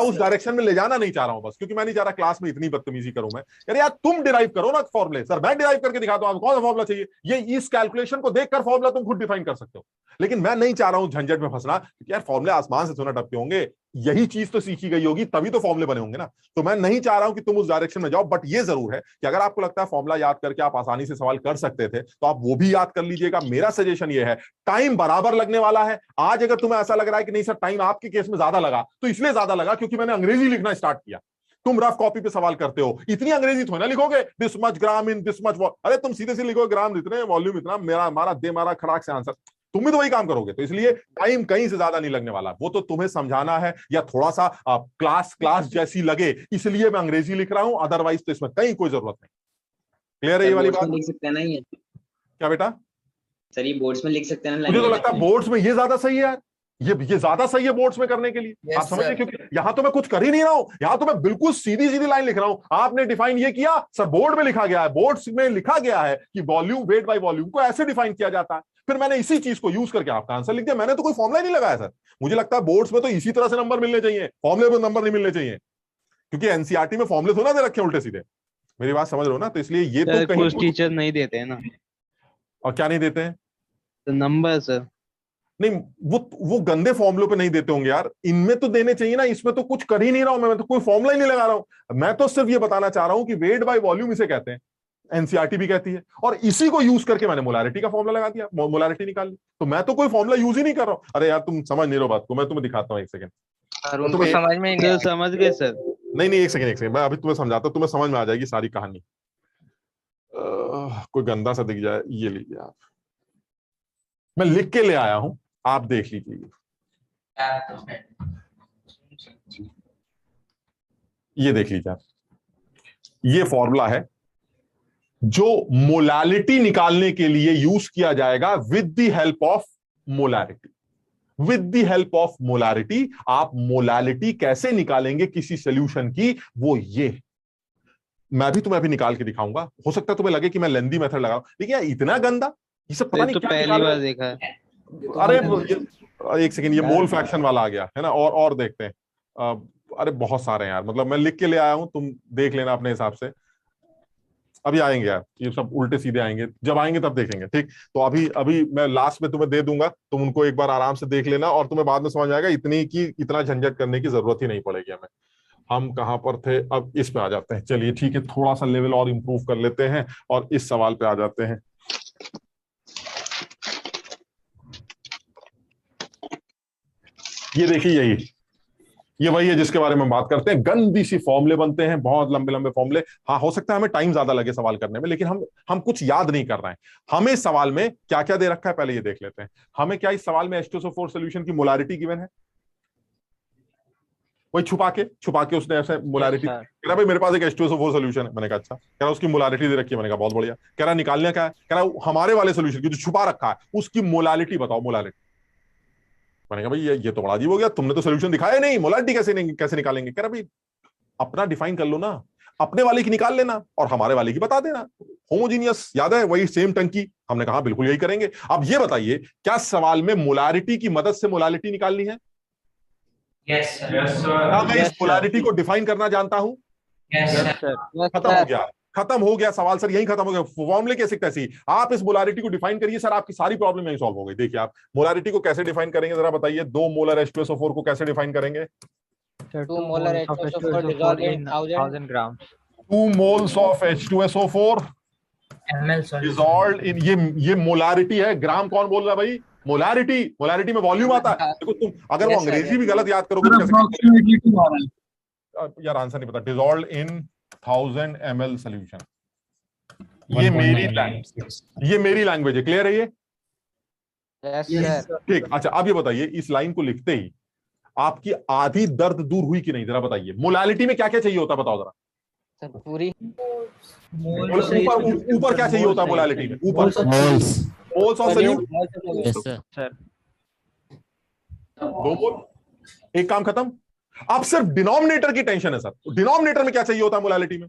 उस डायरेक्शन में ले जाना नहीं चाह रहा हूं बस, क्योंकि मैं नहीं चाह रहा क्लास में इतनी बदतमीजी करूं मैं। यार यार तुम डिराइव करो ना फॉर्मूले, सर मैं डिराइव करके दिखाता हूं आपको कौन सा फॉर्मूला चाहिए। ये इस कैलकुलेशन को देखकर फॉर्मूला तुम खुद डिफाइन कर सकते हो, लेकिन मैं नहीं चाह रहा हूं झंझट में फंसना, क्योंकि यार फॉर्मूले आसमान से थोड़ा टपके होंगे, यही चीज तो सीखी गई होगी तभी तो फॉर्मूले बने होंगे ना। तो मैं नहीं चाह रहा हूं कि तुम उस डायरेक्शन में जाओ, बट ये जरूर है कि अगर आपको लगता है फॉर्मूला याद करके आप आसानी से सवाल कर सकते थे तो आप वो भी याद कर लीजिएगा। मेरा सजेशन ये है, टाइम बराबर लगने वाला है। आज अगर तुम्हें ऐसा लग रहा है कि नहीं सर टाइम आपके केस में ज्यादा लगा, तो इसलिए ज्यादा लगा क्योंकि मैंने अंग्रेजी लिखना स्टार्ट किया। तुम रफ कॉपी पे सवाल करते हो, इतनी अंग्रेजी थोड़ी ना लिखोगे, this much gram in this much. अरे तुम सीधे से लिखोगे ग्राम इतने, वॉल्यूम इतना, मेरा मारा दे मारा खड़ाक से आंसर। तुम भी तो वही काम करोगे, तो इसलिए टाइम कहीं से ज्यादा नहीं लगने वाला। वो तो तुम्हें समझाना है या थोड़ा सा क्लास जैसी लगे, इसलिए मैं अंग्रेजी लिख रहा हूं, अदरवाइज तो इसमें कहीं कोई जरूरत नहीं। क्लियर है ये वाली बात? लिख सकते हैं ना ये? क्या बेटा? सर ये बोर्ड्स में लिख सकते हैं ना? मुझे तो लगता है बोर्ड्स में ये ज्यादा सही है यार। ये ज्यादा सही है बोर्ड्स में करने के लिए। आप समझिए, क्योंकि यहां तो मैं कुछ कर ही नहीं रहा हूं, यहां तो मैं बिल्कुल सीधी सीधी लाइन लिख रहा हूं। आपने डिफाइन ये किया सर, बोर्ड में लिखा गया है, बोर्ड्स में लिखा गया है कि वॉल्यूम वेट बाय वॉल्यूम को ऐसे डिफाइन किया जाता है। फिर मैंने इसी चीज को यूज करके आपका आंसर लिख दिया। मैंने तो कोई फॉर्मुला नहीं लगाया सर। मुझे लगता है बोर्ड्स में तो इसी तरह से नंबर मिलने चाहिए, फॉर्मुले में नंबर नहीं मिलने चाहिए, क्योंकि एनसीईआरटी में फॉर्मुले थोड़ा दे रखे उल्टे सीधे। मेरी बात समझ रहे हो ना? तो इसलिए ये तो कुछ टीचर नहीं देते हैं ना। और क्या नहीं देते हैं? तो नंबर सर नहीं, वो गंदे फॉर्मुलों पे नहीं देते होंगे यार, इनमें तो देने चाहिए ना। इसमें तो कुछ कर ही नहीं रहा हूं मैं तो कोई फॉर्मुला ही नहीं लगा रहा हूं। मैं तो सिर्फ ये बताना चाह रहा हूं कि वेट बाय वॉल्यूम इसे कहते हैं, एनसीईआरटी भी कहती है, और इसी को यूज करके मैंने मोलारिटी का फॉर्मुला लगा दिया, मोलारिटी निकाल ली। तो मैं तो कोई फॉर्मुला यूज ही नहीं कर रहा हूं। अरे यार तुम समझ नहीं रहे बात को, मैं तुम्हें दिखाता हूँ, एक सेकंड। समझ में नहीं, समझ गए सर? नहीं, एक सेकंड, मैं अभी तुम्हें समझाता हूं, तुम्हें समझ में आ जाएगी सारी कहानी। कोई गंदा सा दिख जाए, ये लीजिए आप, मैं लिख के ले आया हूं, आप देख लीजिए। ये देख लीजिए आप, ये फॉर्मूला है जो मोलालिटी निकालने के लिए यूज किया जाएगा with the help of molarity. With the help of molarity आप मोलालिटी कैसे निकालेंगे किसी सॉल्यूशन की, वो ये मैं भी तुम्हें अभी निकाल के दिखाऊंगा। हो सकता है तुम्हें लगे कि मैं लेंदी मेथड लगा रहा हूं, लेकिन यार इतना गंदा, ये सब पता नहीं तो क्या पहली बार देखा है। अरे एक सेकंड, ये मोल फ्रैक्शन वाला आ गया है ना, और देखते हैं। अरे बहुत सारे हैं यार, मतलब मैं लिख के ले आया हूं, तुम देख लेना अपने हिसाब से। अभी आएंगे यार, ये सब उल्टे सीधे आएंगे, जब आएंगे तब देखेंगे, ठीक? तो अभी मैं लास्ट में तुम्हें दे दूंगा, तुम उनको एक बार आराम से देख लेना, और तुम्हें बाद में समझ आएगा इतना झंझट करने की जरूरत ही नहीं पड़ेगी हमें। हम कहां पर थे? अब इस पे आ जाते हैं। चलिए ठीक है, थोड़ा सा लेवल और इंप्रूव कर लेते हैं और इस सवाल पे आ जाते हैं। ये देखिए, ये वही है जिसके बारे में बात करते हैं। गंदी सी फॉर्मुले बनते हैं, बहुत लंबे लंबे फॉर्मुले। हाँ, हो सकता है हमें टाइम ज्यादा लगे सवाल करने में, लेकिन हम कुछ याद नहीं कर रहे हैं। हमें इस सवाल में क्या क्या दे रखा है पहले ये देख लेते हैं। हमें क्या इस सवाल में H2SO4 सॉल्यूशन की मोलारिटी गिवन है? वही छुपा के उसने ऐसे मोलारिटी कह रहा, भाई मेरे पास एक H2SO4 सॉल्यूशन है। मैंने कहा अच्छा। कह रहा उसकी मोलारिटी दे रखी है। मैंने कहा बहुत बढ़िया। कह रहा निकालने क्या है? कह रहा हमारे वाले सॉल्यूशन की जो छुपा रखा है उसकी मोलारिटी बताओ, मोलारिटी। मैंने कहा भाई ये तो बड़ा अजीब हो गया, तुमने तो सॉल्यूशन दिखाया नहीं, मोलारिटी कैसे निकालेंगे? कह रहा भाई अपना डिफाइन कर लो ना, अपने वाले की निकाल लेना और हमारे वाले की बता देना। होमोजीनियस, याद है वही सेम टंकी? हमने कहा बिल्कुल यही करेंगे। अब ये बताइए, क्या सवाल में मोलारिटी की मदद से मोलालिटी निकालनी है? Yes sir. क्या मैं इस मोलारिटी को डिफाइन करना जानता हूं? खत्म हो गया सवाल सर, यही खत्म हो गया। फॉर्मूले कैसे कैसी आप इस मोलारिटी को डिफाइन करिए सर, आपकी सारी प्रॉब्लम यही सॉल्व हो गई। देखिए आप मोलारिटी को कैसे डिफाइन करेंगे जरा बताइए। 2 मोलर H2SO4 को कैसे डिफाइन करेंगे? 2 molar H2SO4 dissolved in 1000 grams. 2 moles of H2SO4 dissolved in, ये मोलारिटी है। ग्राम कौन बोल रहा है भाई? मोलारिटी में वॉल्यूम आता है। देखो तुम अगर वो अंग्रेजी भी गलत याद करोगे तो कैसे? यार आंसर नहीं पता। डिसॉल्व्ड इन 1000 ml सॉल्यूशन। ये मेरी लैंग्वेज है। क्लियर है ये? ठीक। अच्छा अब ये बताइए, इस लाइन को लिखते ही आपकी आधी दर्द दूर हुई कि नहीं? जरा बताइए। मोलालिटी में क्या क्या चाहिए होता है बताओ जरा। पूरी ऊपर क्या चाहिए होता है मोलालिटी में? ऊपर moles of solute. Yes sir. 2 मोल, एक काम खत्म। अब सिर्फ डिनोमिनेटर की टेंशन है सर। डिनोमिनेटर में क्या चाहिए होता है मोलालिटी में?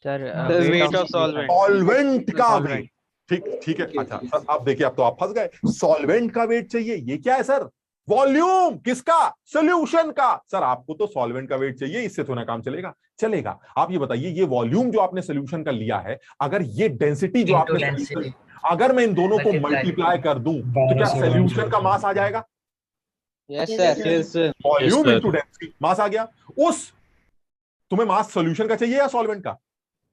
Sir weight of solvent. Solvent का वेट। ठीक है। अच्छा सर आप देखिए, अब तो आप फंस गए। सॉल्वेंट का वेट चाहिए, ये क्या है सर? वॉल्यूम। किसका? सॉल्यूशन का। सर आपको तो सॉल्वेंट का वेट चाहिए, इससे थोड़ा काम चलेगा। आप ये बताइए, ये वॉल्यूम जो आपने सॉल्यूशन का लिया है, अगर ये डेंसिटी जो आपने, अगर मैं इन दोनों को मल्टीप्लाई कर दूं तो क्या सॉल्यूशन का मास आ जाएगा? Yes sir. Volume into density, mass आ गया। तुम्हें मास सॉल्यूशन का चाहिए या सॉल्वेंट का?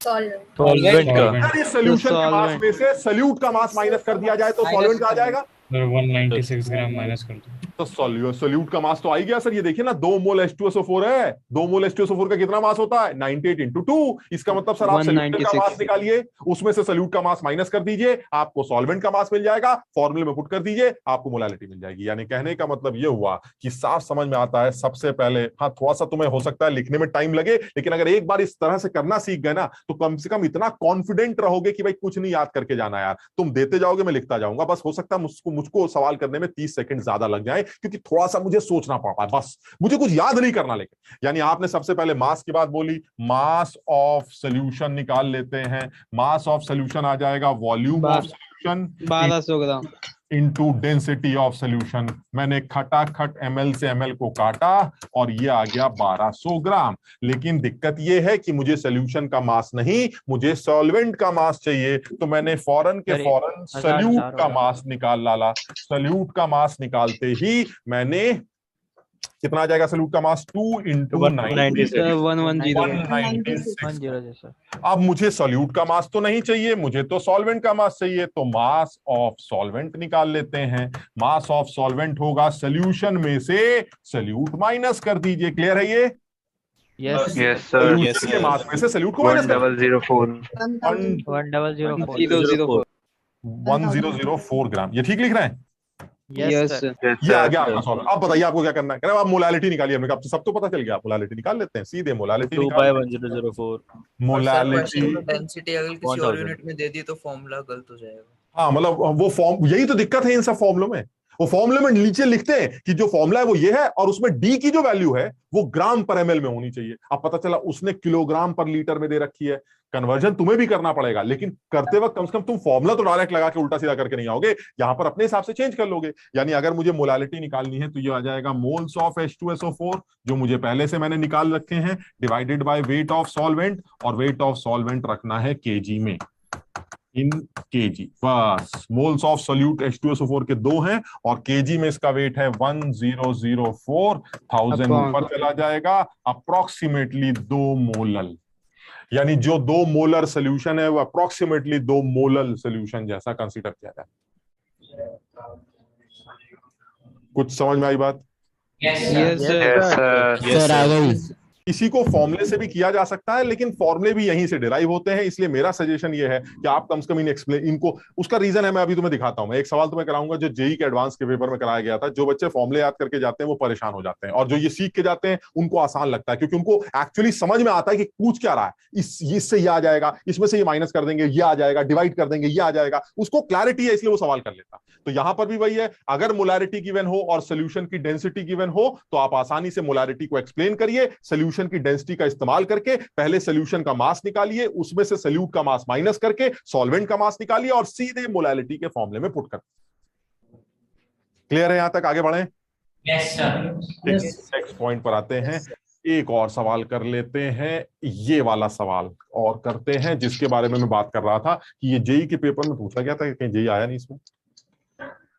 सॉल्वेंट का। अगर इस सॉल्यूशन के मास में से सॉल्यूट का मास माइनस कर दिया जाए तो सॉल्वेंट का आ जाएगा। 196 ग्राम माइनस कर दो तो सॉल्यूट का मास तो आ ही गया सर। ये देखिए ना, 2 मोल H2SO4 है। 2 मोल H2SO4 का कितना मास होता है? 98 into 2। इसका मतलब सर आप सॉल्यूट का मास निकालिए, उसमें से सॉल्यूट का मास माइनस कर दीजिए, आपको सॉल्वेंट का मास मिल जाएगा। फॉर्मूले में पुट कर दीजिए, आपको मोलालिटी मिल जाएगी। यानी कहने का मतलब ये हुआ कि साफ समझ में आता है। सबसे पहले हाँ, थोड़ा सा तुम्हें हो सकता है लिखने में टाइम लगे, लेकिन अगर एक बार इस तरह से करना सीख गए ना तो कम से कम इतना कॉन्फिडेंट रहोगे कि भाई कुछ नहीं याद करके जाना यार, तुम देते जाओगे, मैं लिखता जाऊंगा। बस हो सकता है मुझको सवाल करने में 30 सेकंड ज्यादा लग जाए, क्योंकि थोड़ा सा मुझे सोचना पड़ता है, बस मुझे कुछ याद नहीं करना। लेकिन यानी आपने सबसे पहले मास की बात बोली, मास ऑफ सोल्यूशन निकाल लेते हैं। मास ऑफ सोल्यूशन आ जाएगा volume of solution 1200 gram into density of solution. मैंने खटाखट ml से ml को काटा और ये आ गया 1200 ग्राम। लेकिन दिक्कत ये है कि मुझे सोल्यूशन का मास नहीं, मुझे सॉल्वेंट का मास चाहिए। तो मैंने फौरन के फौरन सोल्यूट का मास निकाल डाला। सोल्यूट का मास निकालते ही मैंने कितना आ जाएगा सोल्यूट का मास? 2 इंटू 196। अब मुझे सोल्यूट का मास तो नहीं चाहिए, मुझे तो सॉल्वेंट का मास चाहिए। तो मास ऑफ सॉल्वेंट निकाल लेते हैं। मास ऑफ सॉल्वेंट होगा सोल्यूशन में से सोल्यूट माइनस कर दीजिए। क्लियर है ये? Yes sir. सोल्यूशन के मास में से सोल्यूट को माइनस 1004 ग्राम। ये ठीक लिख रहे हैं? Yes sir. ये आ गया आपका सॉल्व। अब बताइए आपको क्या करना है। कह रहे आप मोलालिटी निकालिए। हमने कहा सब तो पता चल गया, मोलालिटी निकाल लेते हैं सीधे। मोलालिटी 2/1004 मोलालिटी डेंसिटी अगर किसी और यूनिट में दे दी तो फॉर्मूला गलत हो जाएगा। हाँ, मतलब वो फॉर्म, यही तो दिक्कत है इन सब फॉर्मूलों में। वो फॉर्मूले में नीचे लिखते हैं कि जो फॉर्मूला है वो ये है और उसमें डी की जो वैल्यू है वो ग्राम पर एमएल में होनी चाहिए। अब पता चला उसने किलोग्राम पर लीटर में दे रखी है। कन्वर्जन तुम्हें भी करना पड़ेगा, लेकिन करते वक्त कम से कम तुम फॉर्मूला तो डायरेक्ट लगा के उल्टा सीधा करके नहीं आओगे, यहां पर अपने हिसाब से चेंज कर लोगे। यानी अगर मुझे मोलालिटी निकालनी है तो ये आ जाएगा मोल्स ऑफ H2SO4 जो मुझे पहले से मैंने निकाल रखे हैं, divided by weight of solvent, और वेट ऑफ सॉल्वेंट रखना है केजी में, इन केजी। बस मोल्स ऑफ सोल्यूट H2SO4 के 2 हैं और केजी में इसका वेट है 1004,000 ऊपर चला जाएगा। अप्रोक्सीमेटली 2 मोलल, यानी जो 2 मोलर सोल्यूशन है वो अप्रोक्सीमेटली 2 मोलल सोल्यूशन जैसा कंसीडर किया जाए। कुछ समझ में आई बात? Yes sir. इसी को फॉर्मूले से भी किया जा सकता है, लेकिन फॉर्मूले भी यहीं से डिराइव होते हैं। इसलिए मेरा सजेशन ये है कि आप कम से कम इनको, उसका रीजन है मैं अभी तुम्हें दिखाता हूं। मैं एक सवाल तुम्हें कराऊंगा जो जेई के एडवांस के पेपर में कराया गया था। जो बच्चे फॉर्मूले याद करके जाते हैं वो परेशान हो जाते हैं, और जो ये सीख के जाते हैं उनको आसान लगता है, क्योंकि उनको एक्चुअली समझ में आता है कि पूछ क्या रहा है। इससे ये आ जाएगा, इसमें से ये माइनस कर देंगे, ये आ जाएगा, डिवाइड कर देंगे, ये आ जाएगा। उसको क्लैरिटी है, इसलिए वो सवाल कर लेता। तो यहां पर भी वही है, अगर मोलारिटी गिवन हो और सोल्यूशन की डेंसिटी गिवन हो तो आप आसानी से मोलारिटी को एक्सप्लेन करिए। सोल्यूशन की डेंसिटी का इस्तेमाल करके पहले सोल्यूशन का मास निकालिए, उसमें से सोल्यूट का मास माइनस करके सॉल्वेंट का मास निकालिए और सीधे मोलालिटी के फॉर्मूले में पुट कर। क्लियर है यहां तक? आगे बढ़ें। Yes sir. नेक्स्ट पॉइंट पर आते हैं। एक और सवाल कर लेते हैं, ये वाला सवाल और करते हैं जिसके बारे में मैं बात कर रहा था कि ये जेई के पेपर में पूछा गया था, कहीं जेई आया नहीं इसमें।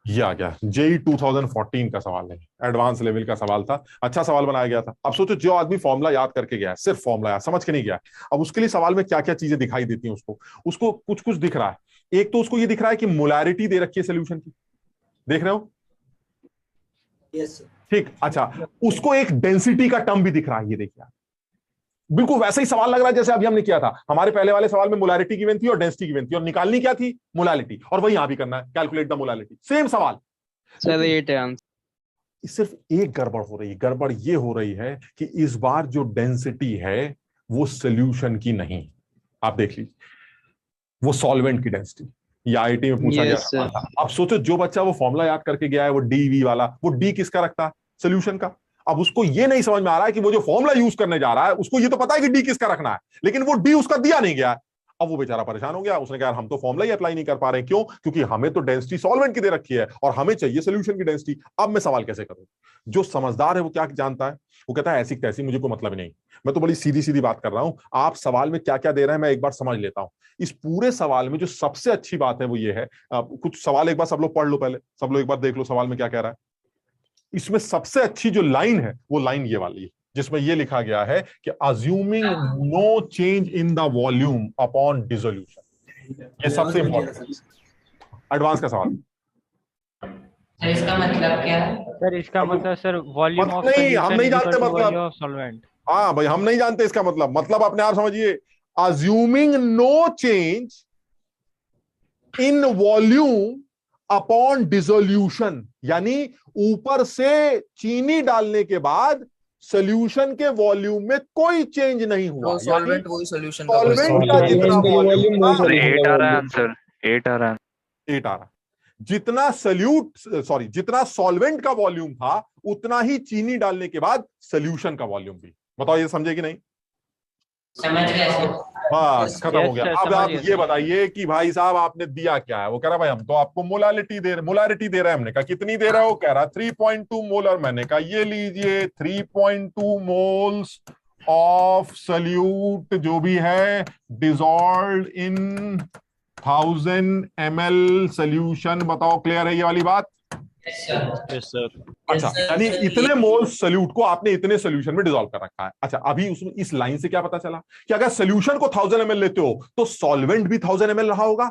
ये आ गया जेई 2014 का सवाल है, एडवांस लेवल का सवाल था। अच्छा सवाल बनाया गया था। अब सोचो, जो आदमी फॉर्मूला याद करके गया है, सिर्फ फॉर्मूला याद समझ के नहीं गया, अब उसके लिए सवाल में क्या क्या चीजें दिखाई देती हैं उसको कुछ कुछ दिख रहा है। एक तो उसको ये दिख रहा है कि मोलारिटी दे रखी है सोल्यूशन की, देख रहे हो? यस ठीक। अच्छा, उसको एक डेंसिटी का टर्म भी दिख रहा है, ये देखिए बिल्कुल वैसा ही सवाल लग रहा है जैसे अभी हमने किया था। हमारे पहले वाले सवाल में मोलारिटी गिवन थी और डेंसिटी गिवन थी और निकालनी क्या थी? मोलालिटी। और वही यहां भी करना है, कैलकुलेट द मोलालिटी। सेम सवाल। सिर्फ एक गड़बड़ हो रही है। गड़बड़ ये हो रही है कि इस बार जो डेंसिटी है वो सोल्यूशन की नहीं, आप देख लीजिए, वो सॉल्वेंट की डेंसिटी। ये आईटी में पूछा गया था। अब सोचो, जो बच्चा वो फॉर्मूला याद करके गया है वो डीवी वाला, वो डी किसका रखता है? सोल्यूशन का। अब उसको ये नहीं समझ में आ रहा है कि वो जो फॉर्मूला यूज करने जा रहा है उसको ये तो पता है कि डी किसका रखना है, लेकिन वो डी उसका दिया नहीं गया। अब वो बेचारा परेशान हो गया। उसने कहा हम तो फॉर्मूला ही अप्लाई नहीं कर पा रहे। क्यों? क्योंकि हमें तो डेंसिटी सॉल्वेंट की दे रखी है और हमें चाहिए सोल्यूशन की डेंसिटी। अब मैं सवाल कैसे करूं? जो समझदार है वो क्या जानता है, वो कहता है ऐसी तैसी, मुझे कोई मतलब नहीं। मैं तो बड़ी सीधी सीधी बात कर रहा हूं। आप सवाल में क्या क्या दे रहे हैं मैं एक बार समझ लेता हूं। इस पूरे सवाल में जो सबसे अच्छी बात है वो ये है, कुछ सवाल एक बार सब लोग पढ़ लो, पहले सब लोग एक बार देख लो सवाल में क्या कह रहा है। इसमें सबसे अच्छी जो लाइन है वो लाइन ये वाली है, जिसमें ये लिखा गया है कि assuming no change in the volume upon dissolution. ये सबसे इंपॉर्टेंट एडवांस का सवाल। सर इसका मतलब क्या है? सर इसका मतलब सर वॉल्यूम ऑफ नहीं, हम नहीं जानते मतलब। सॉल्वेंट। हाँ भाई, हम नहीं जानते इसका मतलब अपने आप समझिए। Assuming no change in volume upon dissolution, यानी ऊपर से चीनी डालने के बाद सोल्यूशन के वॉल्यूम में कोई चेंज नहीं हुआ। सॉल्वेंट वही सोल्यूशन का जितना वॉल्यूम 8 आ रहा है आंसर, 8 आ रहा है। 8 आ रहा है। जितना जितना सॉल्वेंट का वॉल्यूम था उतना ही चीनी डालने के बाद सोल्यूशन का वॉल्यूम भी। बताओ ये समझे कि नहीं? समझ गए सर। बस खत्म हो गया। अब आप समझ ये बताइए कि भाई साहब आपने दिया क्या है। वो कह रहा भाई हम तो आपको मोलारिटी दे रहे हैं। हमने कहा कितनी दे रहा है? वो कह रहा 3.2 मोल, और मैंने कहा ये लीजिए 3.2 मोल्स ऑफ सल्यूट जो भी है डिसॉल्व्ड इन 1000 ml सोल्यूशन। बताओ क्लियर है ये वाली बात? Yes sir. अच्छा, यानी इतने मोल सल्यूट को आपने इतने सोल्यूशन में डिसॉल्व कर रखा है। अच्छा, अभी उसमें इस लाइन से क्या पता चला कि अगर सोल्यूशन को 1000 ml लेते हो तो सॉल्वेंट भी 1000 ml रहा होगा।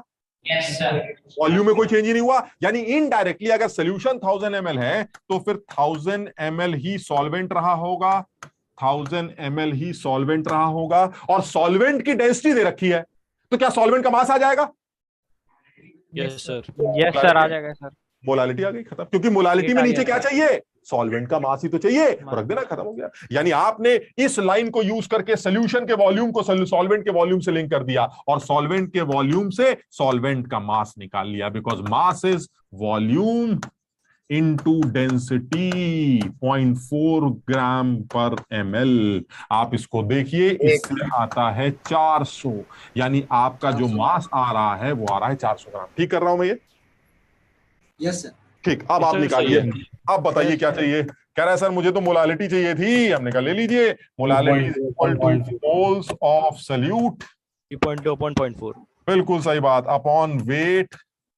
वॉल्यूम में कोई चेंज ही नहीं हुआ। यानी इनडायरेक्टली अगर सोल्यूशन 1000 ml है तो फिर 1000 ml ही सॉल्वेंट रहा होगा। 1000 ml ही सॉल्वेंट रहा होगा। और सॉल्वेंट की डेंसिटी दे रखी है, तो क्या सॉल्वेंट का मास आ जाएगा? Yes sir. यस सर, आ जाएगा सर। मोलालिटी आ गई, खत्म। क्योंकि मोलालिटी में नीचे क्या चाहिए? सॉल्वेंट का मास ही तो चाहिए। तो रख देना, खत्म हो गया। यानी आपने इस लाइन को यूज करके सोल्यूशन के वॉल्यूम को सॉल्वेंट के वॉल्यूम से लिंक कर दिया और सॉल्वेंट के वॉल्यूम से सॉल्वेंट का मास निकाल लिया। Because mass is volume into density 0.4 ग्राम पर ml। आप इसको देखिए, इससे आता है 400। यानी आपका जो मास आ रहा है वो आ रहा है 400 ग्राम। ठीक कर रहा हूं मैं ये? Yes sir. ठीक, अब आप निकालिए। अब बताइए क्या चाहिए? कह रहा है सर मुझे तो मोलालिटी चाहिए थी। हमने कहा ले लीजिए, molality equal two moles of solute 3.2/0.4। बिल्कुल सही बात, upon weight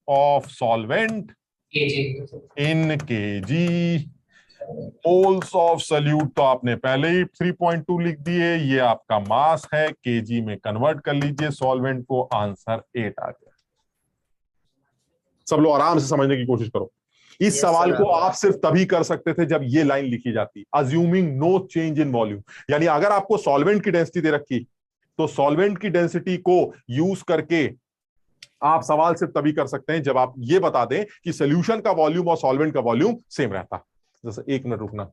of solvent in KG. Moles of solute तो आपने पहले ही 3.2 लिख दिए। ये आपका मास है, केजी में कन्वर्ट कर लीजिए सॉल्वेंट को, आंसर 8 आ गया। सब लोग आराम से समझने की कोशिश करो। इस सवाल को आप सिर्फ तभी कर सकते थे जब ये लाइन लिखी जाती, assuming no change in volume. यानी अगर आपको सॉल्वेंट की डेंसिटी दे रखी तो सॉल्वेंट की डेंसिटी को यूज करके आप सवाल सिर्फ तभी कर सकते हैं जब आप ये बता दें कि सोल्यूशन का वॉल्यूम और सॉल्वेंट का वॉल्यूम सेम रहता। जैसे 1 मिनट रुकना।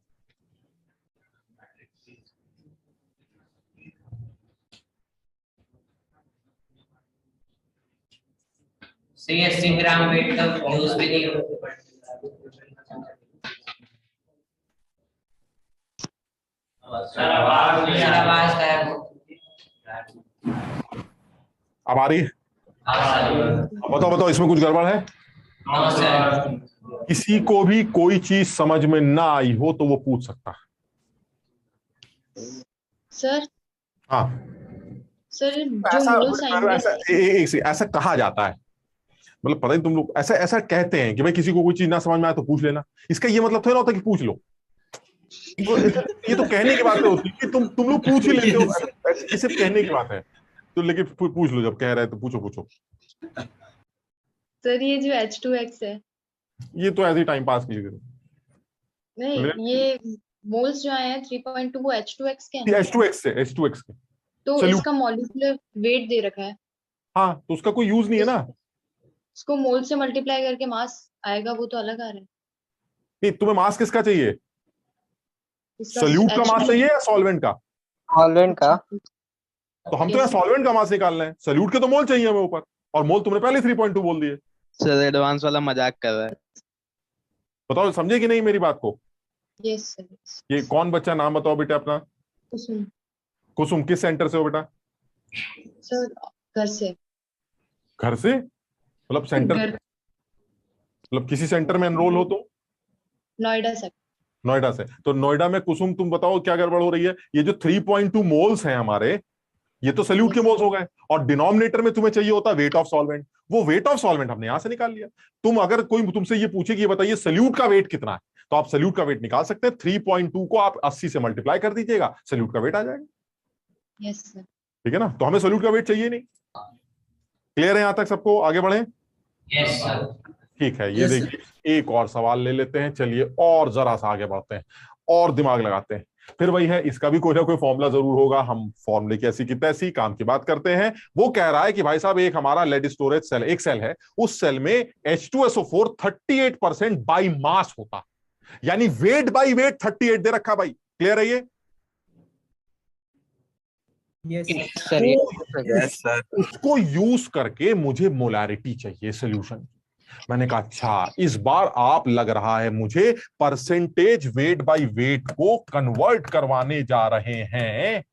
CSC ग्राम वेट का यूज भी नहीं होता। अब आ रही है? बताओ इसमें कुछ गड़बड़ है? किसी को भी कोई चीज समझ में ना आई हो तो वो पूछ सकता है। सर हाँ सर, जो ऐसा कहा जाता है, मतलब पता नहीं तुम लोग ऐसा कहते हैं कि भाई किसी को कोई चीज ना समझ में आए तो पूछ लेना। इसका ये मतलब थोड़ा होता कि पूछ लो। ये तो कहने की बात होती है कि तुम लोग पूछ ही लेते हो, ये सिर्फ कहने की बात है। तो लेकिन पूछ लो, जब कह रहे हैं तो पूछो। सर ये जो H2X है, ये तो ऐसे ही टाइम पास कीजिए। नहीं, ये मोल्स जो आए हैं 3.2 वो H2X के हैं। H2X के तो इसका मॉलिक्यूलर वेट दे रखा है। हाँ, तो उसका कोई यूज नहीं है ना। उसको मोल से मल्टीप्लाई करके मास आएगा, वो तो अलग आ रहा है। नहीं, तुम्हें मास किसका चाहिए? सल्यूट का मास चाहिए या सॉल्वेंट का? सॉल्वेंट का। तो हम तो यहाँ सॉल्वेंट का मास निकाल रहे हैं, सल्यूट के तो मोल चाहिए हमें ऊपर, और मोल तुमने पहले 3.2 बोल दिए। सर एडवांस वाला मजाक कर रहा है। बताओ समझे कि नहीं मेरी बात को? Yes sir. ये कौन बच्चा, नाम बताओ बेटा अपना। कुसुम किस सेंटर से हो बेटा? सर घर से। घर से मतलब सेंटर, मतलब किसी सेंटर में एनरोल हो तो? नोएडा से। तो नोएडा में कुसुम तुम बताओ क्या गड़बड़ हो रही है? ये जो 3.2 मोल्स हैं हमारे, ये तो सल्यूट के मोल्स हो गए, और डिनोमिनेटर में तुम्हें चाहिए होता वेट ऑफ सॉल्वेंट। वो वेट ऑफ सॉल्वेंट हमने यहां से निकाल लिया। तुम अगर कोई तुमसे ये पूछे कि ये बताइए सल्यूट का वेट कितना है, तो आप सल्यूट का वेट निकाल सकते हैं। 3.2 को आप 80 से मल्टीप्लाई कर दीजिएगा, सल्यूट का वेट आ जाएगा। Yes sir. ठीक है ना? तो हमें सल्यूट का वेट चाहिए नहीं। क्लियर है यहां तक सबको? आगे बढ़े? Yes sir. ठीक है, ये देखिए एक और सवाल ले लेते हैं। चलिए और जरा सा आगे बढ़ते हैं और दिमाग लगाते हैं। फिर वही है, इसका भी कोई ना कोई फॉर्मूला जरूर होगा। हम फॉर्मूले की ऐसी की तैसी काम की बात करते हैं। वो कह रहा है कि भाई साहब एक हमारा लेड स्टोरेज सेल, एक सेल है, उस सेल में H2SO4 38% बाई मास होता, यानी वेट बाई वेट 38 दे रखा। भाई क्लियर है ये? Yes sir. उसको यूज करके मुझे मोलारिटी चाहिए सोल्यूशन। मैंने कहा अच्छा, इस बार आप लग रहा है मुझे परसेंटेज वेट बाय वेट को कन्वर्ट करवाने जा रहे हैं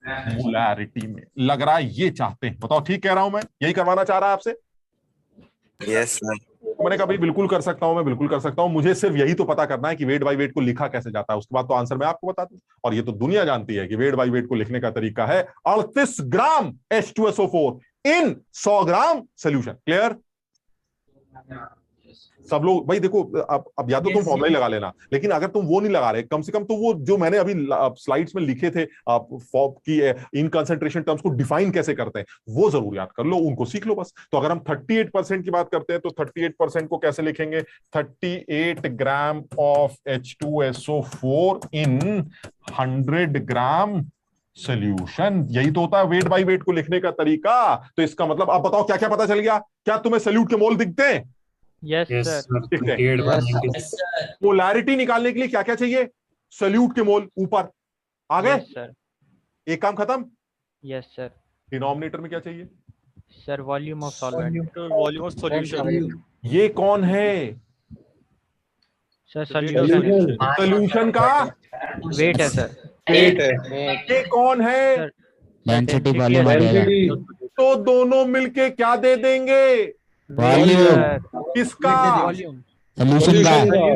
मोलैरिटी में। लग रहा है ये चाहते हैं। बताओ ठीक कह रहा हूं मैं? यही करवाना चाह रहा है आपसे? Yes sir. मैंने कहा भाई बिल्कुल कर सकता हूं, मैं बिल्कुल कर सकता हूं। मुझे सिर्फ यही तो पता करना है कि वेट बाय वेट को लिखा कैसे जाता है, उसके बाद तो आंसर मैं आपको बता दूं। और ये तो दुनिया जानती है कि वेट बाय वेट को लिखने का तरीका है 38 ग्राम H2SO4 इन 100 ग्राम सोल्यूशन। क्लियर? सब लोग भाई देखो, अब या तो तुम फॉर्मूला ही लगा लेना, लेकिन अगर तुम वो नहीं लगा रहे, कम से कम तो वो जो मैंने अभी स्लाइड्स में लिखे थे की इन कंसंट्रेशन टर्म्स को डिफाइन कैसे करते हैं वो जरूर याद कर लो, उनको सीख लो बस। तो अगर हम 38% की बात करते हैं तो 38% को कैसे लिखेंगे? 38 gram of H2SO4 in 100 gram solution. यही तो होता है वेट बाय वेट को लिखने का तरीका। तो इसका मतलब आप बताओ क्या क्या पता चल गया? क्या तुम्हें सोल्यूट के मोल दिखते हैं? Yes sir. ठीक है। मोलैरिटी निकालने के लिए क्या क्या चाहिए? सोल्यूट के मोल ऊपर आ गए सर। एक काम खत्म। Yes sir. डिनोमिनेटर में क्या चाहिए? Sir volume of solvent. Volume of solution. ये कौन है? Sir solution. सोल्यूशन का वेट है सर। वेट है। ये कौन है? डेंसिटी वॉल्यूम आ जाएगा। तो दोनों मिलके क्या दे देंगे? वॉल्यूम। किसका? सोल्यूशन का।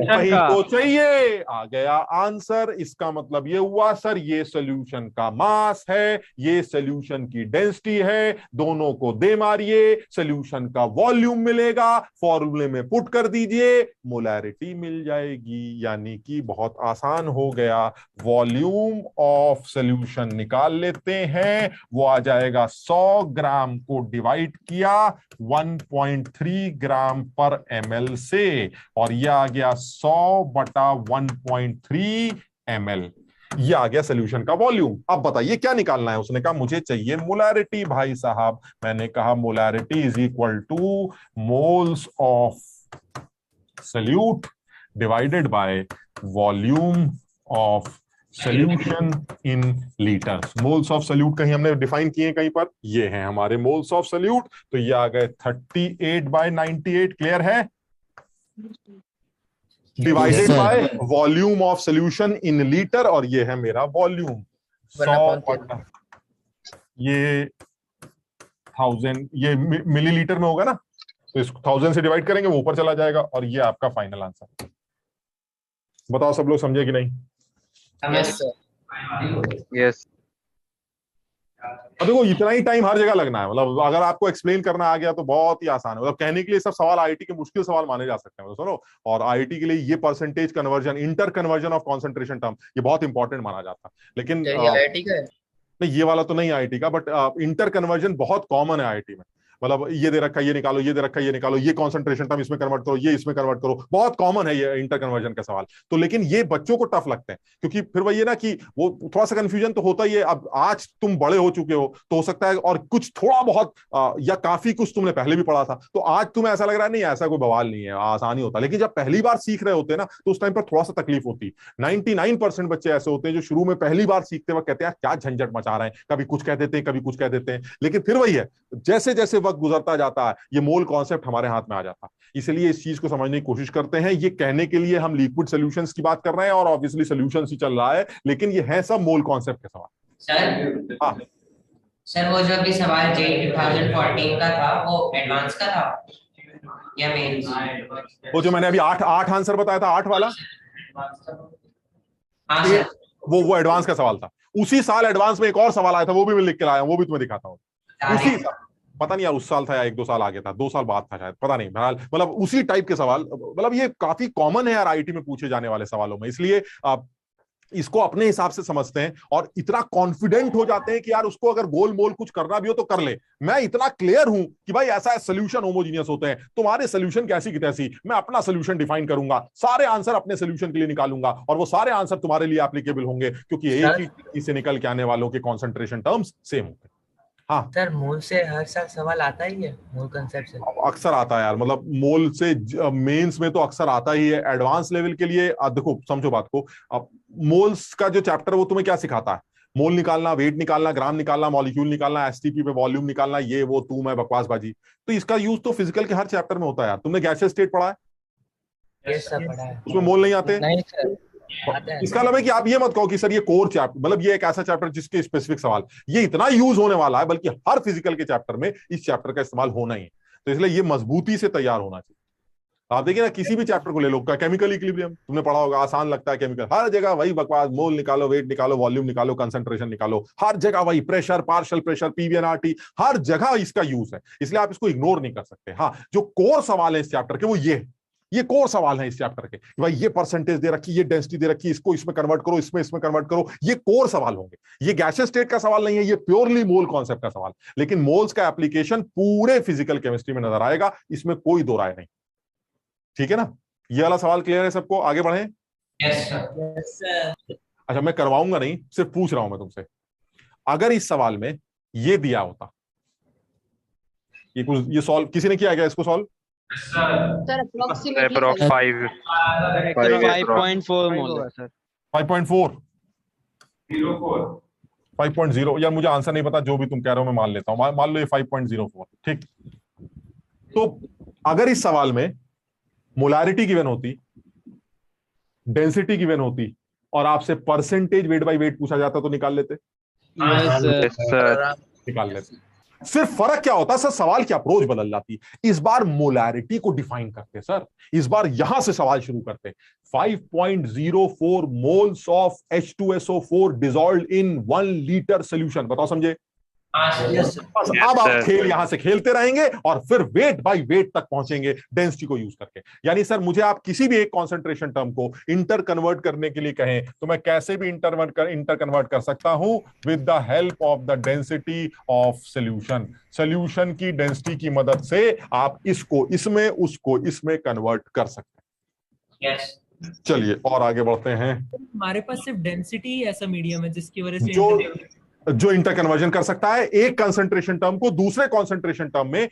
वही तो चाहिए। आ गया आंसर। इसका मतलब ये हुआ सर ये सोल्यूशन का मास है, ये सोल्यूशन की डेंसिटी है, दोनों को दे मारिए, सोल्यूशन का वॉल्यूम मिलेगा, फॉर्मूले में पुट कर दीजिए, मोलैरिटी मिल जाएगी। यानी कि बहुत आसान हो गया। वॉल्यूम ऑफ सोल्यूशन निकाल लेते हैं, वो आ जाएगा 100 ग्राम को डिवाइड किया 1.3 ग्राम पर ml से, और यह आ गया 100/1.3 ml। ये आ गया सोल्यूशन का वॉल्यूम। अब बताइए क्या निकालना है? उसने कहा मुझे चाहिए मोलैरिटी भाई साहब। मैंने कहा molarity is equal two moles of solute divided bye volume of solution in litres. Moles of solute कहीं हमने डिफाइन किए कहीं पर? ये हैं हमारे मोल्स ऑफ सोल्यूट। तो ये आ गए 38/98। क्लियर है? Divided by volume of solution in litre, और ये है मेरा वॉल्यूम 100। ये 1000 ये मिलीलीटर में होगा ना, तो इसको 1000 से डिवाइड करेंगे, वो ऊपर चला जाएगा, और ये आपका फाइनल आंसर। बताओ सब लोग समझे कि नहीं? यस। अब देखो इतना ही टाइम हर जगह लगना है। मतलब अगर आपको एक्सप्लेन करना आ गया तो बहुत ही आसान है। मतलब कहने के लिए सब सवाल आईआईटी के मुश्किल सवाल माने जा सकते हैं। मतलब सुनो, और आईआईटी के लिए ये percentage conversion, inter conversion of concentration term, ये बहुत इंपॉर्टेंट माना जाता है। लेकिन आईआईटी का है? नहीं, ये वाला तो नहीं आईआईटी का, बट इंटर कन्वर्जन बहुत कॉमन है आईआईटी में। मतलब ये दे रखा है ये निकालो, ये दे रखा है ये निकालो, ये कॉन्सेंट्रेशन टर्म इसमें कन्वर्ट करो, ये इसमें कन्वर्ट करो। बहुत कॉमन है ये इंटर कन्वर्जन का सवाल। तो लेकिन ये बच्चों को टफ लगते हैं, क्योंकि फिर वही है ना कि वो थोड़ा सा कंफ्यूजन तो होता ही है। अब आज तुम बड़े हो चुके हो तो हो सकता है और कुछ थोड़ा बहुत या काफी कुछ तुमने पहले भी पढ़ा था, तो आज तुम्हें ऐसा लग रहा है नहीं ऐसा कोई बवाल नहीं है, आसानी होता। लेकिन जब पहली बार सीख रहे होते हैं ना, तो उस टाइम पर थोड़ा सा तकलीफ होती है। 99% बच्चे ऐसे होते हैं जो शुरू में पहली बार सीखते वक्त कहते हैं क्या झंझट मचा रहे हैं, कभी कुछ कह देते हैं कभी कुछ कह देते हैं। लेकिन फिर वही है, जैसे जैसे वक्त गुजरता जाता है ये मोल कॉन्सेप्ट हमारे हाथ में आ जाता है। इसलिए इस चीज को समझने की कोशिश करते हैं। ये कहने के लिए हम लिक्विड सॉल्यूशंस की बात कर रहे हैं और ऑब्वियसली सॉल्यूशंस ही चल रहा है, लेकिन ये है सब मोल कॉन्सेप्ट के सवाल। सर हाँ सर, वो जो अभी सवाल जे 2014 का था वो एडवांस का था या मेंस? वो जो मैंने अभी 8 आंसर बताया था, 8 वाला, हाँ सर, वो एडवांस का सवाल था। उसी साल एडवांस में एक और सवाल आया था, वो भी मैं लिख के लाया हूं, वो भी तुम्हें दिखाता हूँ। उसी साल, पता नहीं यार उस साल था या 1-2 साल आगे था, 2 साल बाद था शायद, पता नहीं। बहरहाल मतलब उसी टाइप के सवाल, मतलब ये काफी कॉमन है यार आईआईटी में पूछे जाने वाले सवालों में। इसलिए आप इसको अपने हिसाब से समझते हैं और इतना कॉन्फिडेंट हो जाते हैं कि यार उसको अगर गोल मोल कुछ करना भी हो तो कर ले। मैं इतना क्लियर हूं कि भाई ऐसा सोल्यूशन होमोजीनियस होते हैं, तुम्हारे सोल्यूशन कैसी की तैसी, मैं अपना सोल्यूशन डिफाइन करूंगा, सारे आंसर अपने सोल्यूशन के लिए निकालूंगा और वो सारे आंसर तुम्हारे लिए एप्लीकेबल होंगे, क्योंकि एक ही चीज से निकल के आने वालों के कॉन्सेंट्रेशन टर्म्स सेम होते हैं। हाँ सर, मोल से हर साल सवाल आता ही है, मोल कंसेप्ट से अक्सर आता है यार। मतलब मोल से मेंस में तो अक्सर आता ही है। एडवांस लेवल के लिए देखो समझो बात को, अब मोल्स का जो चैप्टर वो तुम्हें क्या सिखाता है? मोल निकालना, वेट निकालना, ग्राम निकालना, मॉलिक्यूल निकालना, एसटीपी पे वॉल्यूम निकालना, ये वो तू मैं बकवासबाजी। तो इसका यूज तो फिजिकल के हर चैप्टर में होता है यार। तुमने गैसियस स्टेट पढ़ा है? यस सर पढ़ा है। उसमें मोल नहीं आते? नहीं सर आते हैं। इसका मतलब है कि आप ये मत कहो कि सर ये कोर चैप्टर, मतलब ये एक ऐसा चैप्टर जिसके स्पेसिफिक सवाल ये इतना यूज होने वाला है, बल्कि हर फिजिकल के चैप्टर में इस चैप्टर का इस्तेमाल होना ही है। तो इसलिए ये मजबूती से तैयार होना चाहिए। आप देखिए ना, किसी भी चैप्टर को ले लो, केमिकल इक्विलिब्रियम तुमने पढ़ा होगा, आसान लगता है केमिकल, हर जगह वही बकवास, मोल निकालो, वेट निकालो, वॉल्यूम निकालो, कंसंट्रेशन निकालो, हर जगह वही प्रेशर, पार्शियल प्रेशर, पीवीएनआरटी, हर जगह इसका यूज है। इसलिए आप इसको इग्नोर नहीं कर सकते। हाँ, जो कोर सवाल है इस चैप्टर के वो ये कोर सवाल है इस चैप्टर के, भाई ये परसेंटेज दे रखी, ये डेंसिटी दे रखी, इसको इसमें कन्वर्ट करो, इसमें कन्वर्ट करो, ये कोर सवाल होंगे। ये गैसियस स्टेट का सवाल नहीं है, ये प्योरली मोल कॉन्सेप्ट का सवाल। लेकिन मोल्स का एप्लीकेशन पूरे फिजिकल केमिस्ट्री में नजर आएगा, इसमें कोई दो राय नहीं। ठीक है ना? ये वाला सवाल क्लियर है सबको? आगे बढ़े? Yes sir. अच्छा, मैं करवाऊंगा नहीं, सिर्फ पूछ रहा हूं मैं तुमसे। अगर इस सवाल में ये दिया होता, ये सॉल्व किसी ने किया क्या इसको सॉल्व? सर अप्रोक्सीमेटली 5.4 मोल है सर। 5.4 5.0 यार, मुझे आंसर नहीं पता, जो भी तुम कह रहे हो मैं मान लेता हूं। मान लो ये 5.04। ठीक, तो अगर इस सवाल में मोलारिटी गिवन होती, डेंसिटी गिवन होती और आपसे परसेंटेज वेट बाय वेट पूछा जाता तो निकाल लेते? निकाल लेते। सिर्फ फर्क क्या होता सर, सवाल की अप्रोच बदल जाती। इस बार मोलारिटी को डिफाइन करते सर, इस बार यहां से सवाल शुरू करते। 5.04 moles of H2SO4 dissolved in 1 litre solution. बताओ समझे? बस अब आप खेल यहां से खेलते रहेंगे और फिर वेट बाय वेट तक पहुंचेंगे डेंसिटी को यूज करके। यानी सर मुझे आप किसी भी एक कॉन्सेंट्रेशन टर्म को इंटर कन्वर्ट करने के लिए कहें तो मैं कैसे भी इंटर कन्वर्ट कर सकता हूं with the help of the density of solution. Solution की डेंसिटी की मदद से आप इसको इसमें, उसको इसमें कन्वर्ट कर सकते हैं। चलिए और आगे बढ़ते हैं। हमारे पास सिर्फ डेंसिटी ही ऐसा मीडियम है जिसकी वजह से जो इंटर कन्वर्जन कर सकता है एक कंसंट्रेशन टर्म को दूसरे कंसंट्रेशन टर्म में,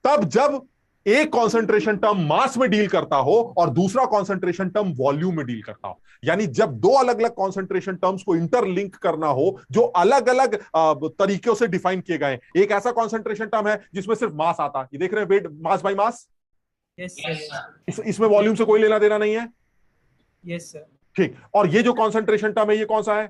तब जब एक कंसंट्रेशन टर्म मास में डील करता हो और दूसरा कंसंट्रेशन टर्म वॉल्यूम में डील करता हो। यानी जब दो अलग अलग कंसंट्रेशन टर्म्स को इंटरलिंक करना हो जो अलग अलग तरीकों से डिफाइन किए गए। एक ऐसा कंसंट्रेशन टर्म है जिसमें सिर्फ मास आता है, ये देख रहे हैं, वेट मास बाय मास। इसमें वॉल्यूम से कोई लेना देना नहीं है। Yes sir. ठीक, और ये जो कंसंट्रेशन टर्म है ये कौन सा है?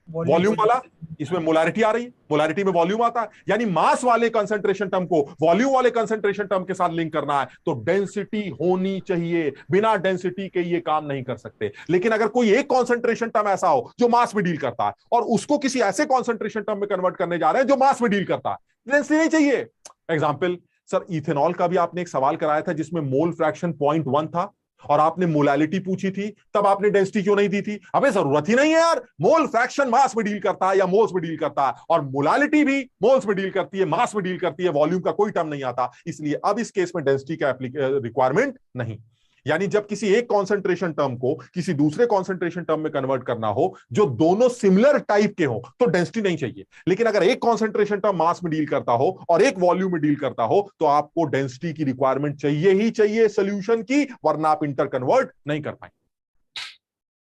वॉल्यूम वाला। इसमें मोलारिटी आ रही है, मोलारिटी में वॉल्यूम आता है। यानी मास वाले कंसंट्रेशन टर्म को वॉल्यूम वाले कंसंट्रेशन टर्म के साथ लिंक करना है तो डेंसिटी होनी चाहिए। बिना डेंसिटी के ये काम नहीं कर सकते। लेकिन अगर कोई एक कंसंट्रेशन टर्म ऐसा हो जो मास में डील करता है और उसको किसी ऐसे कंसंट्रेशन टर्म में कन्वर्ट करने जा रहे हैं जो मास में डील करता है, डेंसिटी नहीं चाहिए। एग्जाम्पल सर, इथेनॉल का भी आपने एक सवाल कराया था जिसमें मोल फ्रैक्शन 0.1 था और आपने मोलालिटी पूछी थी, तब आपने डेंसिटी क्यों नहीं दी थी? अबे जरूरत ही नहीं है यार, मोल फ्रैक्शन मास में डील करता है या मोल्स में डील करता है और मोलालिटी भी मोल्स में डील करती है, मास में डील करती है, वॉल्यूम का कोई टर्म नहीं आता। इसलिए अब इस केस में डेंसिटी का रिक्वायरमेंट नहीं। यानी जब किसी एक कॉन्सेंट्रेशन टर्म को किसी दूसरे कॉन्सेंट्रेशन टर्म में कन्वर्ट करना हो जो दोनों सिमिलर टाइप के हो तो डेंसिटी नहीं चाहिए। लेकिन अगर एक कॉन्सेंट्रेशन टर्म मास में डील करता हो और एक वॉल्यूम में डील करता हो तो आपको डेंसिटी की रिक्वायरमेंट चाहिए ही चाहिए सॉल्यूशन की, वरना आप इंटर कन्वर्ट नहीं कर पाएंगे।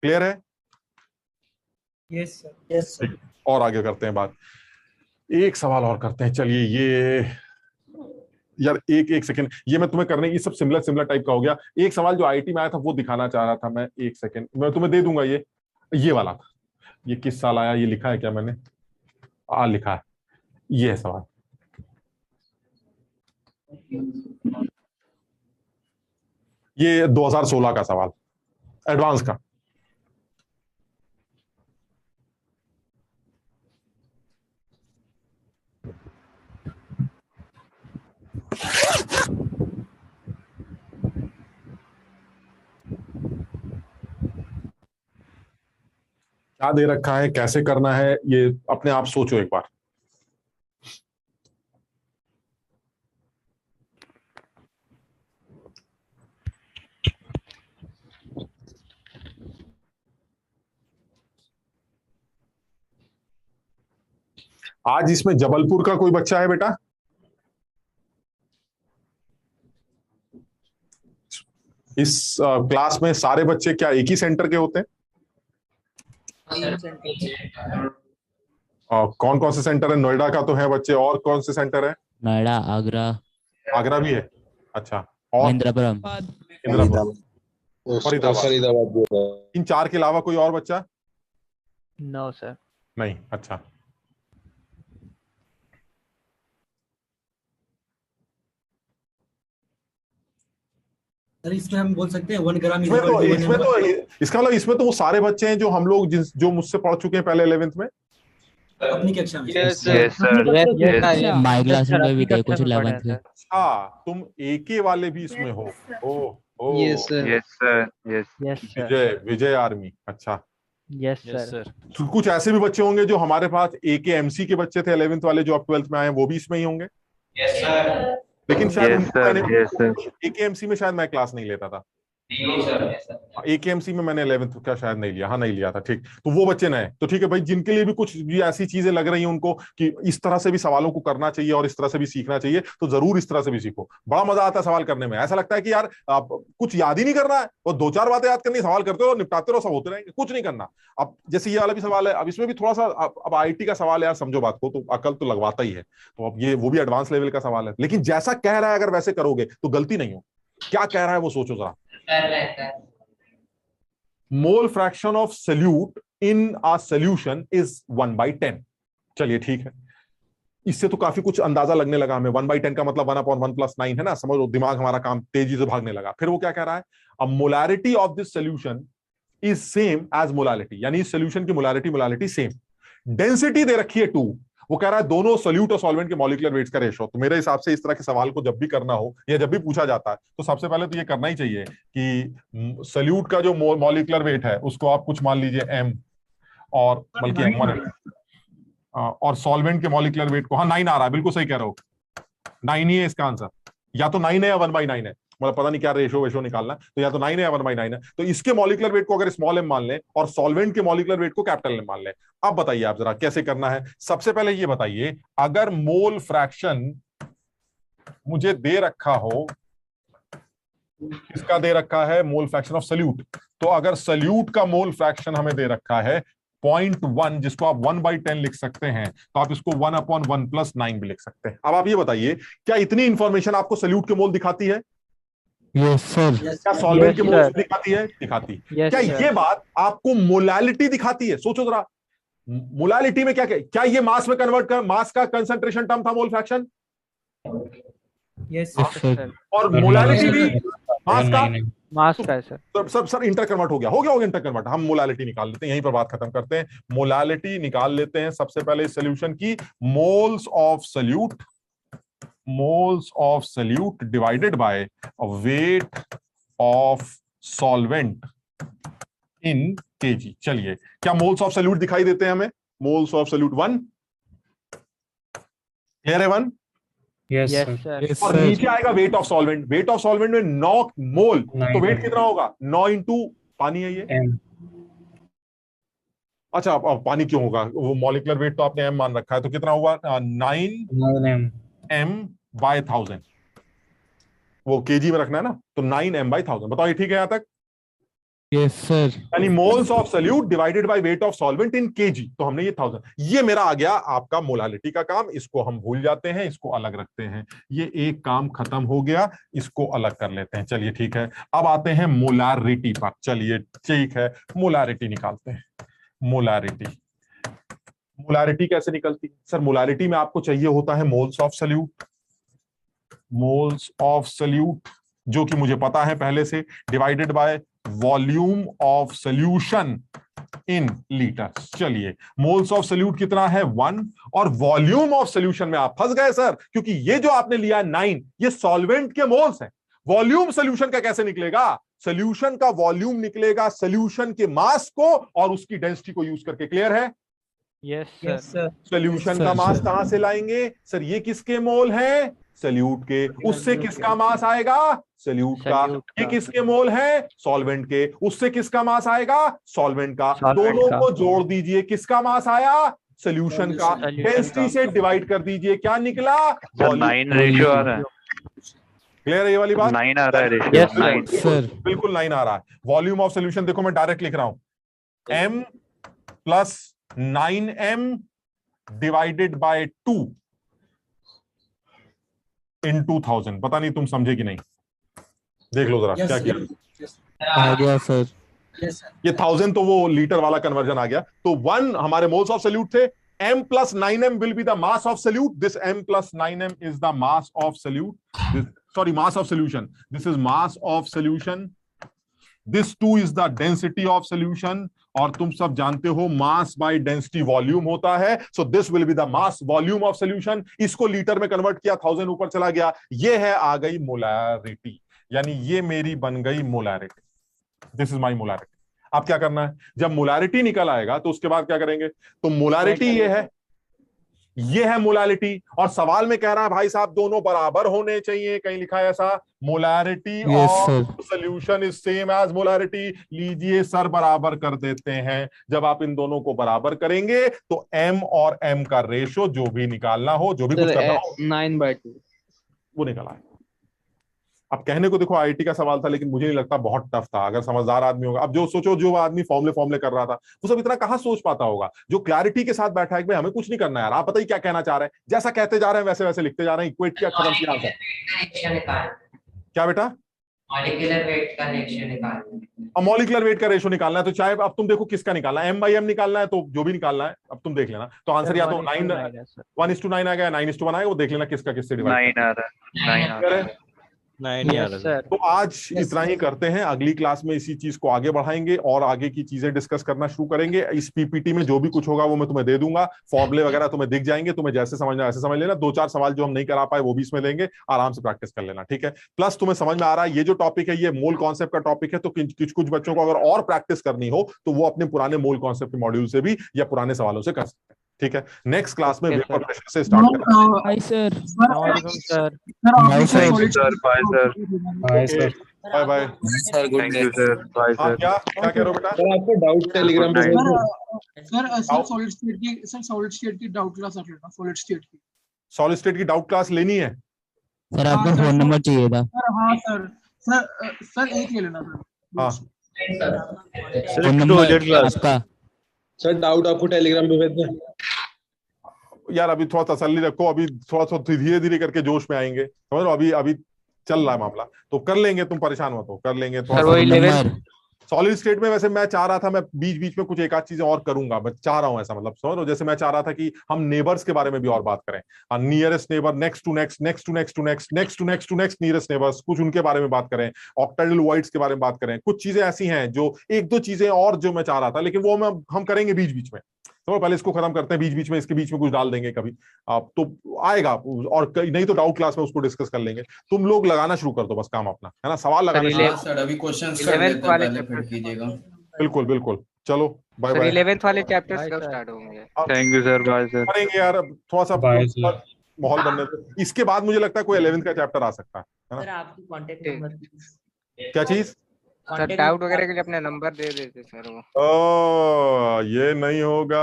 क्लियर है? Yes sir. Yes sir. और आगे करते हैं बात, एक सवाल और करते हैं। चलिए ये यार एक सेकंड, ये मैं तुम्हें करने, ये सब सिमिलर टाइप का हो गया। एक सवाल जो आईटी में आया था वो दिखाना चाह रहा था मैं, एक सेकंड मैं तुम्हें दे दूंगा। ये वाला था, ये किस साल आया, ये लिखा है क्या मैंने? लिखा है, ये है सवाल। ये 2016 का सवाल, एडवांस का। क्या दे रखा है, कैसे करना है, ये अपने आप सोचो एक बार। आज इसमें जबलपुर का कोई बच्चा है बेटा? इस क्लास में सारे बच्चे क्या एक ही सेंटर के होते हैं? कौन कौन से सेंटर है? नोएडा का तो है बच्चे, और कौन से सेंटर है? नोएडा, आगरा, आगरा भी है, अच्छा, और इंद्रपुरम, फरीदाबाद। इन 4 के अलावा कोई और बच्चा? No sir. नहीं, अच्छा। सर इसमें हम बोल सकते हैं 1 ग्राम इसमें तो इसका मतलब इसमें तो वो सारे बच्चे हैं जो हम लोग जो मुझसे पढ़ चुके हैं पहले 11th में अपनी कक्षा में। यस सर, माय क्लास में भी थे कुछ 11th में। हाँ, तुम एके वाले भी इसमें हो? ओ यस सर, विजय आर्मी, अच्छा। Yes sir. तो कुछ ऐसे भी बच्चे होंगे जो हमारे पास एके एमसी के बच्चे थे 11th वाले, जो अब 12th में आए, वो भी इसमें ही होंगे। यस सर, लेकिन शायद एकेएमसी में शायद मैं क्लास नहीं लेता था। एकेएमसी में मैंने 11th का शायद नहीं लिया, हाँ नहीं लिया था, ठीक। तो वो बच्चे नए, तो ठीक है भाई, जिनके लिए भी कुछ भी ऐसी चीजें लग रही हैं उनको कि इस तरह से भी सवालों को करना चाहिए और इस तरह से भी सीखना चाहिए, तो जरूर इस तरह से भी सीखो। बड़ा मजा आता है सवाल करने में। ऐसा लगता है कि यार कुछ याद ही नहीं करना है, और 2-4 बातें याद करनी, सवाल करते रहो, निपटाते रहो, सब होते रहेंगे, कुछ नहीं करना। अब जैसे ये वाला भी सवाल है, अब इसमें भी थोड़ा सा, अब आईटी का सवाल है यार, समझो बात को, तो अकल तो लगवाता ही है। तो अब ये वो भी एडवांस लेवल का सवाल है, लेकिन जैसा कह रहा है अगर वैसे करोगे तो गलती नहीं हो। क्या कह रहा है वो सोचो जरा। Mole fraction of solute in a solution is 1/10। चलिए ठीक है, इससे तो काफी कुछ अंदाजा लगने लगा हमें। 1/10 का मतलब 1/1 + 9 है ना, समझो, दिमाग हमारा काम तेजी से भागने लगा। फिर वो क्या कह रहा है, a molarity of this solution is same as molarity, यानी इस सोल्यूशन की मोलारिटी सेम। डेंसिटी दे रखी है 2। वो कह रहा है दोनों सोल्यूट और सॉल्वेंट के मॉलिक्यूलर वेट्स का रेशो। तो मेरे हिसाब से इस तरह के सवाल को जब भी करना हो या जब भी पूछा जाता है, तो सबसे पहले तो ये करना ही चाहिए कि सोल्यूट का जो मॉलिक्यूलर वेट है उसको आप कुछ मान लीजिए m, और बल्कि m1 और सॉल्वेंट के मॉलिक्यूलर वेट को, हाँ 9 आ रहा है, बिल्कुल सही कह रहे हो, 9 ही है इसका आंसर। या तो 9 है या 1/9 है, मतलब पता नहीं क्या रेशो निकालना, तो या तो 9 है या 1/9 है। तो इसके मॉलिक्यूलर वेट को अगर स्मॉल m मान लें और सॉल्वेंट के मॉलिक्यूलर वेट को कैपिटल M मान लें। अब बताइए आप जरा कैसे करना है। सबसे पहले ये बताइए, अगर मोल फ्रैक्शन मुझे दे रखा हो, इसका दे रखा है मोल फ्रैक्शन ऑफ सोल्यूट, तो अगर सोल्यूट का मोल फ्रैक्शन हमें दे रखा है 0.1, जिसको आप 1/10 लिख सकते हैं, तो आप इसको 1/1 + 9 भी लिख सकते हैं। अब आप ये बताइए, क्या इतनी इंफॉर्मेशन आपको सोल्यूट के मोल दिखाती है? Yes sir. क्या सॉल्वेंट के मोल्स दिखाती है? दिखाती। क्या ये बात आपको मोलालिटी दिखाती है? सोचो जरा, मोलालिटी में क्या ये मास में कन्वर्ट कर, मास का कंसंट्रेशन टर्म था मोल फ्रैक्शन? Yes sir. और मोलालिटी भी मास का है सर। सब इंटर कन्वर्ट हो गया इंटर कन्वर्ट। हम मोलालिटी निकाल लेते हैं, यहीं पर बात खत्म करते हैं। मोलालिटी निकाल लेते हैं सबसे पहले इस सॉल्यूशन की। Moles of solute divided by weight of solvent in KG. चलिए, क्या मोल्स ऑफ सोल्यूट दिखाई देते हैं हमें? मोल्स ऑफ सोल्यूट 1, क्लियर है 1? Yes sir. और नीचे आएगा wait of solvent. Wait of solvent में 9 मोल, तो वेट कितना होगा? 9 × पानी है ये। अच्छा, अब पानी क्यों होगा? वो मॉलिक्यूलर वेट तो आपने m मान रखा है, तो कितना हुआ? 9 m/1000। वो केजी में रखना है ना, तो 9 m/1000। बताओ ये ठीक है यहां तक? Yes sir. यानी moles of solute divided by weight of solvent in KG. तो हमने ये 1000, ये मेरा आ गया आपका मोलालिटी का काम। इसको हम भूल जाते हैं, इसको अलग रखते हैं। ये एक काम खत्म हो गया, इसको अलग कर लेते हैं। चलिए ठीक है, अब आते हैं मोलारिटी पर। चलिए ठीक है, मोलारिटी निकालते हैं। मोलारिटी कैसे निकलती है सर? मोलारिटी में आपको चाहिए होता है मोल्स ऑफ सोल्यूट, जो कि मुझे पता है पहले से, divided by volume of solution in litres. चलिए, मोल्स ऑफ सोल्यूट कितना है? 1, और वॉल्यूम ऑफ सोल्यूशन में आप फंस गए सर, क्योंकि ये जो आपने लिया 9, ये सॉल्वेंट के मोल्स हैं। वॉल्यूम सोल्यूशन का कैसे निकलेगा? सोल्यूशन का वॉल्यूम निकलेगा सोल्यूशन के मास को और उसकी डेंसिटी को यूज करके। क्लियर है? Yes sir. सोल्यूशन का मास कहां से लाएंगे सर? ये किसके मोल हैं? सोल्यूट के। उससे किसका मास आएगा? सोल्यूट का। ये किसके मोल है? सॉल्वेंट के। उससे किसका मास आएगा? सॉल्वेंट का। दोनों को जोड़ दीजिए, किसका मास आया? सोल्यूशन का। डेंसिटी से डिवाइड कर दीजिए, क्या निकला? 9 रेशियो आ रहा है। क्लियर है ये वाली बात? 9 आ रहा है रेशियो। बिल्कुल 9 आ रहा है। वॉल्यूम ऑफ सोल्यूशन देखो, मैं डायरेक्ट लिख रहा हूं, m + 9m डिवाइडेड बाय 2 इन 2000। पता नहीं तुम समझे कि नहीं, देख लो जरा क्या किया। आ गया सर। ये 1000 तो वो लीटर वाला कन्वर्जन आ गया। तो 1 हमारे मोल्स ऑफ सोल्यूट थे। m plus 9m will be the mass of solute. This m plus 9m is the mass of solute. Mass of solution. This is mass of solution. This 2 is the density of solution. और तुम सब जानते हो mass by density volume होता है। So this will be the mass volume of solution. इसको लीटर में कन्वर्ट किया, 1000 ऊपर चला गया, ये है आ गई मोलैरिटी, यानी ये मेरी बन गई molarity. This is my molarity. अब क्या करना है, जब मोलैरिटी निकल आएगा तो उसके बाद क्या करेंगे, तो मोलैरिटी ये है मोलैरिटी। और सवाल में कह रहा है भाई साहब दोनों बराबर होने चाहिए, कहीं लिखा है ऐसा, molarity of solution is same as molarity. लीजिए सर बराबर कर देते हैं। जब आप इन दोनों को बराबर करेंगे तो m और m का रेशो जो भी निकालना हो, जो भी कुछ करना हो, 9/2 वो निकला है। अब कहने को देखो आईटी का सवाल था, लेकिन मुझे नहीं लगता बहुत टफ था, अगर समझदार आदमी होगा। अब जो सोचो, जो आदमी फॉर्मूले कर रहा था वो सब इतना कहां सोच पाता होगा। जो क्लैरिटी के साथ बैठा है कि भाई हमें कुछ नहीं करना यार, आप पता ही क्या कहना चाह रहे हैं, जैसा कहते जा रहे हैं वैसे वैसे लिखते जा रहे हैं, इक्वेट किया, खत्म किया आंसर। क्या बेटा? मॉलिक्यूलर वेट का रेशियो निकालना। अब मॉलिक्यूलर वेट का रेशियो निकालना है, तो चाहे अब तुम देखो किसका निकालना है, m/m निकालना है, तो जो भी निकालना है अब तुम देख लेना। तो आंसर या तो 1:9 आ गया, 9:1 आएगा, वो देख लेना किसका किससे डिवाइड 9 आ रहा है। 9 तो आज इतना ही करते हैं। अगली क्लास में इसी चीज को आगे बढ़ाएंगे और आगे की चीजें डिस्कस करना शुरू करेंगे। इस पीपीटी में जो भी कुछ होगा वो मैं तुम्हें दे दूंगा, फॉर्मूले वगैरह तुम्हें दिख जाएंगे, तुम्हें जैसे समझना वैसे समझ लेना। 2-4 सवाल जो हम नहीं करा पाए वो भी इसमें लेंगे, आराम से प्रैक्टिस कर लेना, ठीक है। प्लस तुम्हें समझ में आ रहा है ये जो टॉपिक है ये मोल कॉन्सेप्ट का टॉपिक है, तो कुछ बच्चों को अगर और प्रैक्टिस करनी हो तो वो अपने पुराने मोल कॉन्सेप्ट मॉड्यूल से भी या पुराने सवालों से कर सकते हैं, ठीक है। नेक्स्ट क्लास में वेपर प्रेशर से स्टार्ट करेंगे। Hi sir. Sir bye sir. Bye bye sir, good thank you sir, bye आप सर। क्या कह रहे हो बेटा? सर आपको डाउट टेलीग्राम पे सर सॉलिड स्टेट की डाउट क्लास रख लेना। सॉलिड स्टेट की डाउट क्लास लेनी है सर, आपको फोन नंबर चाहिए था। सर हाँ सर एक ले लेना सर। हाँ फोन नंबर आपका। सर डाउट आपको टेलीग्राम पे भेज दें। यार अभी थोड़ा तसल्ली रखो, अभी थोड़ा सा धीरे धीरे करके जोश में आएंगे, समझ लो। अभी चल रहा है मामला, तो कर लेंगे, तुम परेशान मत हो, कर लेंगे। सॉलिड स्टेट में वैसे मैं चाह रहा था, मैं बीच बीच में कुछ एक आध चीजें और करूंगा, मैं चाह रहा हूं ऐसा, मतलब समझ लो। जैसे मैं चाह रहा था कि हम नेबर्स के बारे में भी और बात करें, nearest neighbour, next to next, next to next to next, next to next to next nearest neighbours, कुछ उनके बारे में बात करें, ऑक्टेडल वॉइड्स के बारे में बात करें। कुछ चीजें ऐसी हैं जो, एक दो चीजें और जो मैं चाह रहा था, लेकिन वो हम करेंगे बीच बीच में। तो पहले इसको खत्म करते हैं, बीच बीच में इसके बीच में कुछ डाल देंगे कभी, आप तो आएगा, और नहीं तो डाउट क्लास में उसको डिस्कस कर लेंगे। तुम लोग लगाना शुरू कर दो बस काम अपना, है ना, सवाल लगाना। सर अभी क्वेश्चंस कर लेते हैं, पहले फिर कीजिएगा। बिल्कुल बिल्कुल, चलो बाय बाय। 11th वाले चैप्टर्स कब स्टार्ट होंगे? Thank you sir, bye sir. करेंगे यार, थोड़ा सा माहौल बनने दो। इसके बाद मुझे लगता है कोई 11th का चैप्टर आ सकता है ना। सर आपकी कांटेक्ट नंबर क्या चीज? सर डाउट वगैरह के लिए अपना नंबर दे देते सर वो। ये नहीं होगा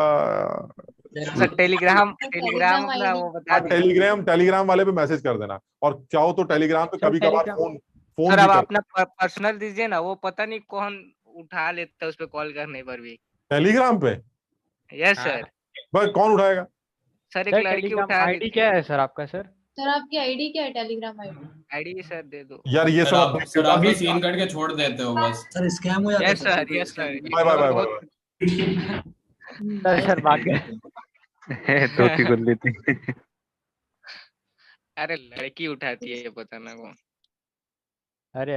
सर। टेलीग्राम अपना वो बता दीजिए। टेलीग्राम वाले पे मैसेज कर देना, और चाहो तो टेलीग्राम पे कभी कभार फोन सर अब अपना पर्सनल दीजिए ना, वो पता नहीं कौन उठा लेता है उस पे कॉल करने पर भी। टेलीग्राम पे? Yes sir. बस कौन उठाएगा? सर एक लड़की उठा। आईडी क्या है सर आपका? सर आपकी आईडी क्या है? टेलीग्राम आईडी सर दे दो यार। ये सब सर अभी सीन करके छोड़ देते हो बस। सर स्कैम हो जाता है। Yes sir. Bye bye bye bye. Sir बात कर धोती कर लेती। अरे लड़की उठाती है, ये पता ना कौन। अरे